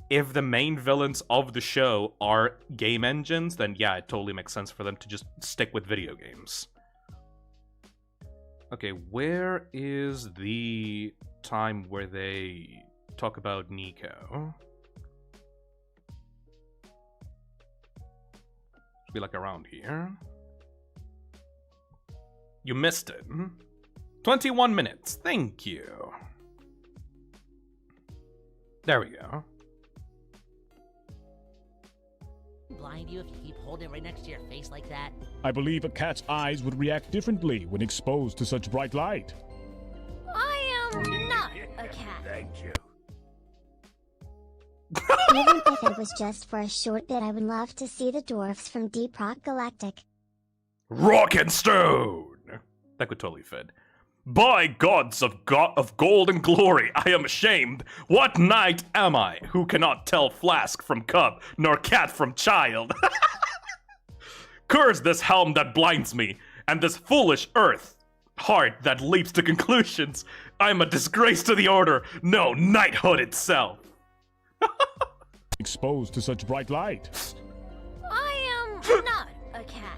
if the main villains of the show are game engines, then yeah, it totally makes sense for them to just stick with video games. Okay, where is the time where they talk about Nico? Should be like around here. You missed it. 21 minutes. Thank you. There we go. Blind you if you keep holding it right next to your face like that? I believe a cat's eyes would react differently when exposed to such bright light. I am not a cat. Thank you. Even if it was just for a short bit, I would love to see the dwarfs from Deep Rock Galactic. Rock and stone! That could totally fit. By gods of gold and glory, I am ashamed. What knight am I, who cannot tell flask from cup, nor cat from child? Curse this helm that blinds me, and this foolish earth heart that leaps to conclusions. I am a disgrace to the order, no knighthood itself. Exposed to such bright light. I am not a cat.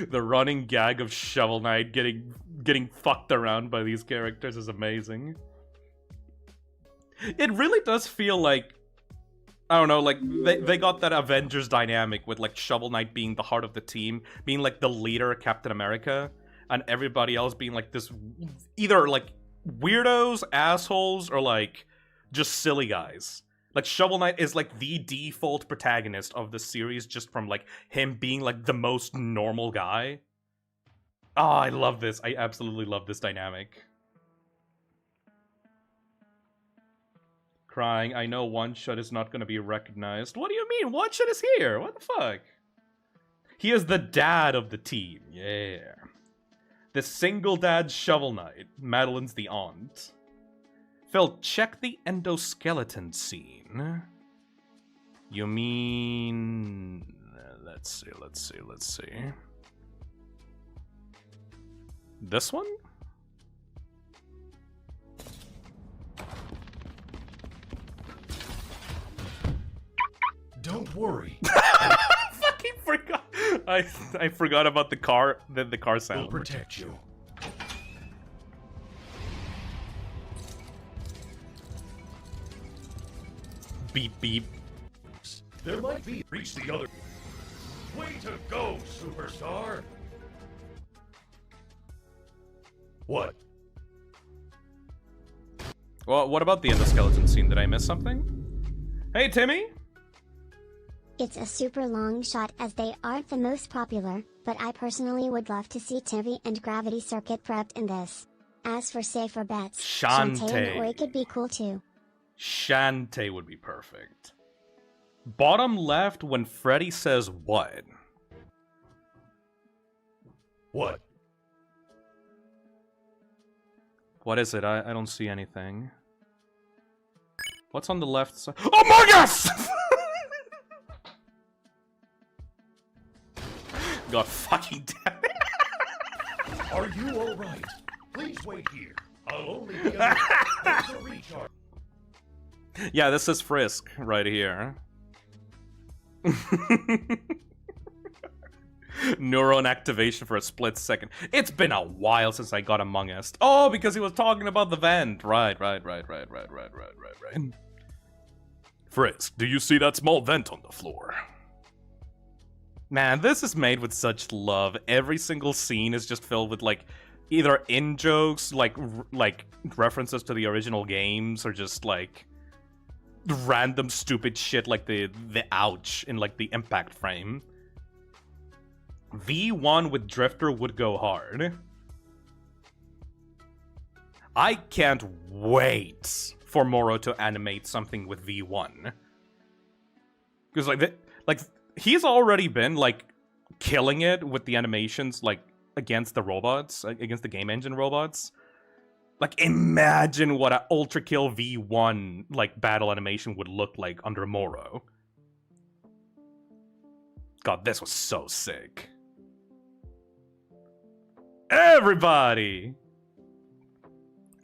The running gag of Shovel Knight getting fucked around by these characters is amazing. It really does feel like, I don't know, like they got that Avengers dynamic with like Shovel Knight being the heart of the team, being like the leader, Captain America, and everybody else being like this, either like weirdos, assholes, or like just silly guys. Like, Shovel Knight is, like, the default protagonist of the series just from, like, him being, like, the most normal guy. Oh, I love this. I absolutely love this dynamic. Crying, I know One Shot is not going to be recognized. What do you mean? One Shot is here. What the fuck? He is the dad of the team. Yeah. The single dad Shovel Knight. Madeline's the aunt. Phil, check the endoskeleton scene. You mean... Let's see. This one? Don't worry. Fucking forgot. I forgot about the car sound. We'll protect you. Beep beep. There might be reach the other. Way to go, superstar. What? Well, what about the endoskeleton scene? Did I miss something? Hey, Timmy? It's a super long shot as they aren't the most popular, but I personally would love to see Timmy and Gravity Circuit prepped in this. As for safer bets, Shantae and Ori could be cool too. Shantae would be perfect. Bottom left when Freddy says what? What? What is it? I don't see anything. What's on the left side? Among Us! God fucking damn it. Are you alright? Please wait here. I'll only be a recharge. Yeah, this is Frisk right here. Neuron activation for a split second. It's been a while since I got Among Us. Oh, because he was talking about the vent. Right. Frisk, do you see that small vent on the floor? Man, this is made with such love. Every single scene is just filled with, like, either in-jokes, like references to the original games, or just, like, random stupid shit like the ouch in, like, the impact frame. V1 with Drifter would go hard. I can't wait for Moro to animate something with V1. Because, like, he's already been, like, killing it with the animations, like, against the robots, against the game engine robots. Like, imagine what an Ultra Kill V1, like, battle animation would look like under Moro. God, this was so sick. Everybody!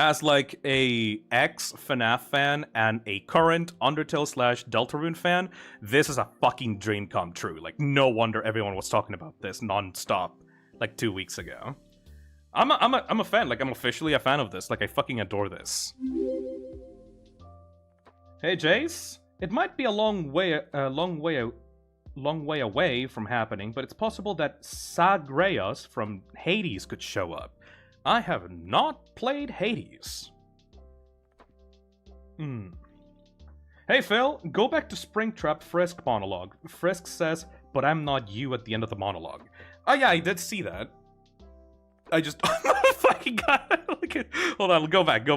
as like a ex-FNAF fan and a current Undertale/Deltarune fan, this is a fucking dream come true. Like, no wonder everyone was talking about this non-stop like 2 weeks ago. I'm a fan. Like, I'm officially a fan of this. Like, I fucking adore this. Hey, Jace. It might be a long way away from happening, but it's possible that Zagreus from Hades could show up. I have not played Hades. Hey Phil, go back to Springtrap Frisk monologue. Frisk says, "But I'm not you" at the end of the monologue. Oh yeah, I did see that. I just fucking got it. Hold on, go back.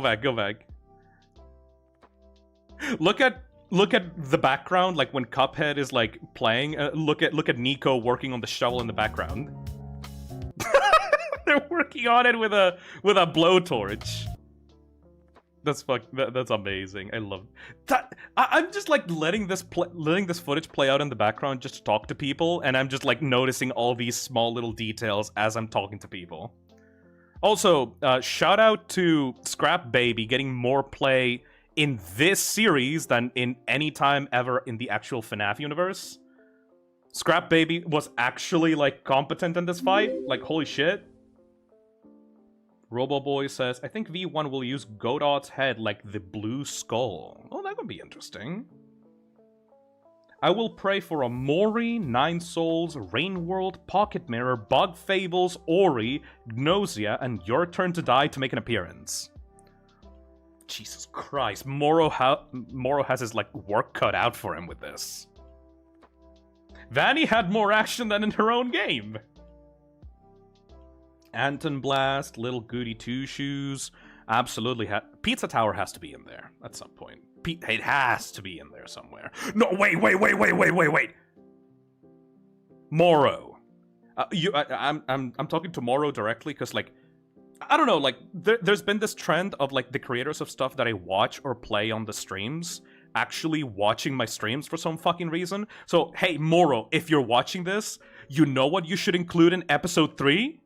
Look at the background, like when Cuphead is like playing. Look at Nico working on the shovel in the background. They're working on it with a blowtorch. That's amazing. I love that. I'm just like letting this footage play out in the background just to talk to people, and I'm just like noticing all these small little details as I'm talking to people. Also, shout out to Scrap Baby getting more play in this series than in any time ever in the actual FNAF universe. Scrap Baby was actually like competent in this fight. Like, holy shit. Roboboy says, I think V1 will use Godot's head like the blue skull. Oh, that would be interesting. I will pray for a Mori, Nine Souls, Rain World, Pocket Mirror, Bug Fables, Ori, Gnosia, and Your Turn to Die to make an appearance. Jesus Christ, Moro has his like work cut out for him with this. Vanny had more action than in her own game. Anton Blast, Little Goody Two Shoes, absolutely. Pizza Tower has to be in there at some point. It has to be in there somewhere. No, wait. Moro. I'm talking to Moro directly because like, I don't know, like there's been this trend of like the creators of stuff that I watch or play on the streams actually watching my streams for some fucking reason. So hey, Moro, if you're watching this, you know what you should include in episode 3?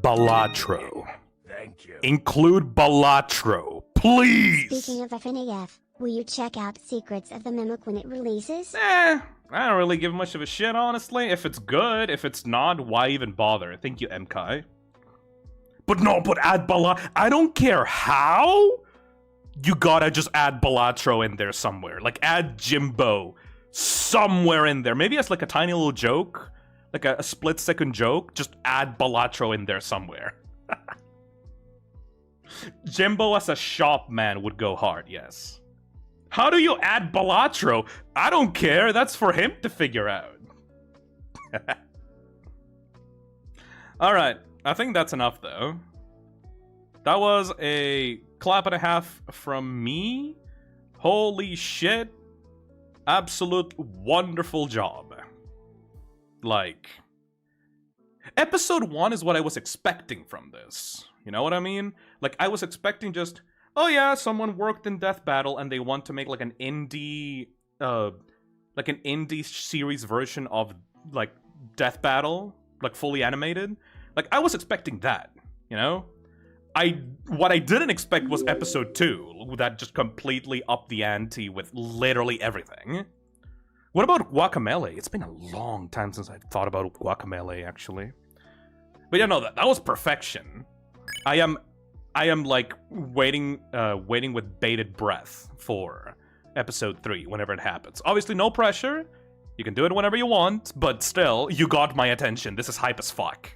Balatro. Thank you. Include Balatro, please! Speaking of FNAF, will you check out Secrets of the Mimic when it releases? I don't really give much of a shit, honestly. If it's good, if it's not, why even bother? Thank you, MKai. But add Balatro. I don't care how! You gotta just add Balatro in there somewhere. Like, add Jimbo somewhere in there. Maybe as like a tiny little joke. Like a split-second joke. Just add Balatro in there somewhere. Jimbo as a shop man would go hard, yes. How do you add Balatro? I don't care. That's for him to figure out. Alright. I think that's enough, though. That was a clap and a half from me. Holy shit. Absolute wonderful job. Like, episode 1 is what I was expecting from this. You know what I mean? Like, I was expecting just, oh yeah, someone worked in Death Battle and they want to make like an indie series version of like Death Battle, like fully animated. Like, I was expecting that, you know? What I didn't expect was episode 2, that just completely upped the ante with literally everything. What about Guacamelee? It's been a long time since I thought about Guacamelee, actually. But yeah, no, that was perfection. I am like waiting with bated breath for episode 3 whenever it happens. Obviously, no pressure. You can do it whenever you want, but still, you got my attention. This is hype as fuck.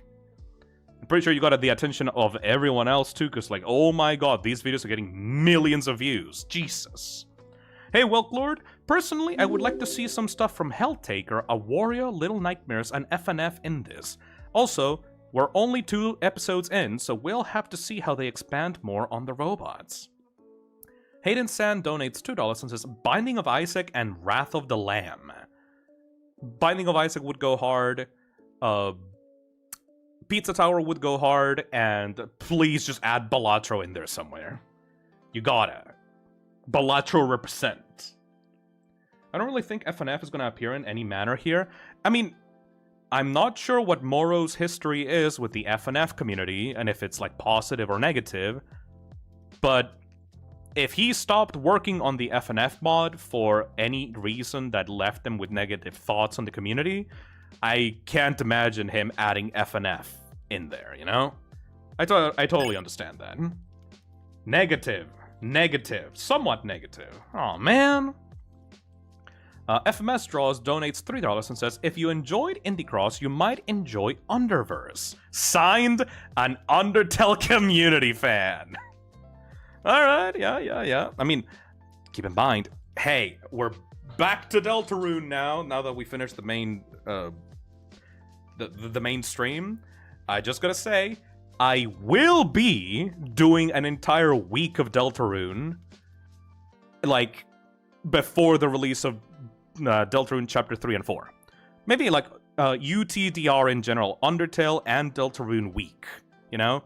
I'm pretty sure you got the attention of everyone else too, because like, oh my god, these videos are getting millions of views. Jesus. Hey, Welklord. Personally, I would like to see some stuff from Helltaker, A Warrior, Little Nightmares, and FNF in this. Also, we're only 2 episodes in, so we'll have to see how they expand more on the robots. Hayden Sand donates $2 and says, Binding of Isaac and Wrath of the Lamb. Binding of Isaac would go hard, Pizza Tower would go hard, and please just add Balatro in there somewhere. You gotta. Balatro represent. I don't really think FNF is gonna appear in any manner here. I mean, I'm not sure what Moro's history is with the FNF community, and if it's like positive or negative, but if he stopped working on the FNF mod for any reason that left him with negative thoughts on the community, I can't imagine him adding FNF in there, you know? I totally understand that. Negative. Somewhat negative. Oh man. FMS Draws donates $3 and says, if you enjoyed Indie Cross, you might enjoy Underverse. Signed, an Undertale community fan. Alright, yeah. I mean, keep in mind, hey, we're back to Deltarune now that we finished the main, the main stream. I just gotta say, I will be doing an entire week of Deltarune, like, before the release of Deltarune Chapter 3 and 4. Maybe, like, UTDR in general, Undertale and Deltarune week, you know?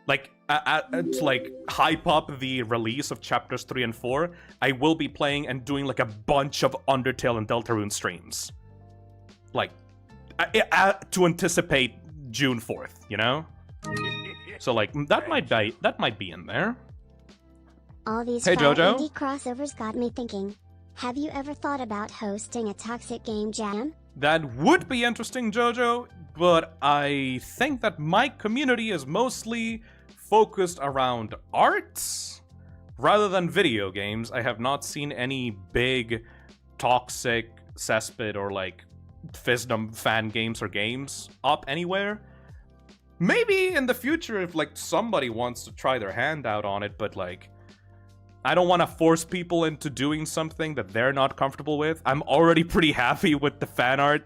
Like, to, like, hype up the release of Chapters 3 and 4, I will be playing and doing, like, a bunch of Undertale and Deltarune streams. Like, to anticipate June 4th, you know? So, like, that might be in there. All these hey, Jojo. indie crossovers got me thinking. Have you ever thought about hosting a toxic game jam? That would be interesting, Jojo, but I think that my community is mostly focused around arts rather than video games. I have not seen any big toxic cesspit or like Phisnom fan games or games up anywhere. Maybe in the future if like somebody wants to try their hand out on it, but like I don't want to force people into doing something that they're not comfortable with. I'm already pretty happy with the fan art.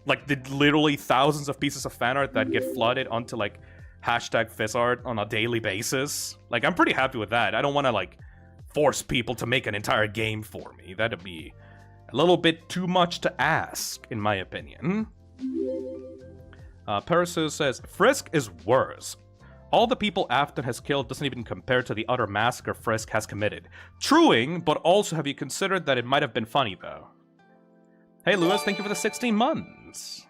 Like, the literally thousands of pieces of fan art that get flooded onto, like, #FizzArt on a daily basis. Like, I'm pretty happy with that. I don't want to, like, force people to make an entire game for me. That'd be a little bit too much to ask, in my opinion. Parasus says, Frisk is worse. All the people Afton has killed doesn't even compare to the utter massacre Frisk has committed. Truing, but also have you considered that it might have been funny, though? Hey, Lewis, thank you for the 16 months.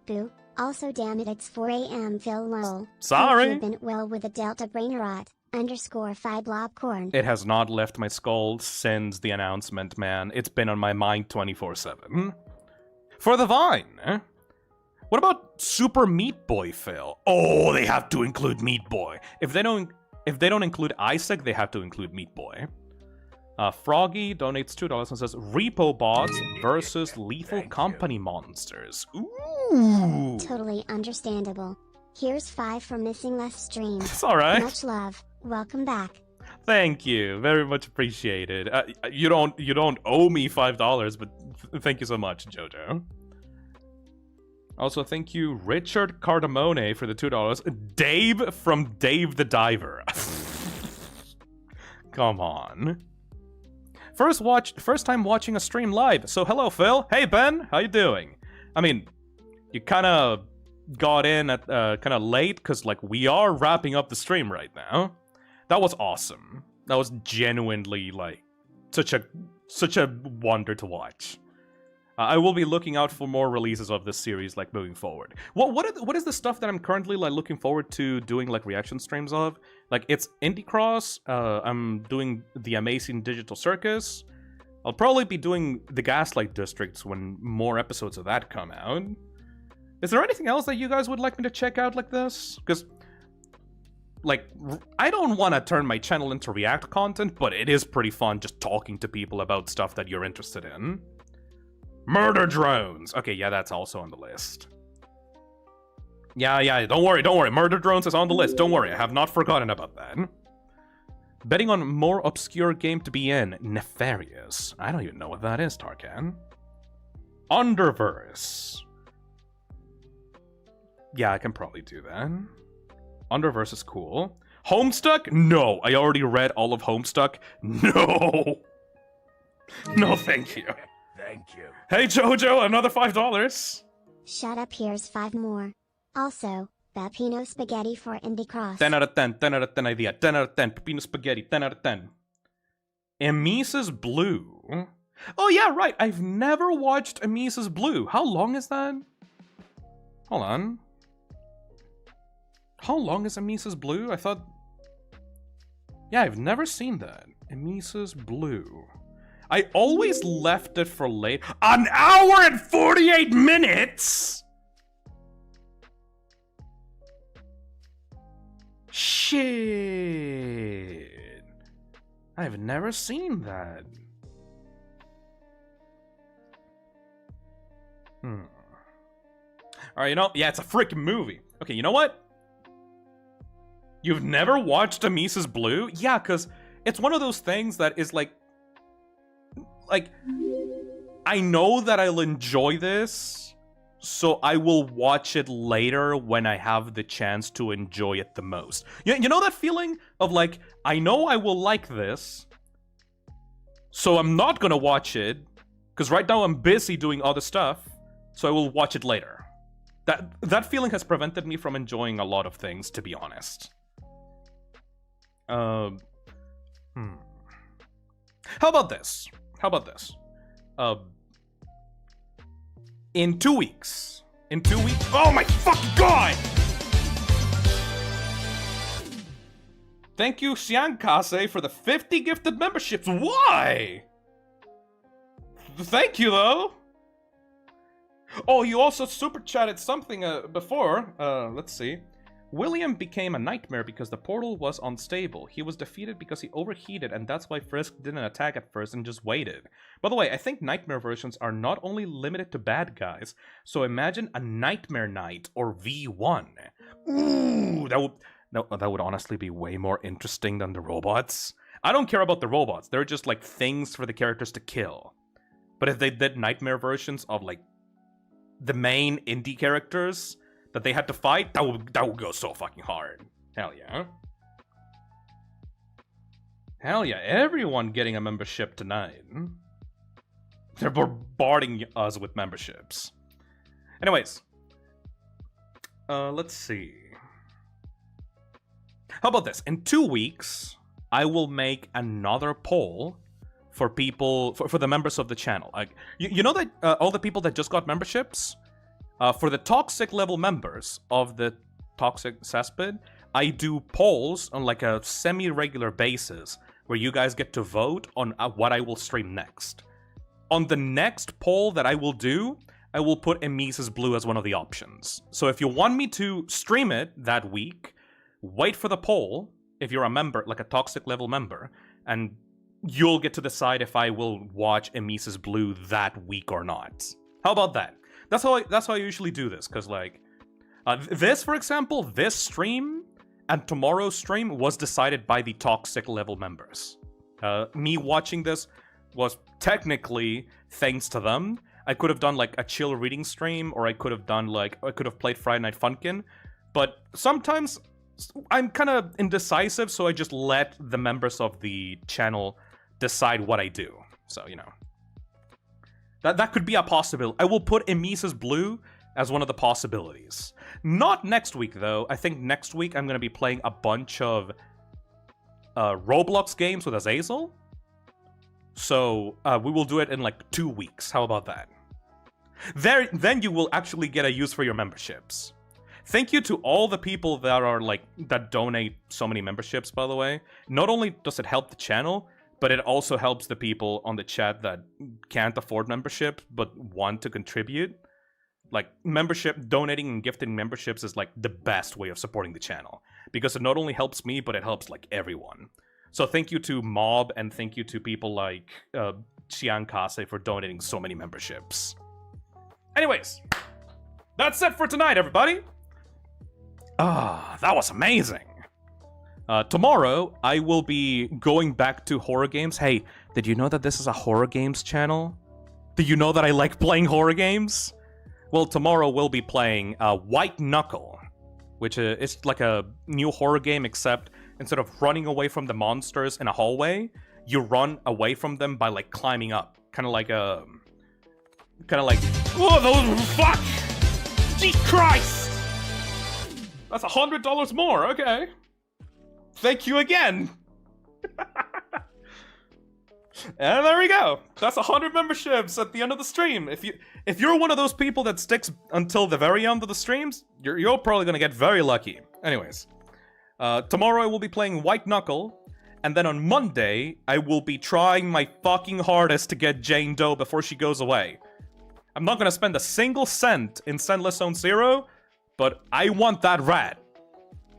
Boo. Also, damn it, it's 4 a.m. Phil lol. Sorry. You've been well with the Delta Brainerot. _5 blobcorn. It has not left my skull since the announcement, man. It's been on my mind 24/7. For the Vine, eh? What about Super Meat Boy, Phil? Oh, they have to include Meat Boy. If they don't include Isaac, they have to include Meat Boy. Froggy donates $2 and says Repo Bots versus Lethal Company monsters. Ooh. Totally understandable. Here's 5 for missing last stream. It's alright. Much love. Welcome back. Thank you. Very much appreciated. You don't owe me $5, but thank you so much, Jojo. Also, thank you, Richard Cardamone, for the $2. Dave from Dave the Diver. Come on. First time watching a stream live. So hello, Phil. Hey, Ben. How you doing? I mean, you kind of got in at kind of late because like we are wrapping up the stream right now. That was awesome. That was genuinely like such a wonder to watch. I will be looking out for more releases of this series, like, moving forward. What is the stuff that I'm currently, like, looking forward to doing, like, reaction streams of? Like, it's Indie Cross, I'm doing The Amazing Digital Circus. I'll probably be doing The Gaslight Districts when more episodes of that come out. Is there anything else that you guys would like me to check out like this? Because, like, I don't want to turn my channel into React content, but it is pretty fun just talking to people about stuff that you're interested in. Murder drones! Okay, yeah, that's also on the list. Yeah, don't worry. Murder drones is on the list. Don't worry, I have not forgotten about that. Betting on more obscure game to be in. Nefarious. I don't even know what that is, Tarkan. Underverse. Yeah, I can probably do that. Underverse is cool. Homestuck? No, I already read all of Homestuck. No! No, thank you. Thank you. Hey, Jojo, another $5. Shut up, here's 5 more. Also, Pepino Spaghetti for Indie Cross. 10 out of 10, 10 out of 10 idea, 10 out of 10, Pepino Spaghetti, 10 out of 10. Emisa's Blue. Oh yeah, right. I've never watched A Mises Blue. How long is that? Hold on. How long is A Mises Blue? I thought... Yeah, I've never seen that. A Mises Blue. I always left it for late. An hour and 48 minutes?! Shit. I've never seen that. Alright, you know, yeah, it's a freaking movie. Okay, you know what? You've never watched A Mises Blue? Yeah, because it's one of those things that is like, I know that I'll enjoy this, so I will watch it later when I have the chance to enjoy it the most. You know that feeling of like, I know I will like this, so I'm not gonna watch it, because right now I'm busy doing other stuff, so I will watch it later. That feeling has prevented me from enjoying a lot of things, to be honest. How about this? How about this? In 2 weeks. In 2 weeks. Oh my fucking god! Thank you, Xiankase, for the 50 gifted memberships. Why? Thank you, though. Oh, you also super chatted something before. Let's see. William became a nightmare because the portal was unstable. He was defeated because he overheated, and that's why Frisk didn't attack at first and just waited. By the way, I think nightmare versions are not only limited to bad guys, so imagine a Nightmare Knight or V1. Ooh, that would honestly be way more interesting than the robots. I don't care about the robots. They're just like things for the characters to kill. But if they did nightmare versions of like the main indie characters that they had to fight, that would go so fucking hard. Hell yeah. Hell yeah, everyone getting a membership tonight. They're bombarding us with memberships. Anyways. Let's see. How about this? In 2 weeks, I will make another poll for people, for the members of the channel. Like, you know that all the people that just got memberships? For the toxic level members of the toxic cesspit, I do polls on like a semi-regular basis where you guys get to vote on what I will stream next. On the next poll that I will do, I will put A Mises Blue as one of the options. So if you want me to stream it that week, wait for the poll if you're a member, like a toxic level member, and you'll get to decide if I will watch A Mises Blue that week or not. How about that? That's how I usually do this, because like, this, for example, this stream and tomorrow's stream was decided by the toxic level members. Me watching this was technically thanks to them. I could have done like a chill reading stream, or I could have played Friday Night Funkin', but sometimes I'm kind of indecisive, so I just let the members of the channel decide what I do. So, you know. That could be a possibility. I will put A Mises Blue as one of the possibilities. Not next week, though. I think next week I'm going to be playing a bunch of Roblox games with Azazel. So we will do it in like 2 weeks. How about that? Then you will actually get a use for your memberships. Thank you to all the people that donate so many memberships, by the way. Not only does it help the channel, but it also helps the people on the chat that can't afford membership but want to contribute. Like, donating and gifting memberships is like the best way of supporting the channel, because it not only helps me, but it helps like everyone. So thank you to Mob, and thank you to people like Xiankase for donating so many memberships. Anyways, that's it for tonight, everybody. That was amazing. Tomorrow, I will be going back to horror games. Hey, did you know that this is a horror games channel? Did you know that I like playing horror games? Well, tomorrow we'll be playing White Knuckle, which is like a new horror game, except instead of running away from the monsters in a hallway, you run away from them by like climbing up. Kind of like, oh, those, fuck! Jesus Christ! That's $100 more, okay. Thank you again! And there we go. That's 100 memberships at the end of the stream. If you're one of those people that sticks until the very end of the streams, you're probably gonna get very lucky. Anyways, tomorrow I will be playing White Knuckle, and then on Monday I will be trying my fucking hardest to get Jane Doe before she goes away. I'm not gonna spend a single cent in Sendless Zone Zero, but I want that rat.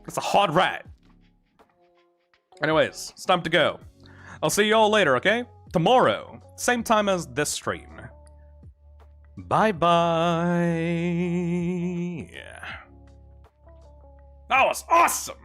It's a hot rat. Anyways, it's time to go. I'll see you all later, okay? Tomorrow, same time as this stream. Bye-bye. Yeah. That was awesome!